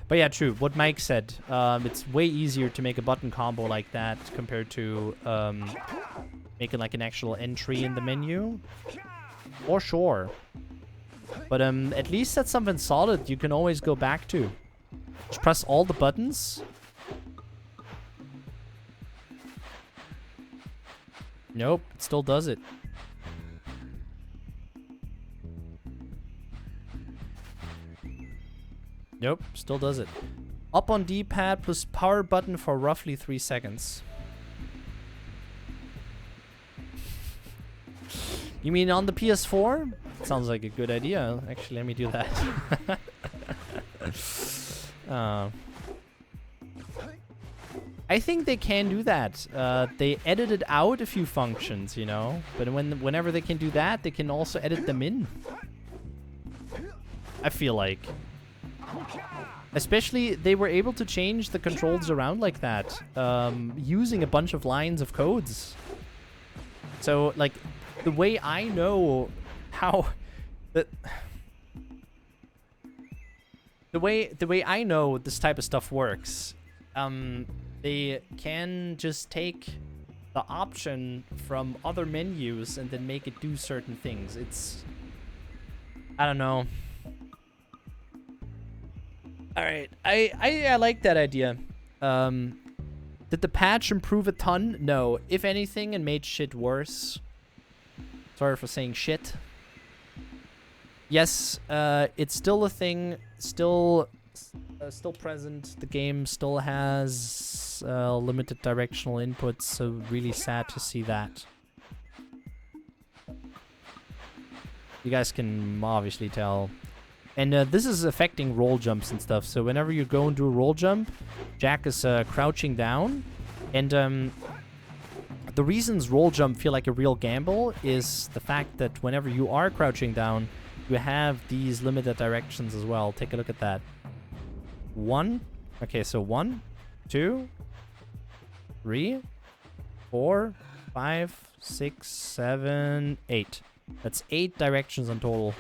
But yeah, true. What Mike said. It's way easier to make a button combo like that compared to making like an actual entry in the menu. For sure. But at least that's something solid you can always go back to. Just press all the buttons. Nope, it still does it. Nope, still does it. Up on D-pad plus power button for roughly 3 seconds. You mean on the PS4? Sounds like a good idea. Actually, let me do that. I think they can do that. They edited out a few functions, you know? But whenever they can do that, they can also edit them in. I feel like. Especially, they were able to change the controls around like that, using a bunch of lines of codes. So, like, the way I know how... The way I know this type of stuff works, they can just take the option from other menus and then make it do certain things. It's... I don't know. Alright, I like that idea. Did the patch improve a ton? No. If anything, it made shit worse. Sorry for saying shit. Yes, it's still a thing. Still present. The game still has limited directional inputs, so really sad to see that. You guys can obviously tell. And this is affecting roll jumps and stuff. So whenever you go and do a roll jump, Jak is crouching down. And the reasons roll jump feel like a real gamble is the fact that whenever you are crouching down, you have these limited directions as well. Take a look at that. 1. Okay, so 1, 2, 3, 4, 5, 6, 7, 8. That's 8 directions in total.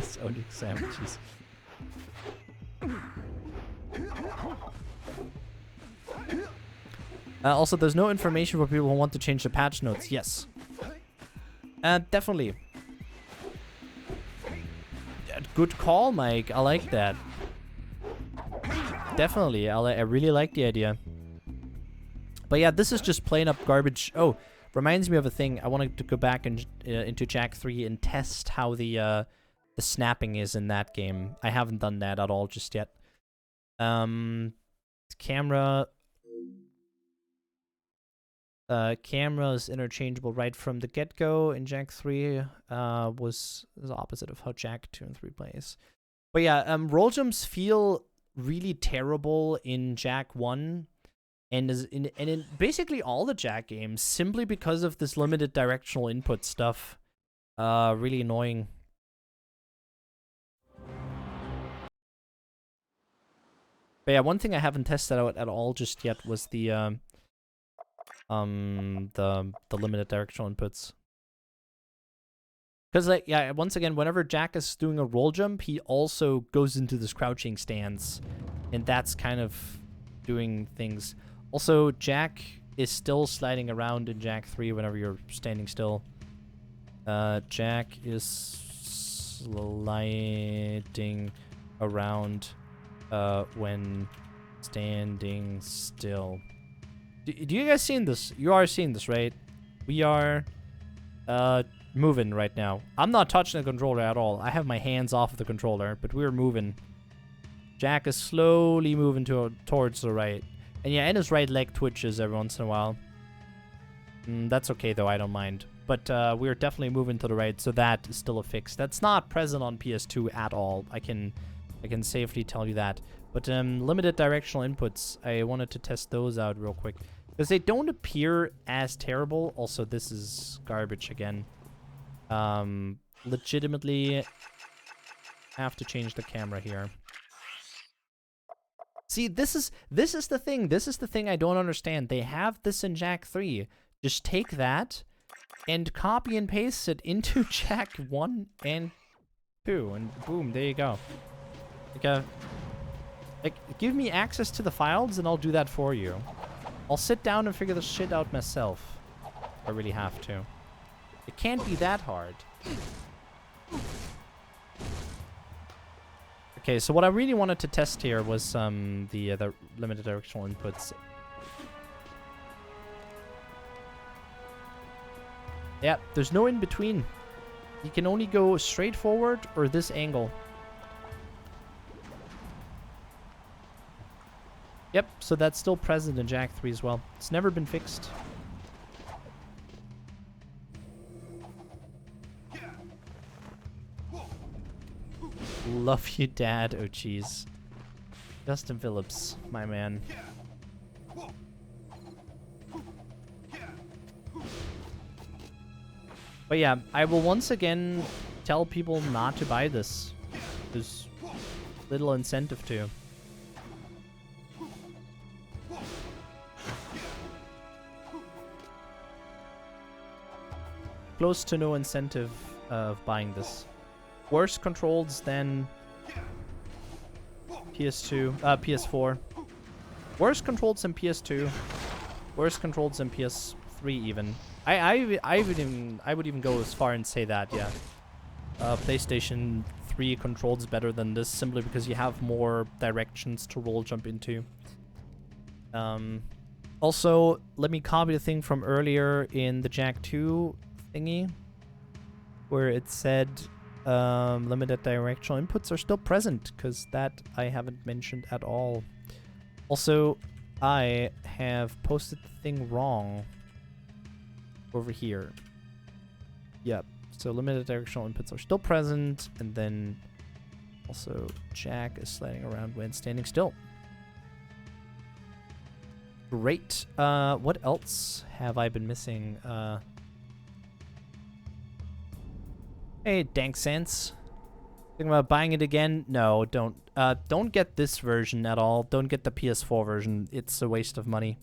Sonic sandwiches. Also, there's no information for people who want to change the patch notes. Yes. Definitely. Good call, Mike. I like that. Definitely. I really like the idea. But yeah, this is just plain up garbage. Oh, reminds me of a thing. I wanted to go back and into Jak 3 and test how the the snapping is in that game. I haven't done that at all just yet. Camera is interchangeable right from the get-go. In Jak 3 was the opposite of how Jak 2 and 3 plays. But yeah, roll jumps feel really terrible in Jak 1 and in basically all the Jak games, simply because of this limited directional input stuff. Really annoying. But yeah, one thing I haven't tested out at all just yet was the limited directional inputs. Because, like, yeah, once again, whenever Jak is doing a roll jump, he also goes into this crouching stance, and that's kind of doing things. Also, Jak is still sliding around in Jak 3 whenever you're standing still. Jak is sliding around when standing still. Do you guys seen this? You are seeing this, right? We are moving right now. I'm not touching the controller at all. I have my hands off of the controller, but we're moving. Jak is slowly moving towards the right. And yeah, and his right leg twitches every once in a while. That's okay though, I don't mind. But we're definitely moving to the right, so that is still a fix. That's not present on PS2 at all. I can safely tell you that. But limited directional inputs, I wanted to test those out real quick. Because they don't appear as terrible. Also, this is garbage again. Legitimately have to change the camera here. See, this is the thing. This is the thing I don't understand. They have this in Jak 3. Just take that and copy and paste it into Jak 1 and 2. And boom, there you go. Like, give me access to the files and I'll do that for you. I'll sit down and figure this shit out myself. I really have to. It can't be that hard. Okay, so what I really wanted to test here was the limited directional inputs. Yeah, there's no in between. You can only go straight forward or this angle. Yep, so that's still present in Jak 3 as well. It's never been fixed. Love you, Dad. Oh, jeez. Justin Phillips, my man. But yeah, I will once again tell people not to buy this. There's little incentive to. Close to no incentive of buying this. Worse controls than PS4. Worse controls than PS2. Worse controls than PS3 even. I would even go as far and say that, yeah. PlayStation 3 controls better than this simply because you have more directions to roll jump into. Also, let me copy the thing from earlier in the Jak 2 thingy, where it said limited directional inputs are still present, because that I haven't mentioned at all. Also, I have posted the thing wrong over here. Yep, so limited directional inputs are still present, and then also Jak is sliding around when standing still. Great. What else have I been missing? Hey, Dank Sense. Thinking about buying it again? No, don't. Don't get this version at all. Don't get the PS4 version. It's a waste of money.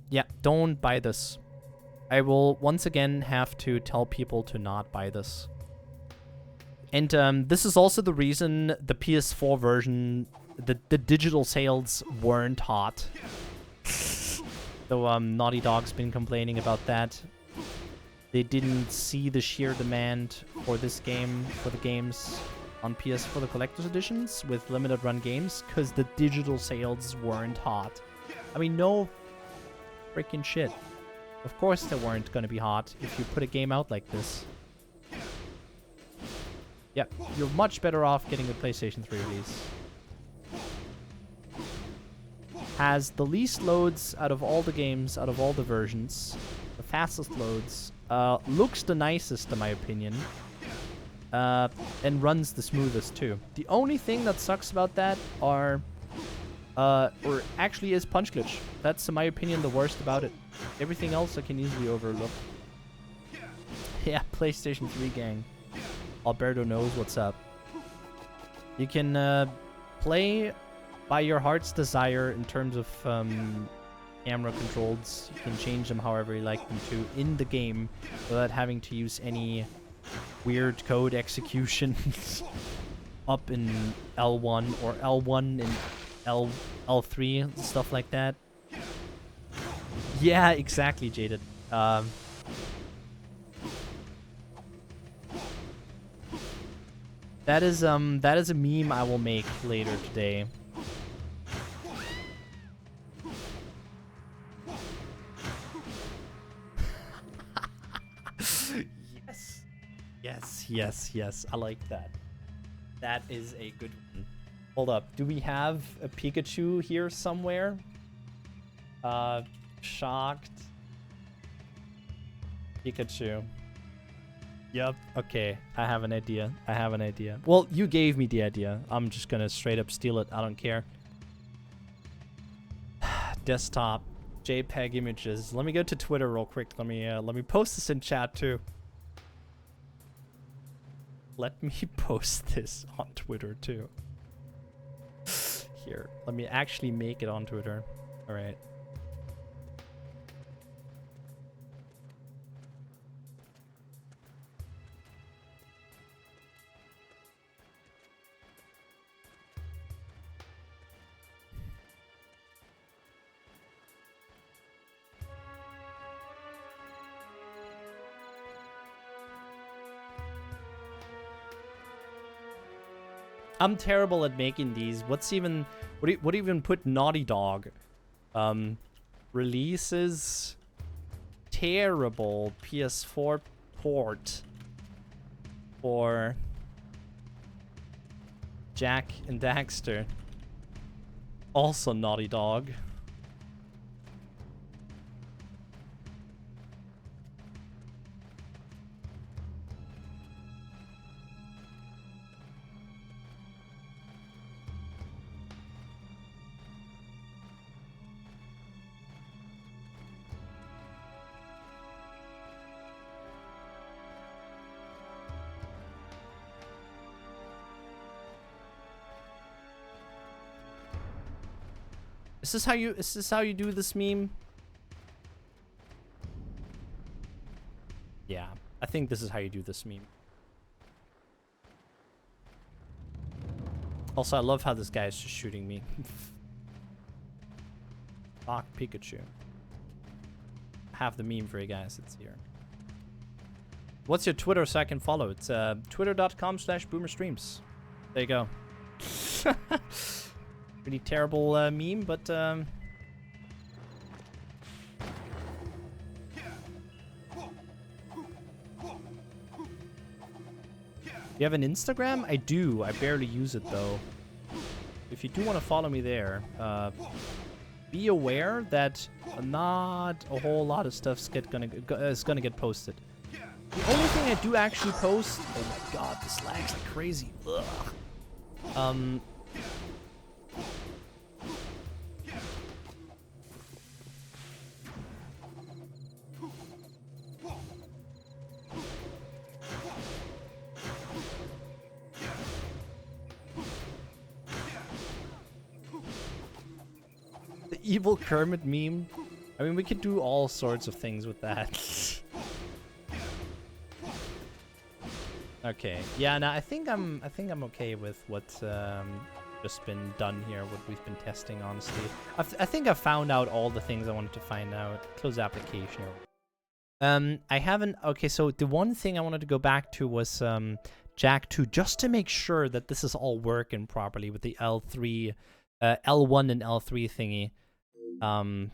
Yeah, don't buy this. I will once again have to tell people to not buy this. And this is also the reason the PS4 version, the digital sales weren't hot. So Naughty Dog's been complaining about that. They didn't see the sheer demand for this game, for the games on PS4, the collector's editions with limited run games, because the digital sales weren't hot. I mean, no freaking shit. Of course they weren't going to be hot if you put a game out like this. Yeah, you're much better off getting the PlayStation 3 release. Has the least loads out of all the games, out of all the versions. The fastest loads. Looks the nicest, in my opinion. And runs the smoothest, too. The only thing that sucks about that are... or actually is punch glitch. That's, in my opinion, the worst about it. Everything else I can easily overlook. Yeah, PlayStation 3 gang. Alberto knows what's up. You can play by your heart's desire in terms of camera controls. You can change them however you like them to in the game without having to use any weird code executions up in L1 or L1 in L3, stuff like that. Yeah, exactly, Jaded. That is a meme I will make later today. Yes. I like that. That is a good one. Hold up. Do we have a Pikachu here somewhere? Shocked. Pikachu. Yep. Okay. I have an idea. Well, you gave me the idea. I'm just gonna straight up steal it. I don't care. Desktop. JPEG images. Let me go to Twitter real quick. Let me post this in chat too. Let me post this on Twitter too. Here. Let me actually make it on Twitter. All right. I'm terrible at making these. What do you even put Naughty Dog? Releases terrible PS4 port for Jak and Daxter. Also Naughty Dog. Is this how you do this meme? Yeah, I think this is how you do this meme. Also, I love how this guy is just shooting me. Fuck Pikachu. I have the meme for you guys. It's here. What's your Twitter so I can follow? It's twitter.com/BoomerStreams. There you go. Pretty terrible meme, but you have an Instagram? I do. I barely use it though. If you do want to follow me there, be aware that not a whole lot of stuff's gonna get posted. The only thing I do actually post. Oh my god, this lags like crazy. Ugh. Evil Kermit meme. I mean, we could do all sorts of things with that. Okay. Yeah. No, I think I'm okay with what's just been done here. What we've been testing, honestly. I think I found out all the things I wanted to find out. Close application. I haven't. Okay. So the one thing I wanted to go back to was Jak 2, just to make sure that this is all working properly with the L1 and L3 thingy. Oh,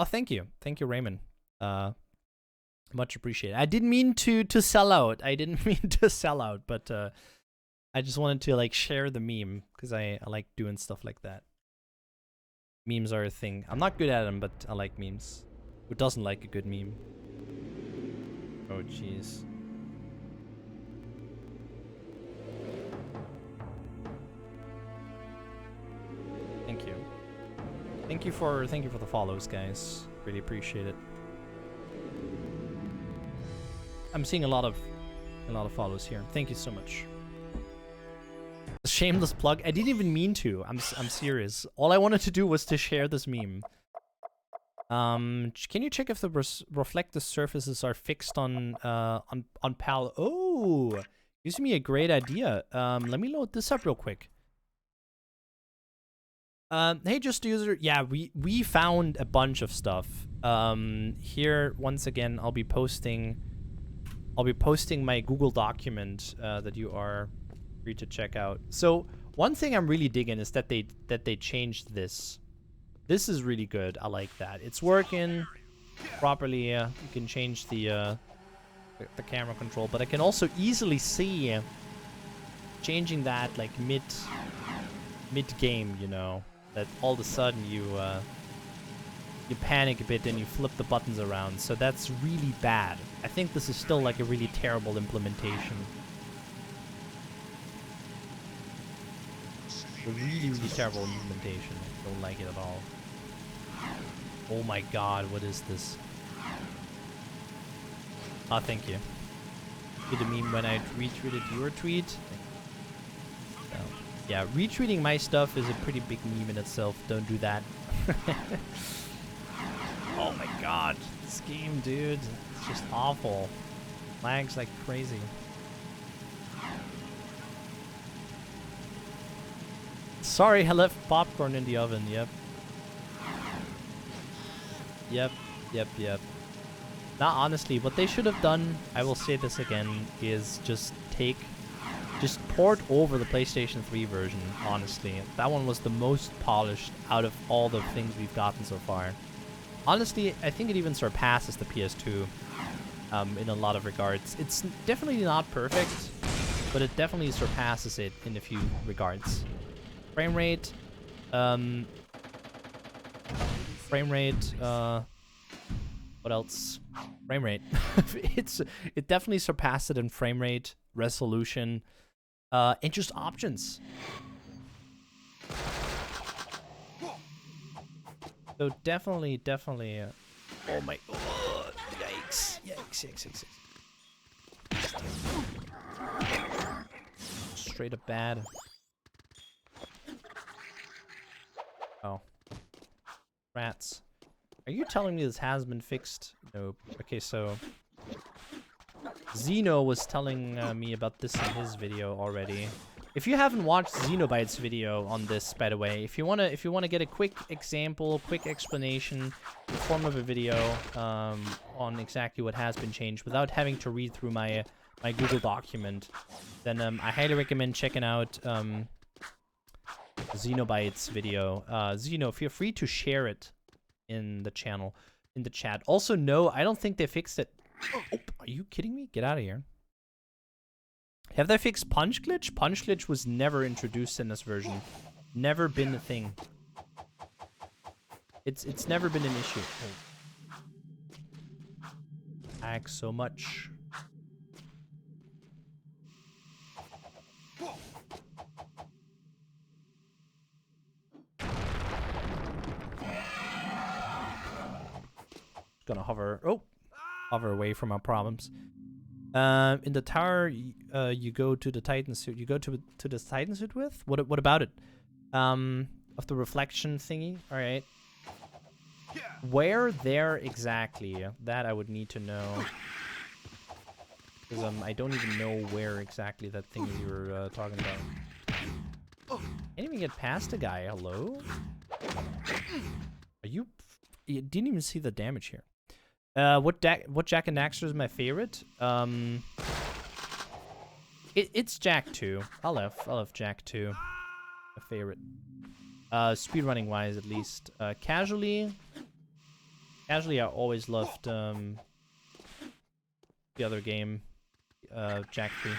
thank you, Raymond. Much appreciated. I didn't mean to sell out. I didn't mean to sell out, but I just wanted to like share the meme because I like doing stuff like that. Memes are a thing. I'm not good at them, but I like memes. Who doesn't like a good meme? Oh jeez. Thank you. Thank you for the follows, guys. Really appreciate it. I'm seeing a lot of follows here. Thank you so much. Shameless plug. I didn't even mean to. I'm serious. All I wanted to do was to share this meme. Can you check if the reflective surfaces are fixed on PAL? Oh, gives me a great idea. Let me load this up real quick. Hey, just user. Yeah, we found a bunch of stuff. Here once again, I'll be posting my Google document that you are free to check out. So one thing I'm really digging is that they changed this. This is really good. I like that. It's working properly. You can change the camera control, but I can also easily see changing that like mid game. You know, that all of a sudden you panic a bit and you flip the buttons around. So that's really bad. I think this is still like a really terrible implementation. A really terrible implementation. I don't like it at all. Oh my god, what is this? Oh, thank you. Did a meme when I retweeted your tweet. So, yeah, retweeting my stuff is a pretty big meme in itself. Don't do that. Oh my god, this game, dude. It's just awful. Lags like crazy. Sorry, I left popcorn in the oven. Yep. Now, honestly, what they should have done, I will say this again, is just port over the PlayStation 3 version, honestly. That one was the most polished out of all the things we've gotten so far. Honestly, I think it even surpasses the PS2 in a lot of regards. It's definitely not perfect, but it definitely surpasses it in a few regards. Frame rate, what else? Frame rate. It definitely surpassed it in frame rate, resolution, and just options. So definitely. Oh my! Oh, yikes! Straight up bad. Oh. Rats. Are you telling me this has been fixed? Nope. Okay, so Xeno was telling me about this in his video already. If you haven't watched Xenobite's video on this, by the way, if you wanna get a quick example, quick explanation in the form of a video on exactly what has been changed without having to read through my Google document, then I highly recommend checking out Xenobite's video. Xeno, feel free to share it in the channel, in the chat. Also, no, I don't think they fixed it. Oh, are you kidding me? Get out of here. Have they fixed punch glitch? Punch glitch was never introduced in this version. Never been a thing. It's never been an issue. Lag so much. Gonna hover. Oh, hover away from our problems. In the tower, you go to the Titan suit. You go to the Titan suit with? What about it? Of the reflection thingy. All right. Where there exactly? That I would need to know. Because I don't even know where exactly that thing you were talking about. Can't even get past the guy. Hello? Are you? You didn't even see the damage here. What Jak and Daxter is my favorite? It's Jak 2. I love Jak 2. My favorite. Speedrunning wise, at least. Casually, I always loved the other game, Jak 3.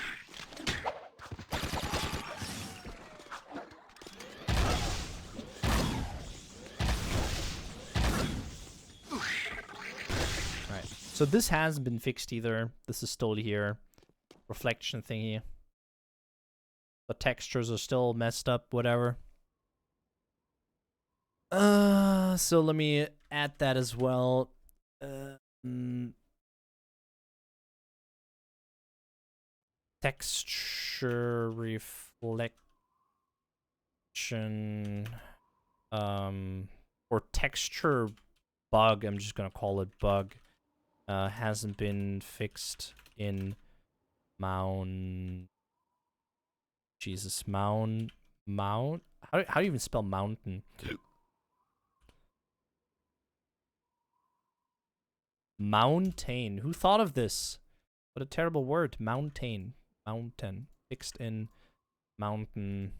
Alright, so this hasn't been fixed either. This is still here. Reflection thingy. The textures are still messed up, whatever. So let me add that as well. Texture reflection, or texture bug, I'm just gonna call it bug, hasn't been fixed in Mount. Jesus, Mount. How do you even spell mountain? Mountain. Who thought of this? What a terrible word. Mountain. Mountain. Fixed in mountain.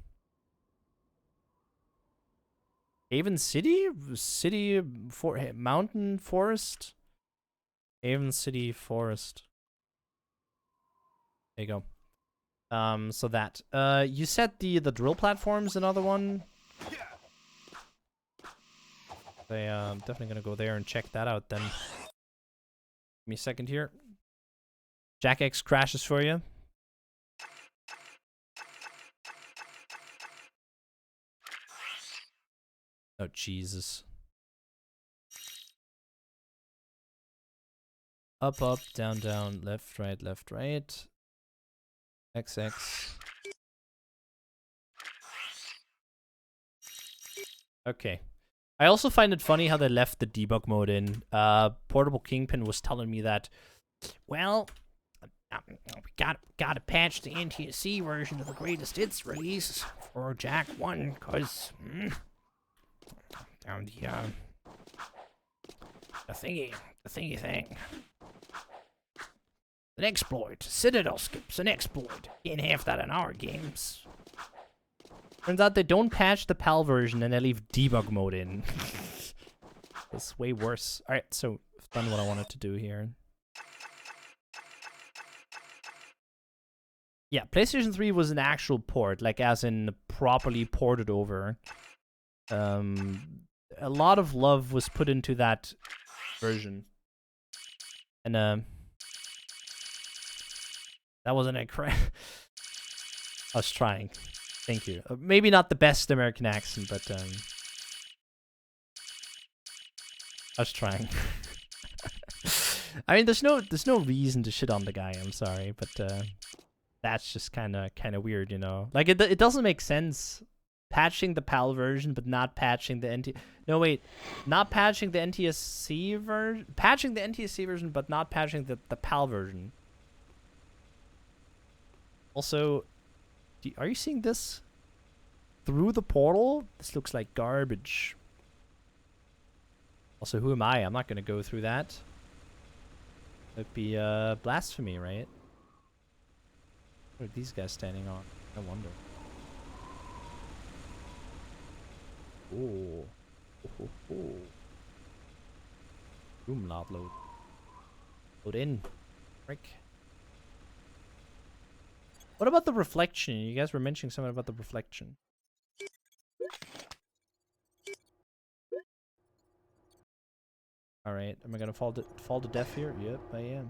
Haven City? City for mountain forest? Haven City forest. There you go. So that. You said the drill platform's another one. I'm definitely gonna go there and check that out then. Give me a second here. Jak X crashes for you. Oh, Jesus. Up, up, down, down, left, right, left, right. XX. Okay. I also find it funny how they left the debug mode in. Portable Kingpin was telling me that, well, we gotta patch the NTSC version of the greatest hits release for Jak 1, cause down the thingy thing. An exploit. Citadel skips an exploit. Can't have that in our games. Turns out they don't patch the PAL version and they leave debug mode in. It's way worse. Alright, so I've done what I wanted to do here. Yeah, PlayStation 3 was an actual port, like as in properly ported over. A lot of love was put into that version. And that wasn't a I was trying. Thank you. Maybe not the best American accent, but I was trying. I mean, there's no reason to shit on the guy. I'm sorry, but that's just kind of weird, you know. Like it doesn't make sense patching the PAL version, but not patching the NT. No, wait, not patching the NTSC version. Patching the NTSC version, but not patching the PAL version. Also, are you seeing this through the portal? This looks like garbage. Also, who am I? I'm not gonna go through that. That'd be blasphemy, right? What are these guys standing on? I wonder. Oh. Room load. Load in. Frick. What about the reflection? You guys were mentioning something about the reflection. Alright, am I gonna fall to death here? Yep, I am.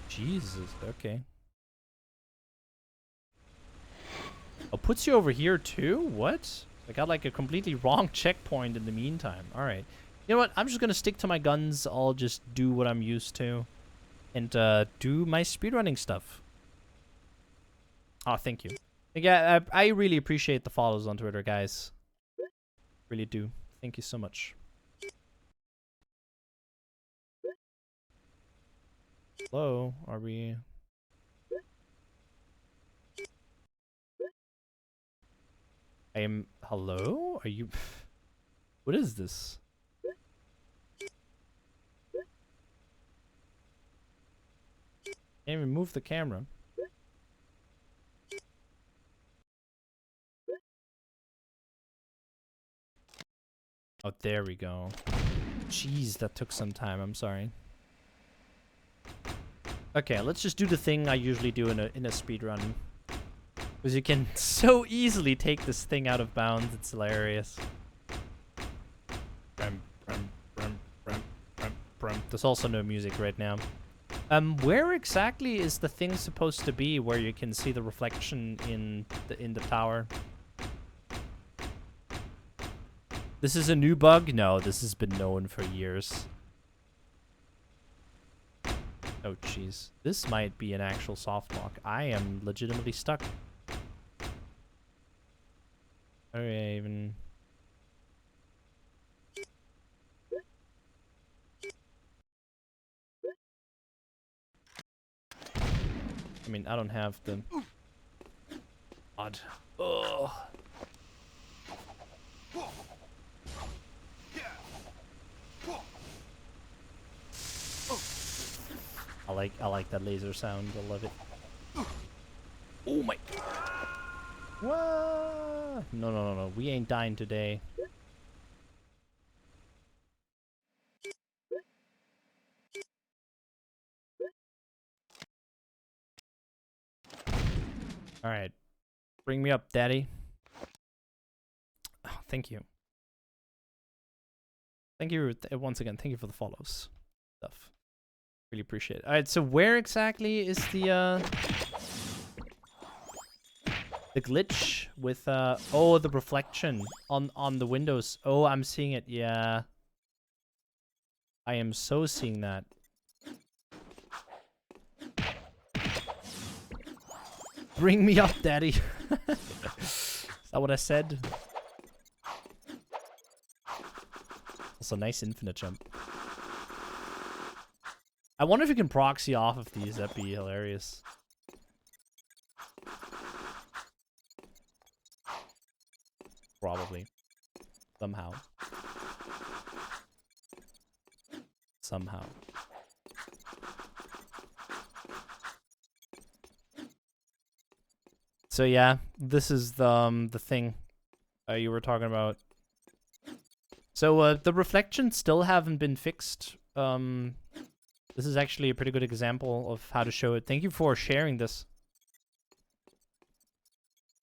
Jesus, okay. Oh, puts you over here too? What? I got like a completely wrong checkpoint in the meantime. Alright. You know what? I'm just gonna stick to my guns. I'll just do what I'm used to. And do my speedrunning stuff. Oh, thank you. Yeah, I really appreciate the follows on Twitter, guys. Really do. Thank you so much. Hello, are we... I am... Hello? Are you... What is this? Can't even move the camera. Oh, there we go. Jeez, that took some time. I'm sorry. Okay, let's just do the thing I usually do in a speedrun. Because you can so easily take this thing out of bounds. It's hilarious. There's also no music right now. Where exactly is the thing supposed to be where you can see the reflection in the tower? This is a new bug? No, this has been known for years. Oh, jeez. This might be an actual soft lock. I am legitimately stuck. Okay, even... I mean, I don't have the... Odd. Ugh. I like that laser sound. I love it. Oh my... What? No. We ain't dying today. All right. Bring me up, daddy. Oh, thank you. Thank you once again. Thank you for the follows. Stuff. Really appreciate it. All right, so where exactly is the glitch with oh, the reflection on the windows? Oh, I'm seeing it. Yeah. I am so seeing that. Bring me up, daddy. Is that what I said? Also, nice infinite jump. I wonder if you can proxy off of these. That'd be hilarious. Probably. Somehow. Somehow. So yeah, this is the thing you were talking about. So the reflections still haven't been fixed. This is actually a pretty good example of how to show it. Thank you for sharing this.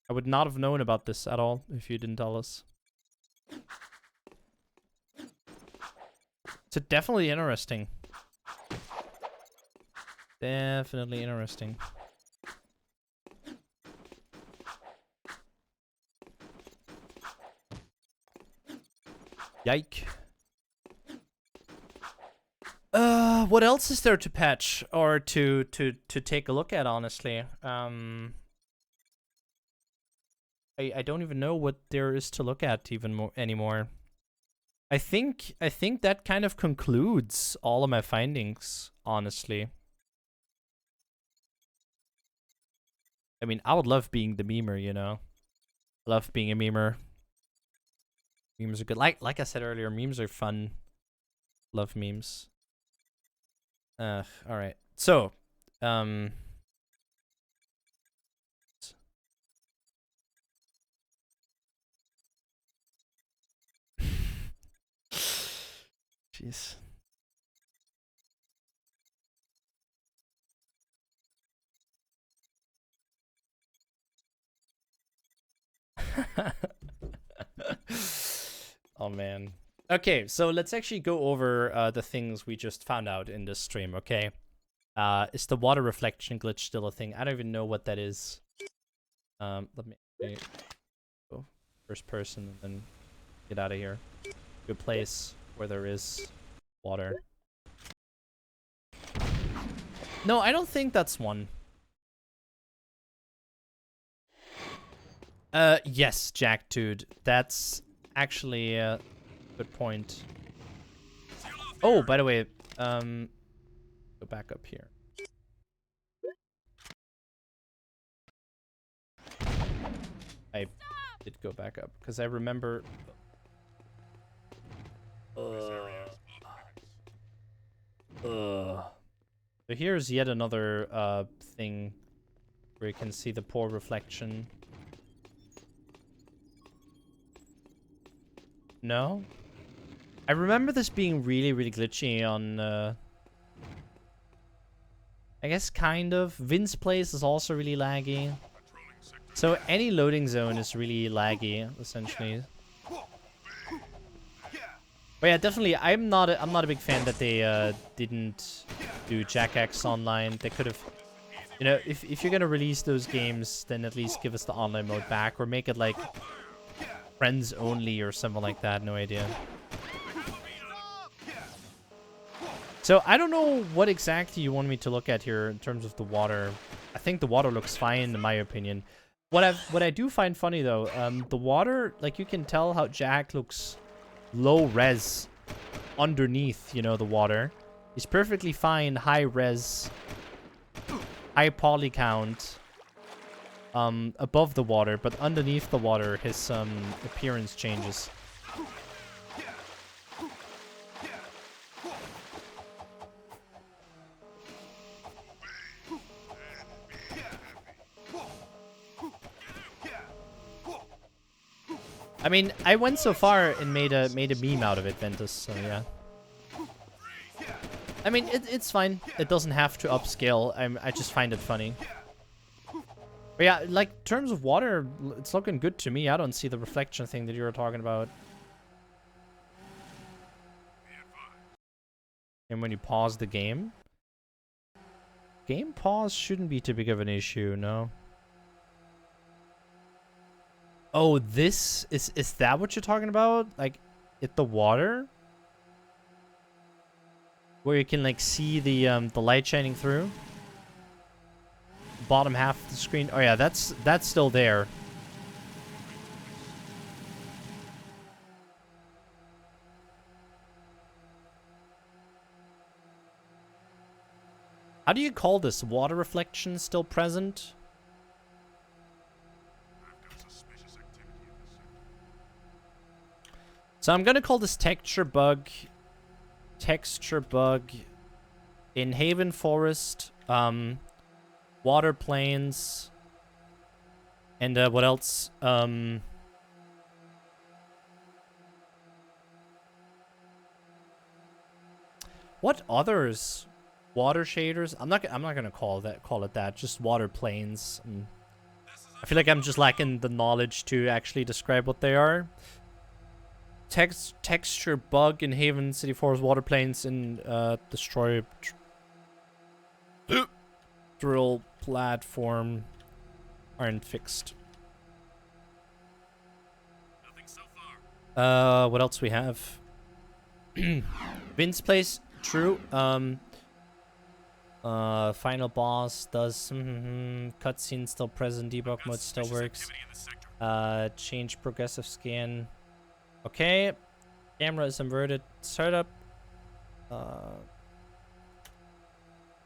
I would not have known about this at all if you didn't tell us. So definitely interesting. Definitely interesting. Yike. What else is there to patch or to take a look at, honestly? I don't even know what there is to look at even more anymore. I think that kind of concludes all of my findings, honestly. I mean, I would love being the memer, you know? I love being a memer. Memes are good. Like I said earlier, memes are fun. Love memes. All right. So, jeez. Oh man. Okay, so let's actually go over the things we just found out in this stream, okay? Is the water reflection glitch still a thing? I don't even know what that is. Let me go first person and then get out of here. Good place where there is water. No, I don't think that's one. Yes, Jak dude. That's actually a good point. Oh, by the way, go back up here. I did go back up because I remember. So here's yet another thing where you can see the poor reflection. No? I remember this being really, really glitchy on I guess kind of. Vin's place is also really laggy. So any loading zone is really laggy, essentially. But yeah, definitely. I'm not a big fan that they didn't do Jak X Online. They could have, you know, if you're gonna release those games, then at least give us the online mode back, or make it like friends only or something like that. No idea. So I don't know what exactly you want me to look at here in terms of the water. I think the water looks fine in my opinion. What I do find funny though, the water, like you can tell how Jak looks low res underneath, you know, the water. He's perfectly fine high res, high poly count above the water, but underneath the water his appearance changes. I mean, I went so far and made a meme out of it, Ventus, so yeah. I mean, it's fine. It doesn't have to upscale. I just find it funny. But yeah, like, in terms of water, it's looking good to me. I don't see the reflection thing that you were talking about. And when you pause the game? Game pause shouldn't be too big of an issue, no? Oh, this is that what you're talking about? Like, at the water? Where you can, like, see the light shining through? Bottom half of the screen. Oh yeah, that's still there. How do you call this? Water reflection still present? So I'm gonna call this texture bug in Haven Forest, water plains, and what else? What others? Water shaders? I'm not gonna call it that. Just water plains. I feel like I'm just lacking the knowledge to actually describe what they are. Texture bug in Haven City Forest water plains in destroy drill platform aren't fixed. Nothing so far. What else we have? Vin's place, true. Final boss does cutscene still present, debug mode still works. Change progressive scan. Okay, camera is inverted. Startup.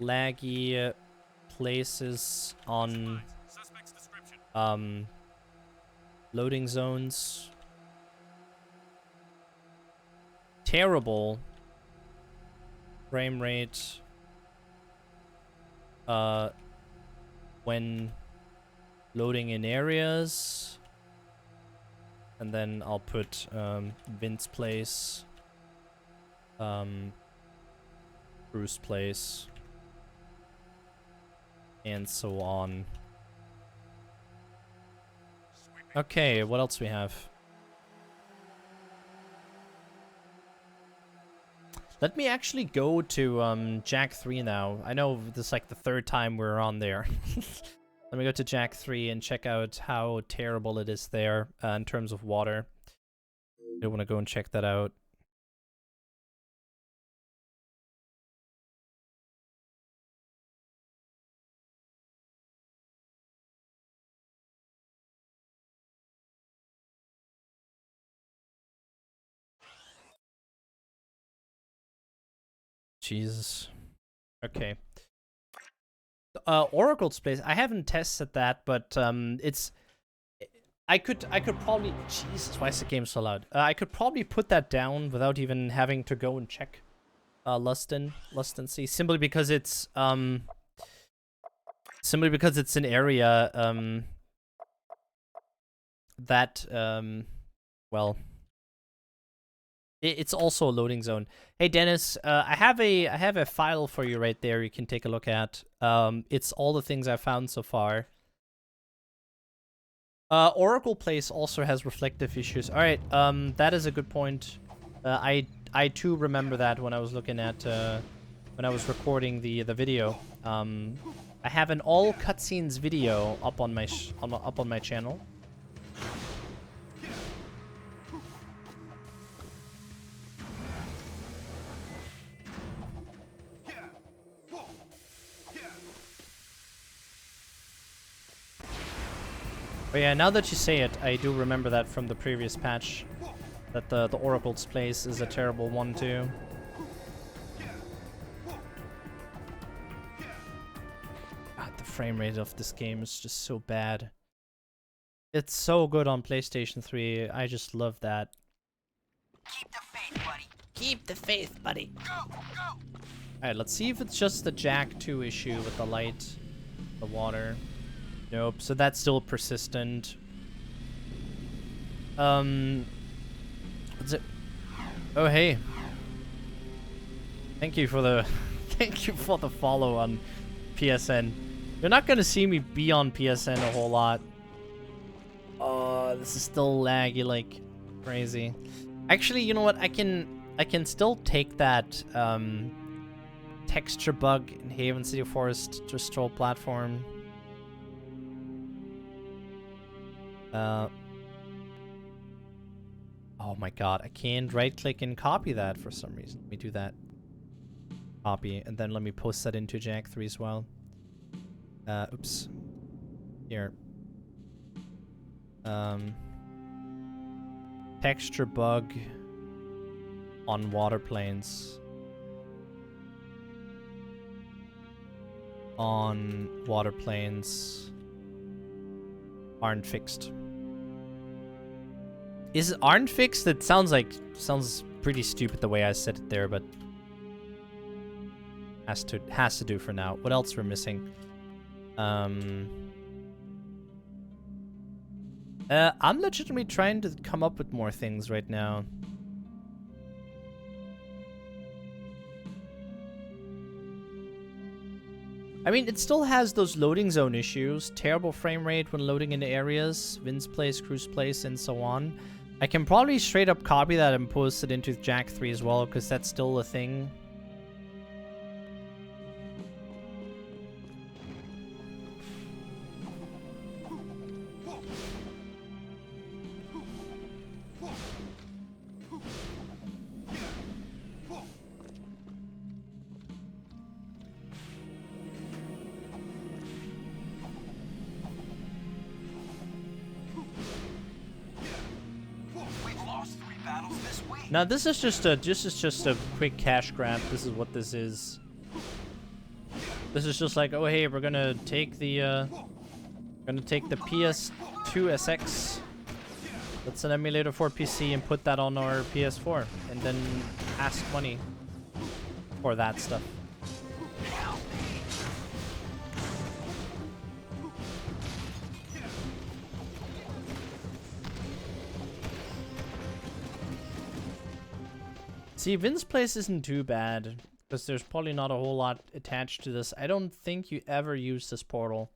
Laggy places on loading zones. Terrible frame rate when loading in areas. And then I'll put Vince place, Bruce place, and so on. Okay, what else we have? Let me actually go to Jak 3 now. I know this is like the third time we're on there. Let me go to Jak 3 and check out how terrible it is there in terms of water. I want to go and check that out. Jesus. Okay. Oracle's place. I haven't tested that, but it's. I could probably. Jesus, why is the game so loud? I could probably put that down without even having to go and check Lustin C, simply because it's an area that well, It's also a loading zone. Hey Dennis, I have a file for you right there. You can take a look at. It's all the things I've found so far. Oracle Place also has reflective issues. All right, that is a good point. I too remember that when I was looking at when I was recording the video. I have an all cutscenes video up on my channel. But yeah, now that you say it, I do remember that from the previous patch, that the Oracle's Place is a terrible one too. God, the frame rate of this game is just so bad. It's so good on PlayStation 3. I just love that. Keep the faith, buddy. Keep the faith, buddy. Go, go. Alright, let's see if it's just the Jak 2 issue with the light, the water. Nope, so that's still persistent. What's it? Oh, hey. Thank you for the thank you for the follow on PSN. You're not gonna see me be on PSN a whole lot. Oh, this is still laggy like crazy. Actually, you know what? I can still take that texture bug in Haven City Forest to Stroll platform. Oh my god, I can't right-click and copy that for some reason. Let me do that. Copy, and then let me post that into Jak 3 as well. Oops. Here. Texture bug on water planes. On water planes aren't fixed. Aren't fixed? It sounds pretty stupid the way I said it there, but has to do for now. What else we're missing? I'm legitimately trying to come up with more things right now. I mean, it still has those loading zone issues, terrible frame rate when loading into areas, Vin's Place, Cruise Place, and so on. I can probably straight up copy that and post it into Jak 3 as well, because that's still a thing. Now this is just a quick cash grab. This is what this is. This is just like, oh hey, we're gonna take the PS2 SX. That's an emulator for PC and put that on our PS4, and then ask money for that stuff. See, Vin's Place isn't too bad, because there's probably not a whole lot attached to this. I don't think you ever use this portal.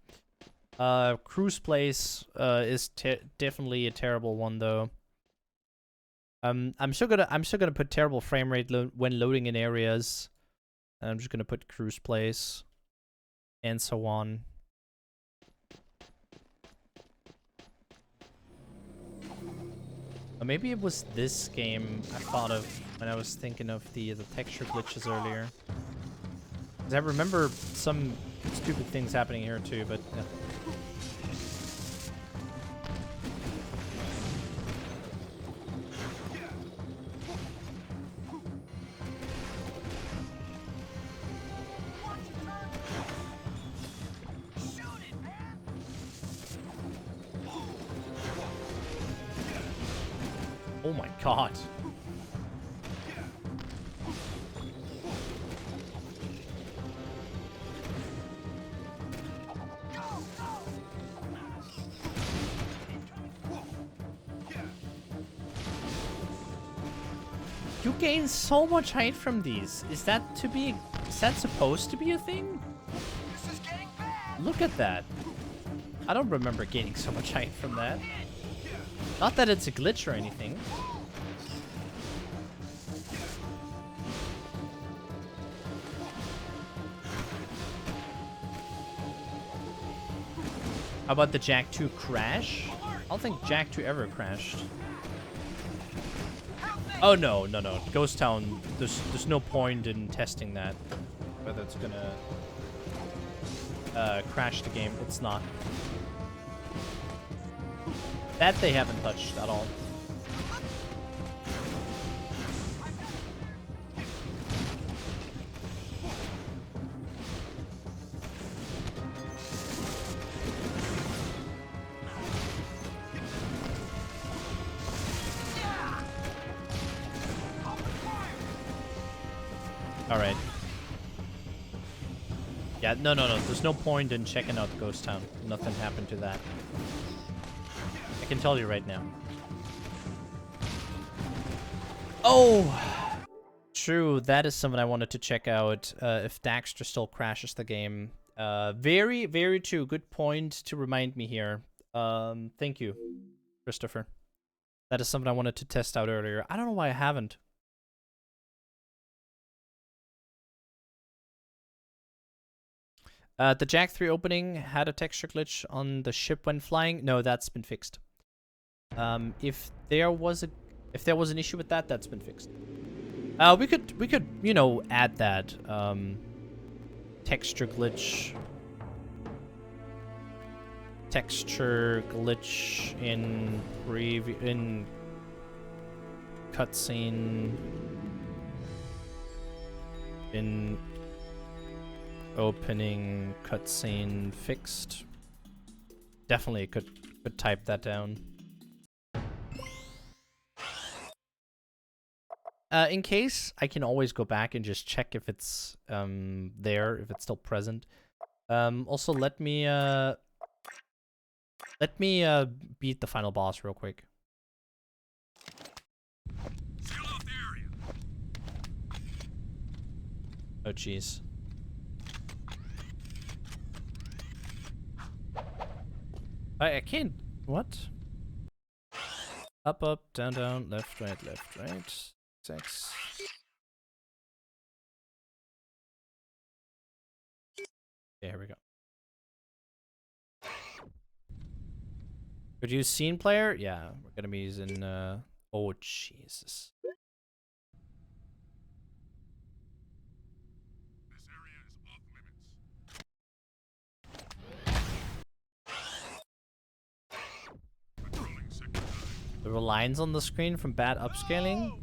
Cruise Place is definitely a terrible one, though. I'm still gonna put terrible frame rate when loading in areas, and I'm just gonna put Cruise Place, and so on. Or maybe it was this game I thought of when I was thinking of the texture glitches earlier. 'Cause I remember some stupid things happening here too, but yeah. Oh my god. You gain so much height from these. Is that supposed to be a thing? This is getting bad. Look at that. I don't remember gaining so much height from that. Not that it's a glitch or anything. How about the Jak 2 crash? I don't think Jak 2 ever crashed. Oh no. Ghost Town, there's no point in testing that. Whether it's gonna crash the game. It's not. That they haven't touched at all. Alright. Yeah, no. There's no point in checking out Ghost Town. Nothing happened to that. I can tell you right now. Oh! True, that is something I wanted to check out. If Daxter still crashes the game. Very, very true. Good point to remind me here. Thank you, Christopher. That is something I wanted to test out earlier. I don't know why I haven't. The Jak 3 opening had a texture glitch on the ship when flying. No, that's been fixed. If there was an issue with that, that's been fixed. We could you know, add that texture glitch in cutscene in opening cutscene fixed. Definitely could type that down. In case, I can always go back and just check if it's there, if it's still present. Also, let me beat the final boss real quick. Oh jeez. I can't. What? Up, up, down, down, left, right, left, right. X. Yeah, here we go. Could use scene player? Yeah, we're gonna be using. Oh Jesus. There were lines on the screen from bad upscaling.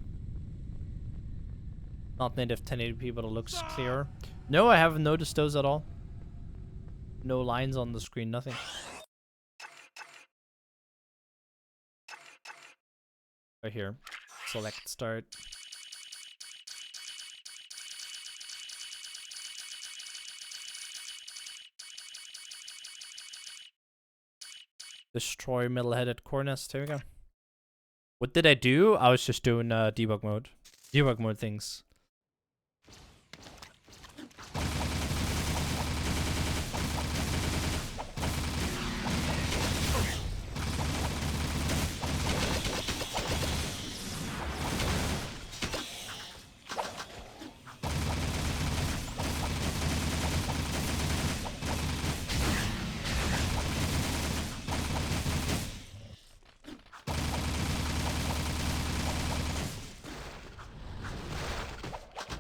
Not native 1080p, but it looks clearer. No, I haven't noticed those at all. No lines on the screen, nothing. Right here. Select start. Destroy metal-headed core nest. Here we go. What did I do? I was just doing debug mode. Debug mode things.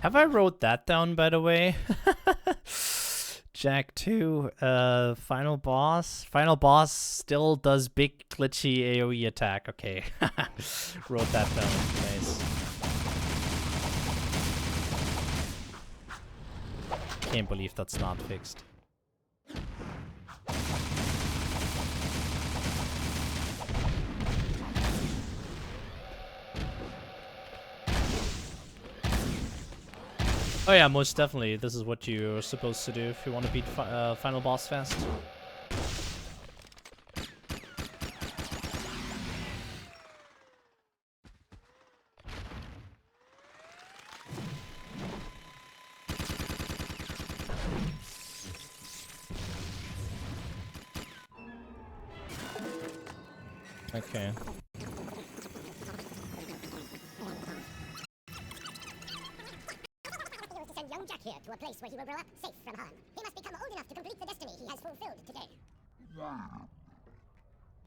Have I wrote that down, by the way? Jak 2, final boss. Final boss still does big glitchy AoE attack. Okay. Wrote that down. Nice. Can't believe that's not fixed. Oh yeah, most definitely. This is what you're supposed to do if you want to beat final boss fast. Okay. To send young Jak here to a place where he will grow up safe from harm. He must become old enough to complete the destiny he has fulfilled today.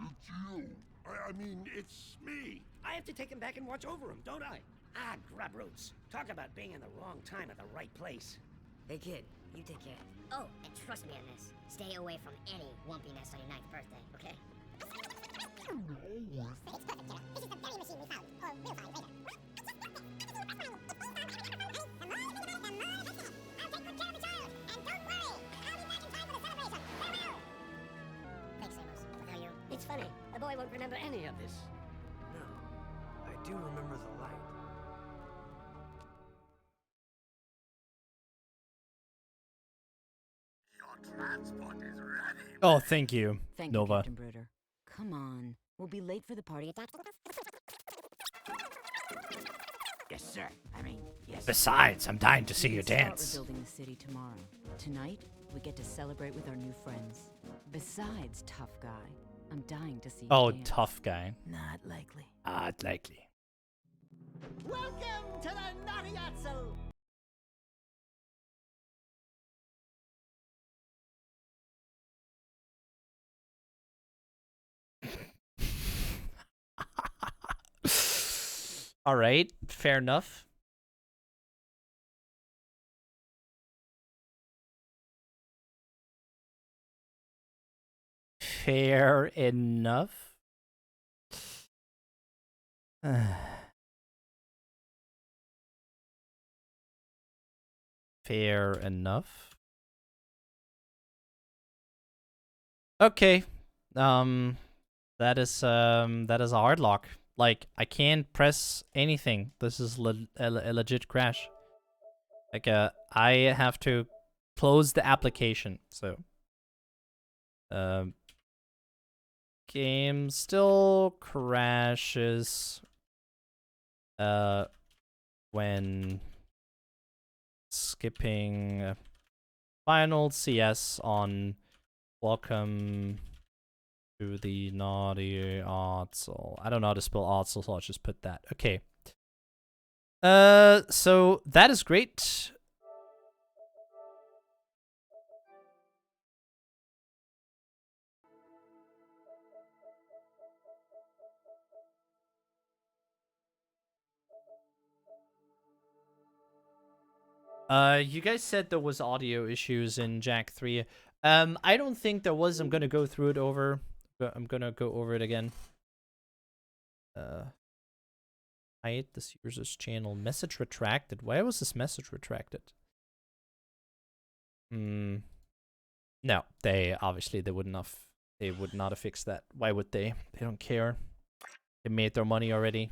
It's you. I mean, it's me. I have to take him back and watch over him, don't I? Ah, grub roots. Talk about being in the wrong time at the right place. Hey kid, you take care. Oh, and trust me on this. Stay away from any wumpiness on your 9th birthday, okay? It's perfect, kiddo. This is the very machine we found. Or we'll find later. I'll take good care of the child. And don't worry, I'll be back in time for the celebration. Farewell! Thanks, Amos. Without you. It's funny. The boy won't remember any of this. No, I do remember the light. Your transport is ready. Oh, thank you, Thank Nova. you, Captain Bruder. Come on. We'll be late for the party. Yes, sir. I mean, yes. Besides, I'm dying to see you Start dance. rebuilding the city tomorrow. Tonight, we get to celebrate with our new friends. Besides, tough guy, I'm dying to see you Oh, dance. tough guy. Not likely. Not likely. Welcome to the Naughty Otso. All right, fair enough. Fair enough. Fair enough. Okay. That is a hard lock. Like, I can't press anything. This is a legit crash. Like, I have to close the application. So, game still crashes when skipping final CS on welcome to the Naughty Otso. I don't know how to spell Otso, so I'll just put that. Okay. So that is great. You guys said there was audio issues in Jak 3. I don't think there was. I'm gonna go through it over. I'm gonna go over it again. Hide this user's channel. Message retracted. Why was this message retracted? No, they obviously they would not have fixed that. Why would they? They don't care. They made their money already.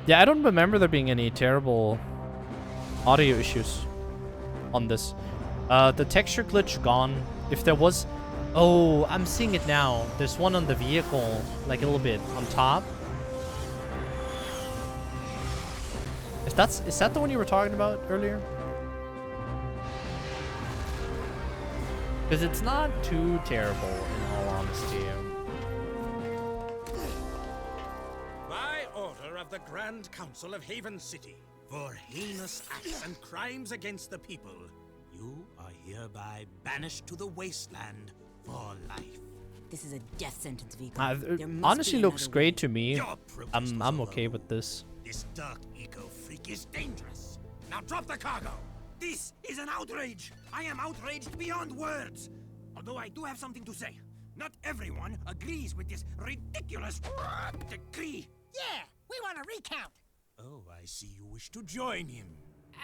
Yeah, I don't remember there being any terrible audio issues on this. The texture glitch gone. If there was... Oh, I'm seeing it now. There's one on the vehicle, like a little bit on top. Is that the one you were talking about earlier? Because it's not too terrible, in all honesty. By order of the Grand Council of Haven City, for heinous acts and crimes against the people, you are hereby banished to the wasteland for life. This is a death sentence, Vico. It honestly looks great to me. I'm okay with this. This dark eco-freak is dangerous. Now drop the cargo. This is an outrage. I am outraged beyond words. Although I do have something to say. Not everyone agrees with this ridiculous decree. Yeah, we want a recount. Oh, I see you wish to join him.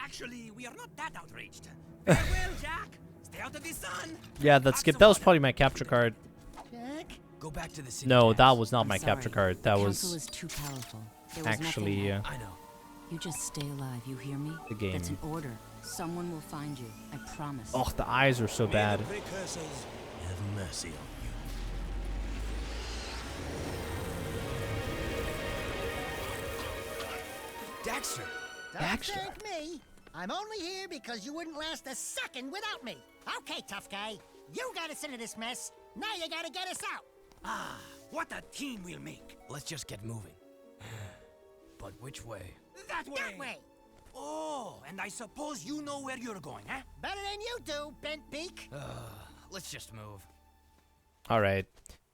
Actually, we are not that outraged. Farewell, Jak. Stay out of the sun. Yeah, that was probably my capture card. Jak? Go back to the city. No, Dax. that was not I'm my sorry. capture card. The That council was is too powerful. There was actually nothing. I know. You just stay alive, you hear me? the game. That's an order. Someone will find you. I promise. Oh, the eyes are so bad. May the precursors have mercy on you. Daxter. Don't Daxter. thank me. I'm only here because you wouldn't last a second without me. Okay, tough guy. You got us into this mess. Now you gotta get us out. Ah, what a team we'll make. Let's just get moving. But which way? That way. That way. Oh, and I suppose you know where you're going, huh? Better than you do, bent beak. Let's just move. All right.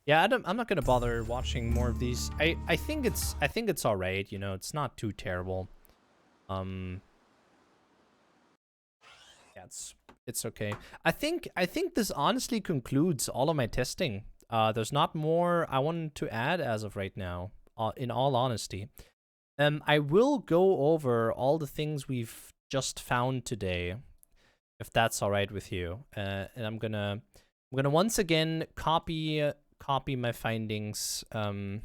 Yeah, I'm not gonna bother watching more of these. I think it's all right. You know, it's not too terrible. Yeah, it's okay. I think this honestly concludes all of my testing. There's not more I wanted to add as of right now. In all honesty, I will go over all the things we've just found today, if that's all right with you. And I'm gonna once again copy my findings. I'm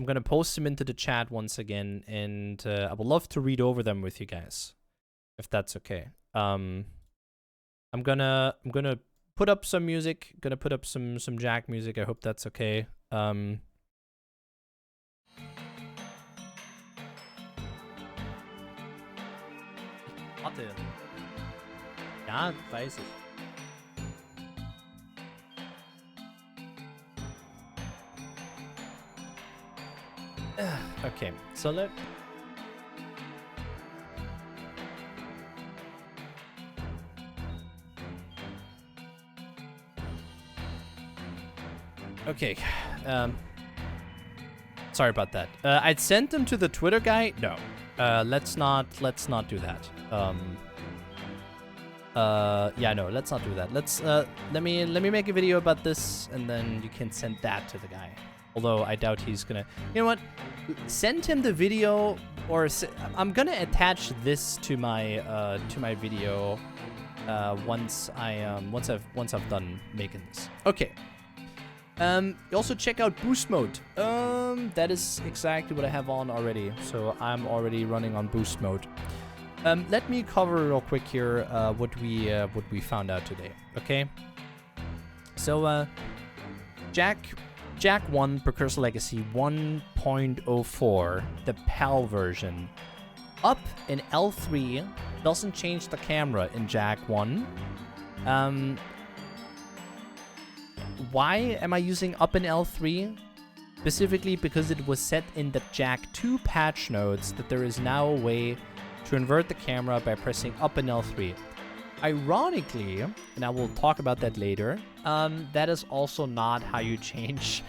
gonna post them into the chat once again, and I would love to read over them with you guys, if that's okay. I'm gonna put up some music. Gonna put up some Jak music. I hope that's okay. Warte. Ja, weiß ich. Okay, so okay, sorry about that. I'd sent them to the Twitter guy. No, let's not do that. Yeah, no, let's not do that. Let's let me make a video about this, and then you can send that to the guy. Although I doubt he's gonna. You know what? Send him the video, or I'm gonna attach this to my video once I've done making this. Okay. You also check out boost mode. That is exactly what I have on already. So I'm already running on boost mode. Let me cover real quick here what we found out today. Okay. So Jak 1 Precursor Legacy 1.04, the PAL version. Up in L3 doesn't change the camera in Jak 1. Why am I using up in L3? Specifically because it was set in the Jak 2 patch notes that there is now a way to invert the camera by pressing up in L3. Ironically, and I will talk about that later, that is also not how you change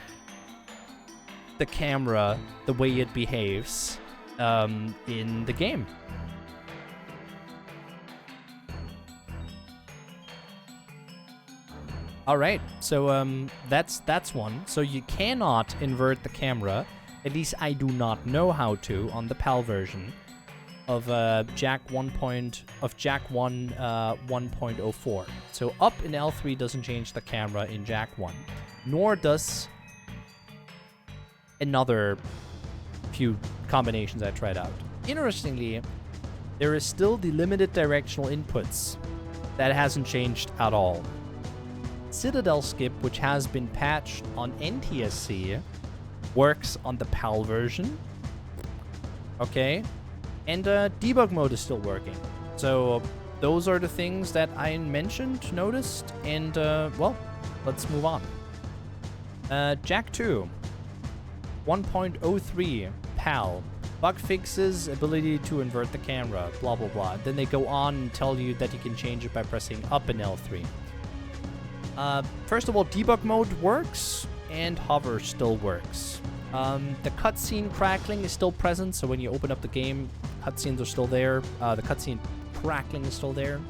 the camera the way it behaves in the game. Alright, so that's one. So you cannot invert the camera, at least I do not know how to, on the PAL version of Jak 1 1.04. So up in L3 doesn't change the camera in Jak 1, nor does another few combinations I tried out. Interestingly, there is still the limited directional inputs. That hasn't changed at all. Citadel skip, which has been patched on NTSC, works on the PAL version. Okay. And debug mode is still working. So those are the things that I mentioned, noticed, and well, let's move on. Jak 2 1.03 PAL. Bug fixes, ability to invert the camera, blah blah blah. Then they go on and tell you that you can change it by pressing up in L3. First of all, debug mode works, and hover still works. The cutscene crackling is still present, so when you open up the game, cutscenes are still there. The cutscene crackling is still there.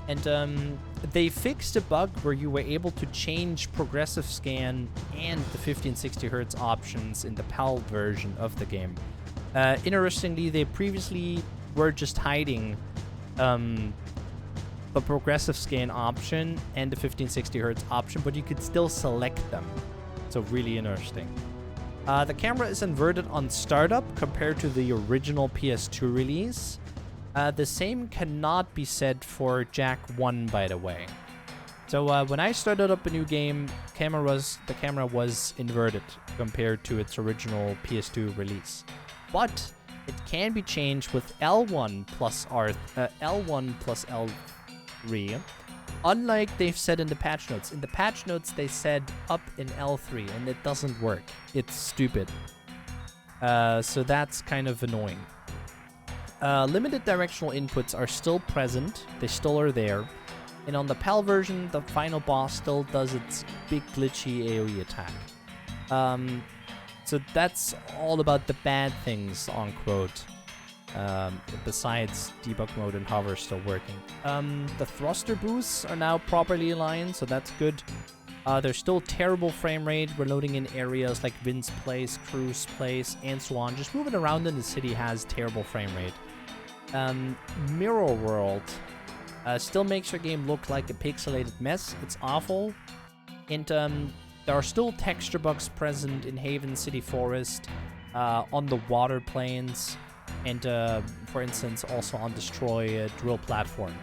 And they fixed a bug where you were able to change progressive scan and the 1560 Hz options in the PAL version of the game. Interestingly, they previously were just hiding the progressive scan option and the 1560 Hz option, but you could still select them. So really interesting. The camera is inverted on startup compared to the original PS2 release. The same cannot be said for Jak 1, by the way. So when I started up a new game, the camera was inverted compared to its original PS2 release. But it can be changed with L1 plus L3 unlike they've said in the patch notes. In the patch notes, they said up in L3, and it doesn't work. It's stupid. So that's kind of annoying. Limited directional inputs are still present. They still are there. And on the PAL version, the final boss still does its big glitchy AoE attack. So that's all about the bad things, unquote. Besides debug mode and hover still working. The thruster boosts are now properly aligned, so that's good. There's still terrible frame rate. We're loading in areas like Vince Place, Cruz Place, and so on. Just moving around in the city has terrible frame rate. Mirror World still makes your game look like a pixelated mess. It's awful. And there are still texture bugs present in Haven City Forest, on the water plains, and for instance also on Destroy Drill Platform.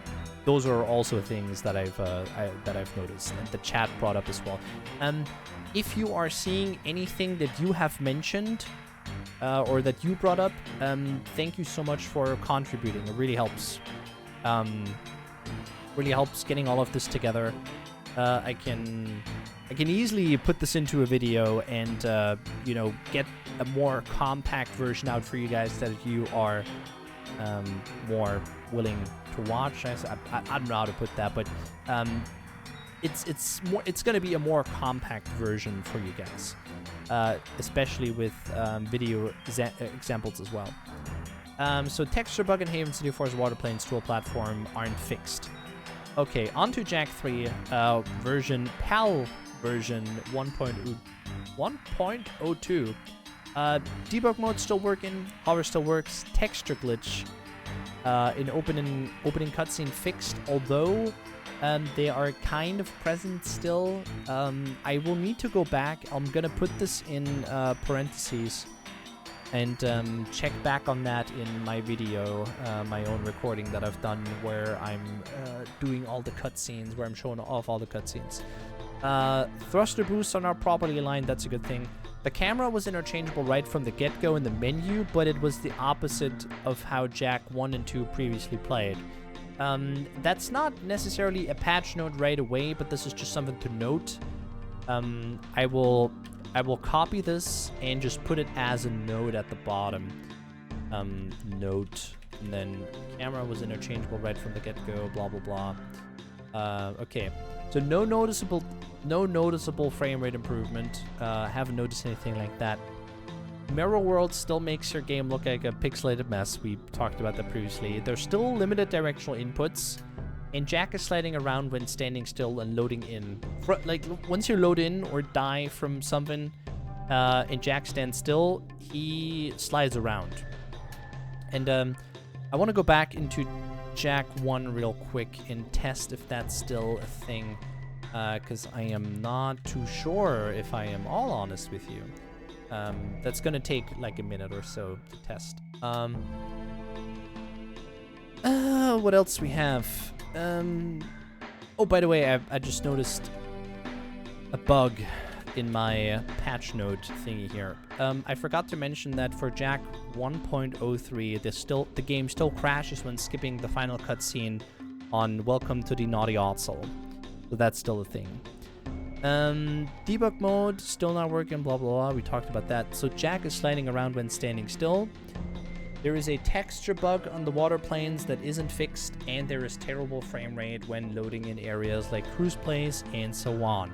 Those are also things that I've noticed, and the chat brought up as well. If you are seeing anything that you have mentioned or that you brought up, thank you so much for contributing. It really helps. Really helps getting all of this together. I can easily put this into a video and you know, get a more compact version out for you guys that you are more willing to watch. I don't know how to put that, but it's going to be a more compact version for you guys, especially with video examples as well. So texture bug in Haven City Forest Water Plains Tool Platform aren't fixed. Okay, on to Jak 3 version PAL version 1.02. Debug mode still working, hover still works, texture glitch in opening cutscene fixed, although they are kind of present still. I will need to go back. I'm gonna put this in parentheses and check back on that in my video, my own recording that I've done where I'm doing all the cutscenes, where I'm showing off all the cutscenes. Thruster boosts are not properly aligned, that's a good thing. The camera was interchangeable right from the get-go in the menu, but it was the opposite of how Jak 1 and 2 previously played. That's not necessarily a patch note right away, but this is just something to note. I will copy this and just put it as a note at the bottom. Note, and then camera was interchangeable right from the get-go, blah blah blah. Okay, so no noticeable frame rate improvement. Haven't noticed anything like that. Mirror World still makes your game look like a pixelated mess. We talked about that previously. There's still limited directional inputs, and Jak is sliding around when standing still and loading in. Like, once you load in or die from something, and Jak stands still, he slides around. And I want to go back into Jak 1 real quick and test if that's still a thing, because I am not too sure, if I am all honest with you. That's gonna take like a minute or so to test. What else we have? Oh, by the way, I just noticed a bug in my patch note thingy here. I forgot to mention that for Jak 1.03, the game still crashes when skipping the final cutscene on Welcome to the Naughty Odsal. So that's still a thing. Debug mode still not working, blah blah blah. We talked about that. So Jak is sliding around when standing still. There is a texture bug on the water plains that isn't fixed, and there is terrible frame rate when loading in areas like Cruise Place and so on.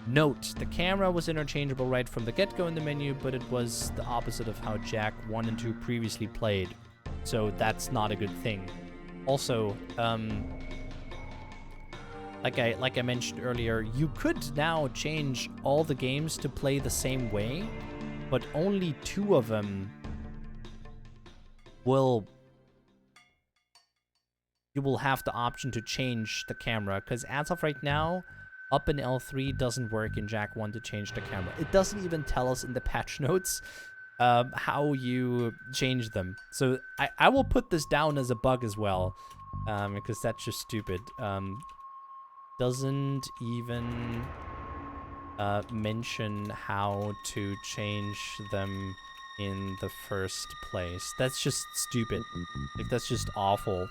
Note, the camera was interchangeable right from the get-go in the menu, but it was the opposite of how Jak 1 and 2 previously played. So that's not a good thing. Also, like I mentioned earlier, you could now change all the games to play the same way, but only 2 of them you will have the option to change the camera, because as of right now, up in L3 doesn't work in Jak 1 to change the camera. It doesn't even tell us in the patch notes how you change them. So I will put this down as a bug as well, because that's just stupid. Doesn't even mention how to change them in the first place. That's just stupid. Like, that's just awful.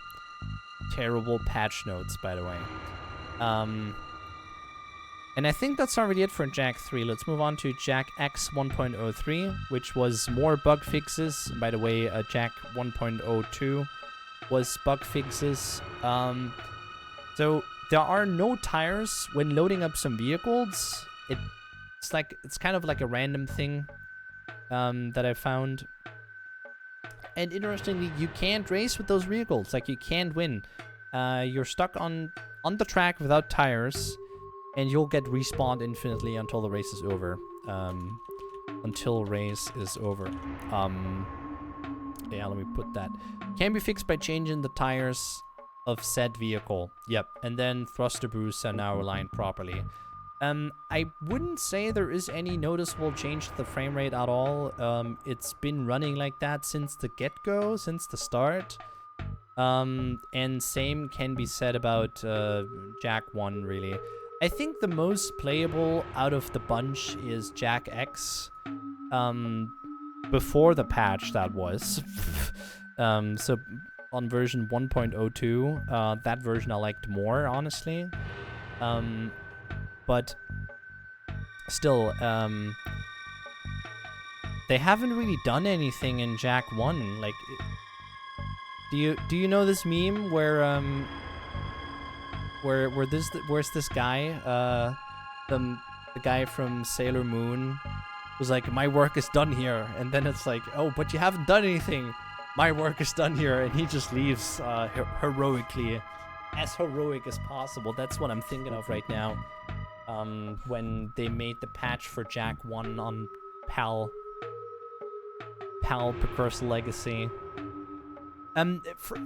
Terrible patch notes, by the way. And I think that's already it for Jak 3. Let's move on to Jak X 1.03, which was more bug fixes. By the way, Jak 1.02 was bug fixes. So there are no tires when loading up some vehicles. It's kind of like a random thing that I found. And interestingly, you can't race with those vehicles. Like, you can't win. You're stuck on the track without tires, and you'll get respawned infinitely until the race is over. Yeah, let me put that. Can be fixed by changing the tires of said vehicle. Yep, and then thruster boosts are now aligned properly. I wouldn't say there is any noticeable change to the frame rate at all. It's been running like that since the get-go, since the start. And same can be said about Jak 1, really. I think the most playable out of the bunch is Jak X. Before the patch, that was. So on version 1.02, that version I liked more, honestly. But still, they haven't really done anything in Jak 1. Like, do you know this meme where where's this guy, the guy from Sailor Moon was like, my work is done here, and then it's like, oh, but you haven't done anything. My work is done here, and he just leaves heroically, as heroic as possible. That's what I'm thinking of right now. When they made the patch for Jak 1 on PAL Precursor Legacy.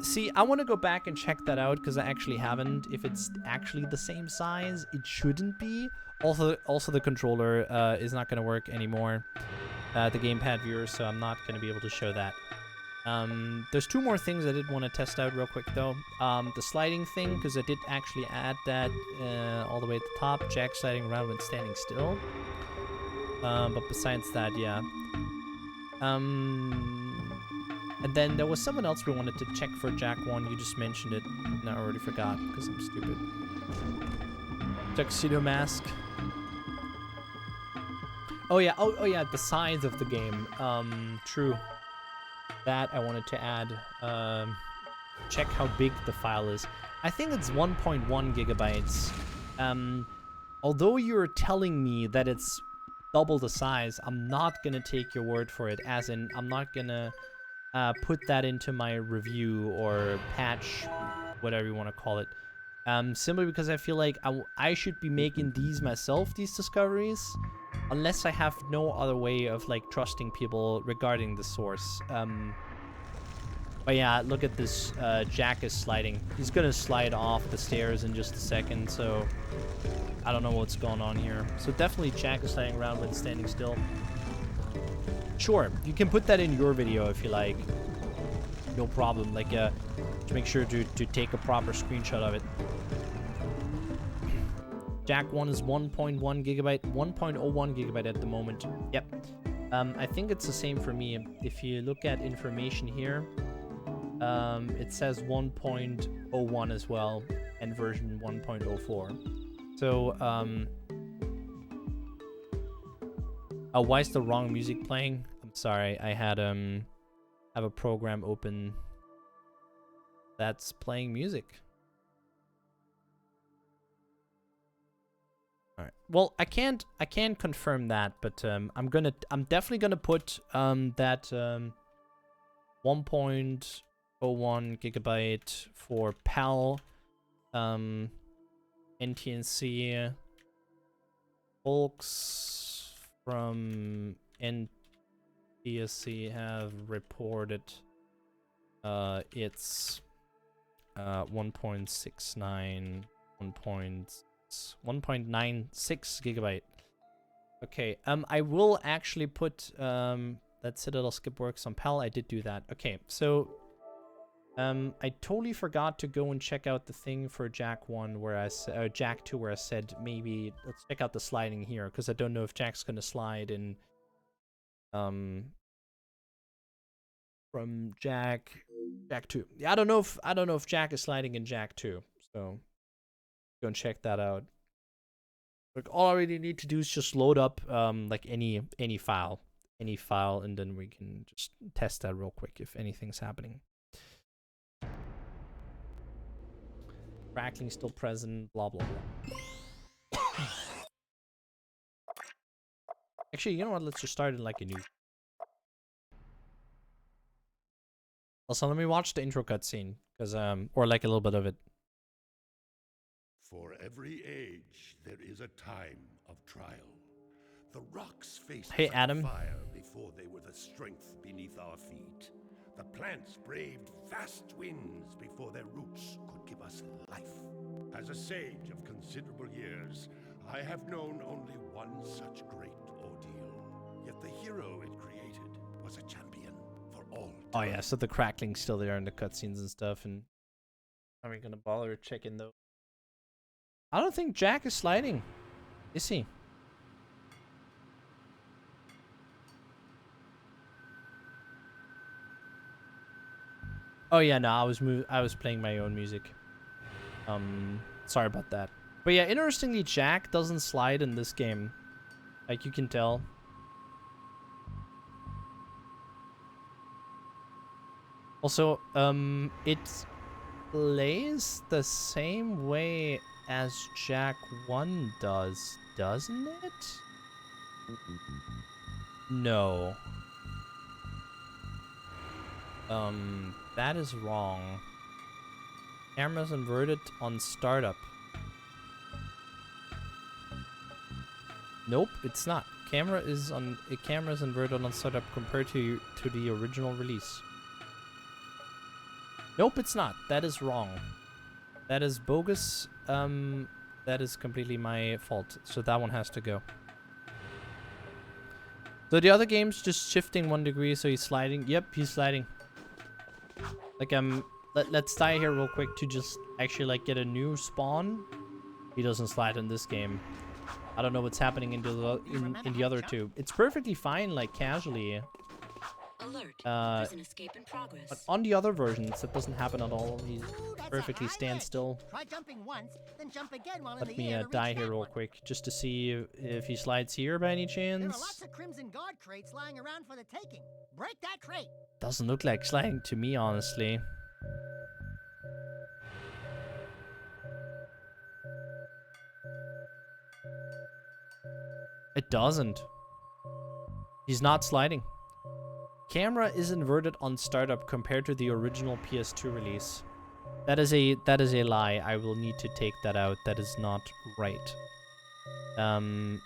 See, I want to go back and check that out, because I actually haven't. If it's actually the same size, it shouldn't be. Also the controller is not going to work anymore. The gamepad viewer, so I'm not going to be able to show that. There's two more things I did want to test out real quick, though. The sliding thing, because I did actually add that all the way at the top. Jak sliding around when standing still. But besides that, yeah. And then there was someone else we wanted to check for Jak 1. You just mentioned it. No, I already forgot, because I'm stupid. Tuxedo mask. Oh yeah, oh yeah, the size of the game. True. That I wanted to add. Check how big the file is. I think it's 1.1 gigabytes. Although you're telling me that it's double the size, I'm not gonna take your word for it. As in, I'm not gonna put that into my review or patch, whatever you want to call it. Simply because I feel like I should be making these myself, these discoveries, unless I have no other way of like trusting people regarding the source. But yeah, look at this. Jak is sliding. He's gonna slide off the stairs in just a second, so I don't know what's going on here. So definitely Jak is sliding around when standing still. Sure, you can put that in your video if you like. No problem. Like, to make sure to take a proper screenshot of it. Jak 1 is 1.1 gigabyte, 1.01 gigabyte at the moment. Yep. I think it's the same for me. If you look at information here, it says 1.01 as well, and version 1.04. So, oh, why is the wrong music playing? I'm sorry, I had have a program open that's playing music. All right. Well, I can't confirm that, but I'm definitely gonna put that 1.01 gigabyte for PAL, NTNC, folks from NTSC have reported it's 1.69, 1.96 gigabyte. Okay, I will actually put that Citadel skip works on PAL. I did do that. Okay, so I totally forgot to go and check out the thing for Jak 1 where I said, Jak 2 where I said maybe let's check out the sliding here, because I don't know if Jak's gonna slide in from Jak 2. Yeah, I don't know if Jak is sliding in Jak 2. So Go and check that out. Like all I really need to do is just load up like any file, and then we can just test that real quick if anything's happening. Crackling still present, blah blah blah. Actually, you know what? Let's just start in like a new. Also, let me watch the intro cutscene, cause or like a little bit of it. For every age, there is a time of trial. The rocks faced Hey, Adam. fire before they were the strength beneath our feet. The plants braved vast winds before their roots could give us life. As a sage of considerable years, I have known only one such great ordeal. Yet the hero it created was a champion for all time. Oh yeah, so the crackling's still there in the cutscenes and stuff, and are we gonna bother checking those? I don't think Jak is sliding, is he? Oh yeah, no, I was playing my own music. Sorry about that. But yeah, interestingly, Jak doesn't slide in this game, like you can tell. Also, it plays the same way as Jak 1 does, doesn't it? No. That is wrong. Camera's inverted on startup. Nope, it's not. Camera's inverted on startup compared to the original release. Nope, it's not. That is wrong. That is bogus. That is completely my fault. So that one has to go. So the other game's just shifting 1 degree, so he's sliding. Yep, he's sliding. Like, let's die here real quick to just actually, like, get a new spawn. He doesn't slide in this game. I don't know what's happening in the other two. It's perfectly fine, like, casually. Alert. There's an escape in progress. But on the other versions, that doesn't happen at all. He perfectly stands still. Try jumping once, then jump again while in Let the me air to die reach here that real one. quick, just to see if he slides here by any There are chance. lots of Crimson Guard crates lying around for the taking. Break that crate. Doesn't look like sliding to me, honestly. It doesn't. He's not sliding. Camera is inverted on startup compared to the original PS2 release. That is a lie. I will need to take that out. That is not right.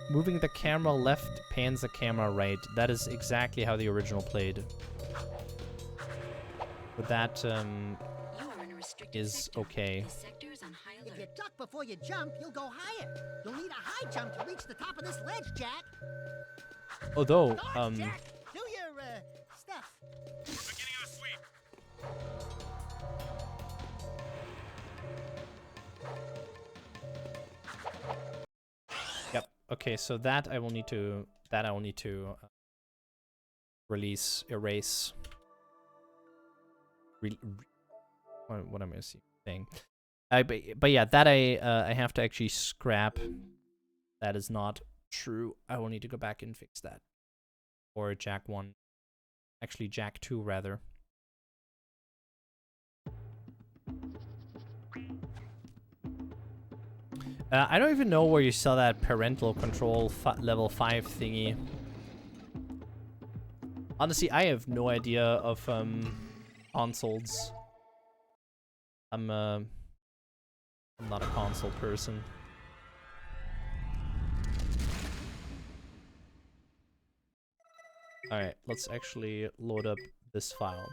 Moving the camera left pans the camera right. That is exactly how the original played. But that is okay. If you duck before you jump, you'll go higher. You'll need a high jump to reach the top of this ledge, Jak. Although, Go on, Jak. Do your stuff. Beginning of the sweep. Yep. Okay, so that I will need to erase. What am I saying? But yeah, that I have to actually scrap. That is not true. I will need to go back and fix that. Or Jak 1. Actually, Jak 2 rather. I don't even know where you saw that parental control level 5 thingy. Honestly, I have no idea of consoles. I'm not a console person. Alright, let's actually load up this file.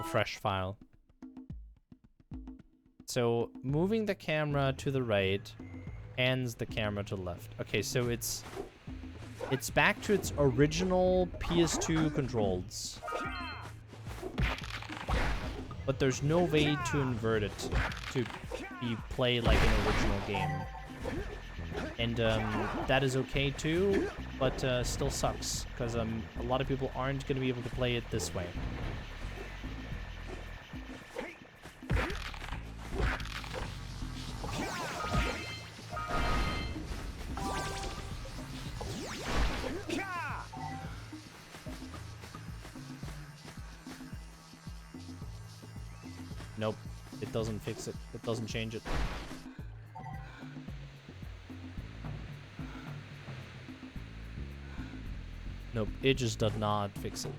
A fresh file. So, moving the camera to the right hands the camera to the left. Okay, so it's back to its original PS2 controls. But there's no way to invert it to be played like an original game. And that is okay too, but still sucks, because a lot of people aren't going to be able to play it this way. it doesn't fix it. It doesn't change it. Nope, it just does not fix it.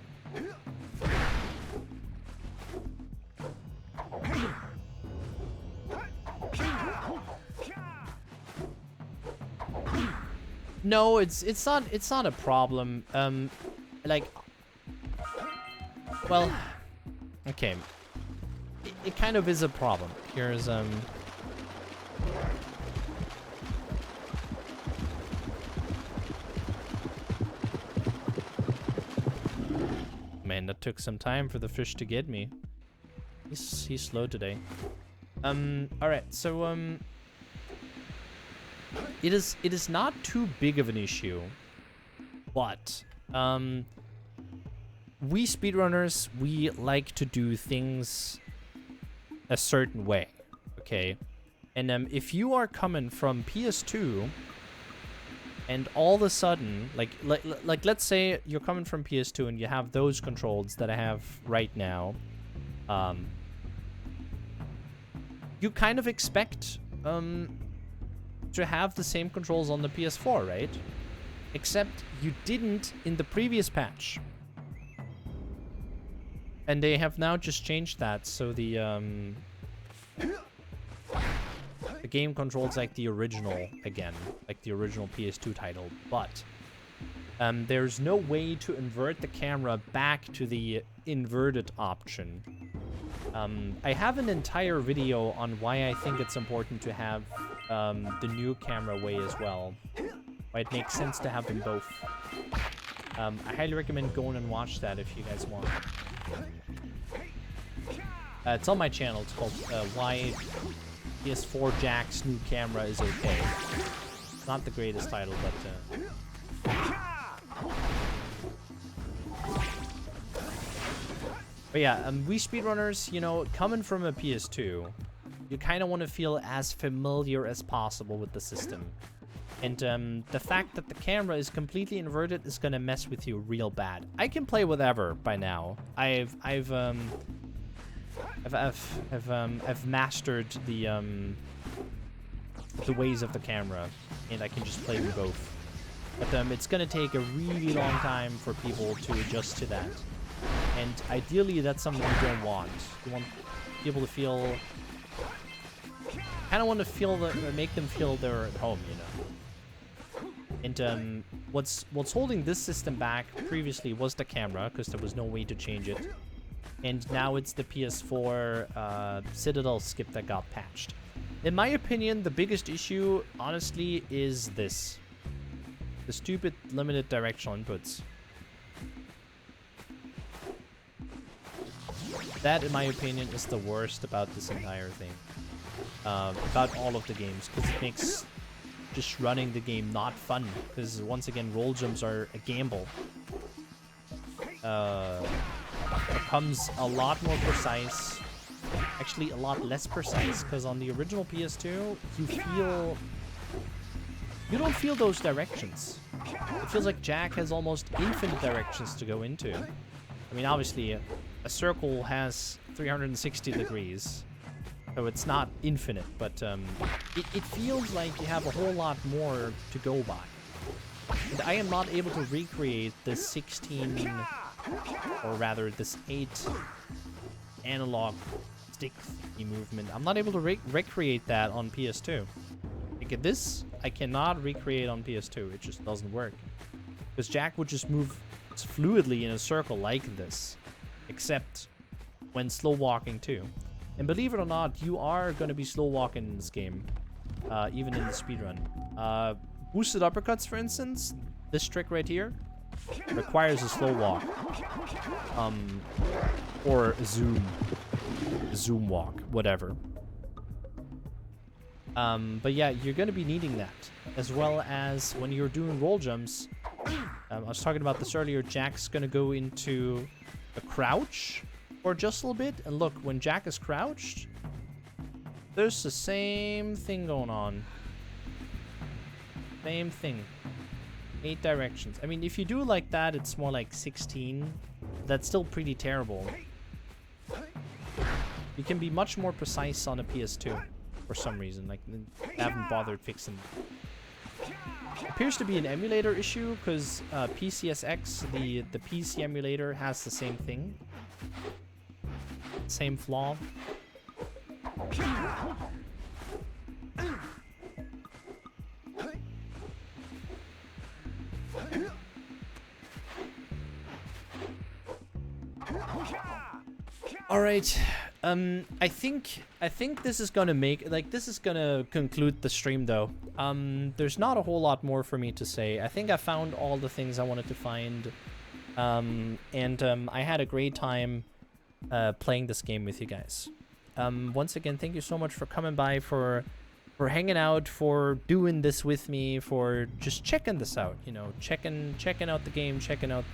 No, it's not a problem. Like, well, okay. It kind of is a problem. Here's Man, that took some time for the fish to get me. He's slow today. Alright, so it is not too big of an issue, but we speedrunners, we like to do things a certain way, okay? And if you are coming from PS2 and all of a sudden, like let's say you're coming from PS2 and you have those controls that I have right now, you kind of expect to have the same controls on the PS4, right? Except you didn't in the previous patch. And they have now just changed that, so the game controls like the original again, like the original PS2 title, but there's no way to invert the camera back to the inverted option. I have an entire video on why I think it's important to have the new camera way as well. Why it makes sense to have them both. I highly recommend going and watch that if you guys want. It's on my channel. It's called Why PS4 Jak's New Camera is Okay. It's not the greatest title, but yeah, we speedrunners, you know, coming from a PS2, you kind of want to feel as familiar as possible with the system. And the fact that the camera is completely inverted is gonna mess with you real bad. I can play whatever by now. I've mastered the ways of the camera, and I can just play them both. But it's gonna take a really long time for people to adjust to that. And ideally, that's something you don't want. You want people to feel, kind of want to feel make them feel they're at home, you know. And what's holding this system back previously was the camera, because there was no way to change it. And now it's the PS4 Citadel skip that got patched. In my opinion, the biggest issue, honestly, is this. The stupid limited directional inputs. That, in my opinion, is the worst about this entire thing. About all of the games, because it makes just running the game not fun. Because, once again, roll jumps are a gamble. It becomes a lot more precise. Actually, a lot less precise, because on the original PS2, you don't feel those directions. It feels like Jak has almost infinite directions to go into. I mean, obviously, a circle has 360 degrees, so it's not infinite, but it feels like you have a whole lot more to go by. And I am not able to recreate this 16, or rather this 8 analog stick movement. I'm not able to recreate that on PS2. Like this, I cannot recreate on PS2. It just doesn't work. Because Jak would just move fluidly in a circle like this, except when slow walking too. And believe it or not, you are going to be slow walking in this game, even in the speedrun. Boosted uppercuts, for instance, this trick right here requires a slow walk, or a zoom walk, whatever. But yeah, you're going to be needing that, as well as when you're doing roll jumps. I was talking about this earlier. Jak's going to go into a crouch for just a little bit, and look, when Jak is crouched, there's the same thing going on. Same thing. 8 directions. I mean, if you do it like that, it's more like 16. That's still pretty terrible. You can be much more precise on a PS2 for some reason. Like, they haven't bothered fixing it. Appears to be an emulator issue because PCSX, the PC emulator, has the same thing. Same flaw. All right. I think this is gonna conclude the stream though. There's not a whole lot more for me to say. I think I found all the things I wanted to find. I had a great time playing this game with you guys. Once again, thank you so much for coming by, for hanging out, for doing this with me, for just checking this out, you know, checking out the game, checking out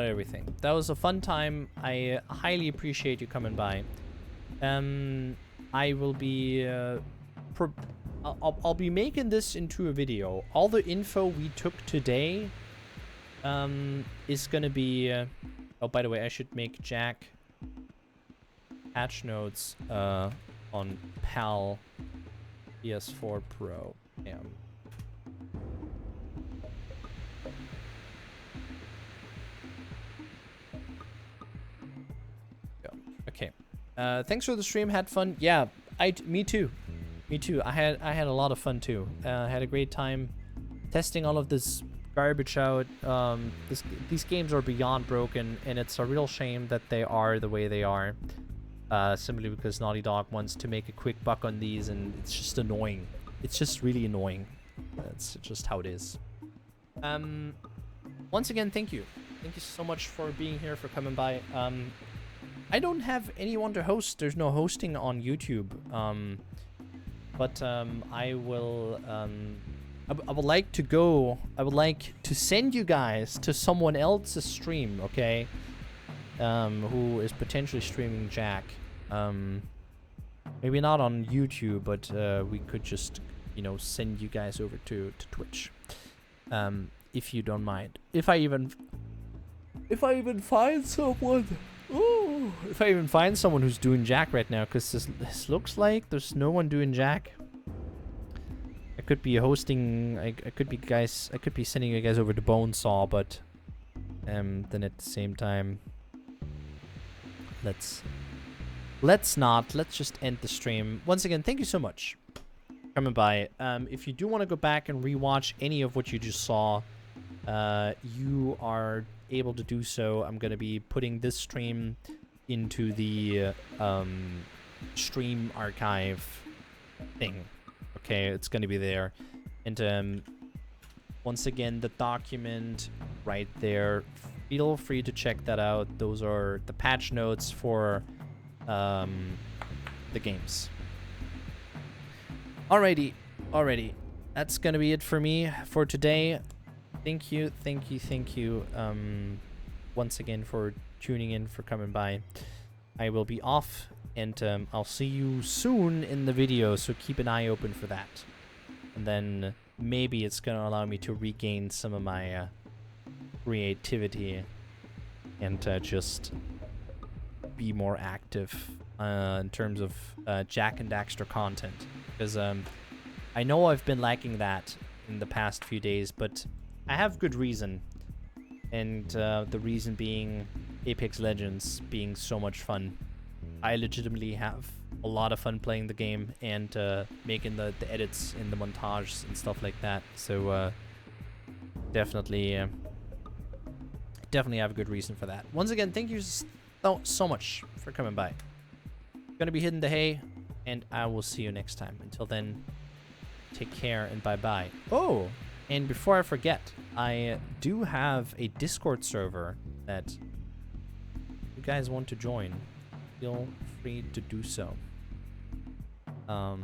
everything. That was a fun time. I highly appreciate you coming by. I will be I'll be making this into a video. All the info we took today is gonna be oh, by the way, I should make Jak patch notes on PAL PS4 Pro. Damn. Okay. Thanks for the stream. Had fun. Yeah, me too. Me too. I had a lot of fun too. Had a great time testing all of this garbage out. These games are beyond broken, and it's a real shame that they are the way they are. Simply because Naughty Dog wants to make a quick buck on these, and it's just annoying. It's just really annoying. That's just how it is. Once again, thank you. Thank you so much for being here, for coming by. I don't have anyone to host. There's no hosting on YouTube. But I will. I would like to go. I would like to send you guys to someone else's stream, okay? Who is potentially streaming Jak. Maybe not on YouTube, but we could just, you know, send you guys over to Twitch. If you don't mind. If I even find someone. Ooh, if I even find someone who's doing Jak right now, because this looks like there's no one doing Jak. I could be hosting. I could be sending you guys over to Bonesaw, but then at the same time, let's not. Let's just end the stream. Once again, thank you so much for coming by. If you do want to go back and rewatch any of what you just saw, you are able to do so. I'm gonna be putting this stream into the stream archive thing. Okay, it's gonna be there. And once again, the document right there, feel free to check that out. Those are the patch notes for the games. Alrighty. That's gonna be it for me for today. Thank you once again for tuning in, for coming by. I will be off, and I'll see you soon in the video, so keep an eye open for that. And then maybe it's gonna allow me to regain some of my creativity and just be more active in terms of Jak and Daxter content, because I know I've been lacking that in the past few days, but I have good reason, and the reason being Apex Legends being so much fun. I legitimately have a lot of fun playing the game and making the edits and the montages and stuff like that. So definitely have a good reason for that. Once again, thank you so much for coming by. Gonna be hitting the hay, and I will see you next time. Until then, take care and bye-bye. Oh! And before I forget, I do have a Discord server that you guys want to join. Feel free to do so. I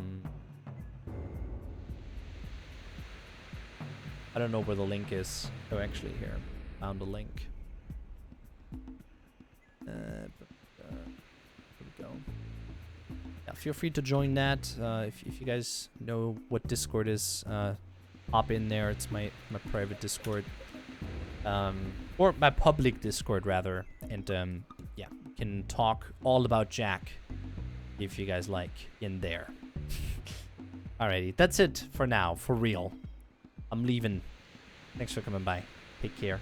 don't know where the link is. Oh, actually, here. Found the link. Here we go. Yeah, feel free to join that. If you guys know what Discord is, hop in there. It's my private Discord, or my public Discord rather. And yeah, can talk all about Jak if you guys like in there. Alrighty, that's it for now, for real. I'm leaving. Thanks for coming by. Take care.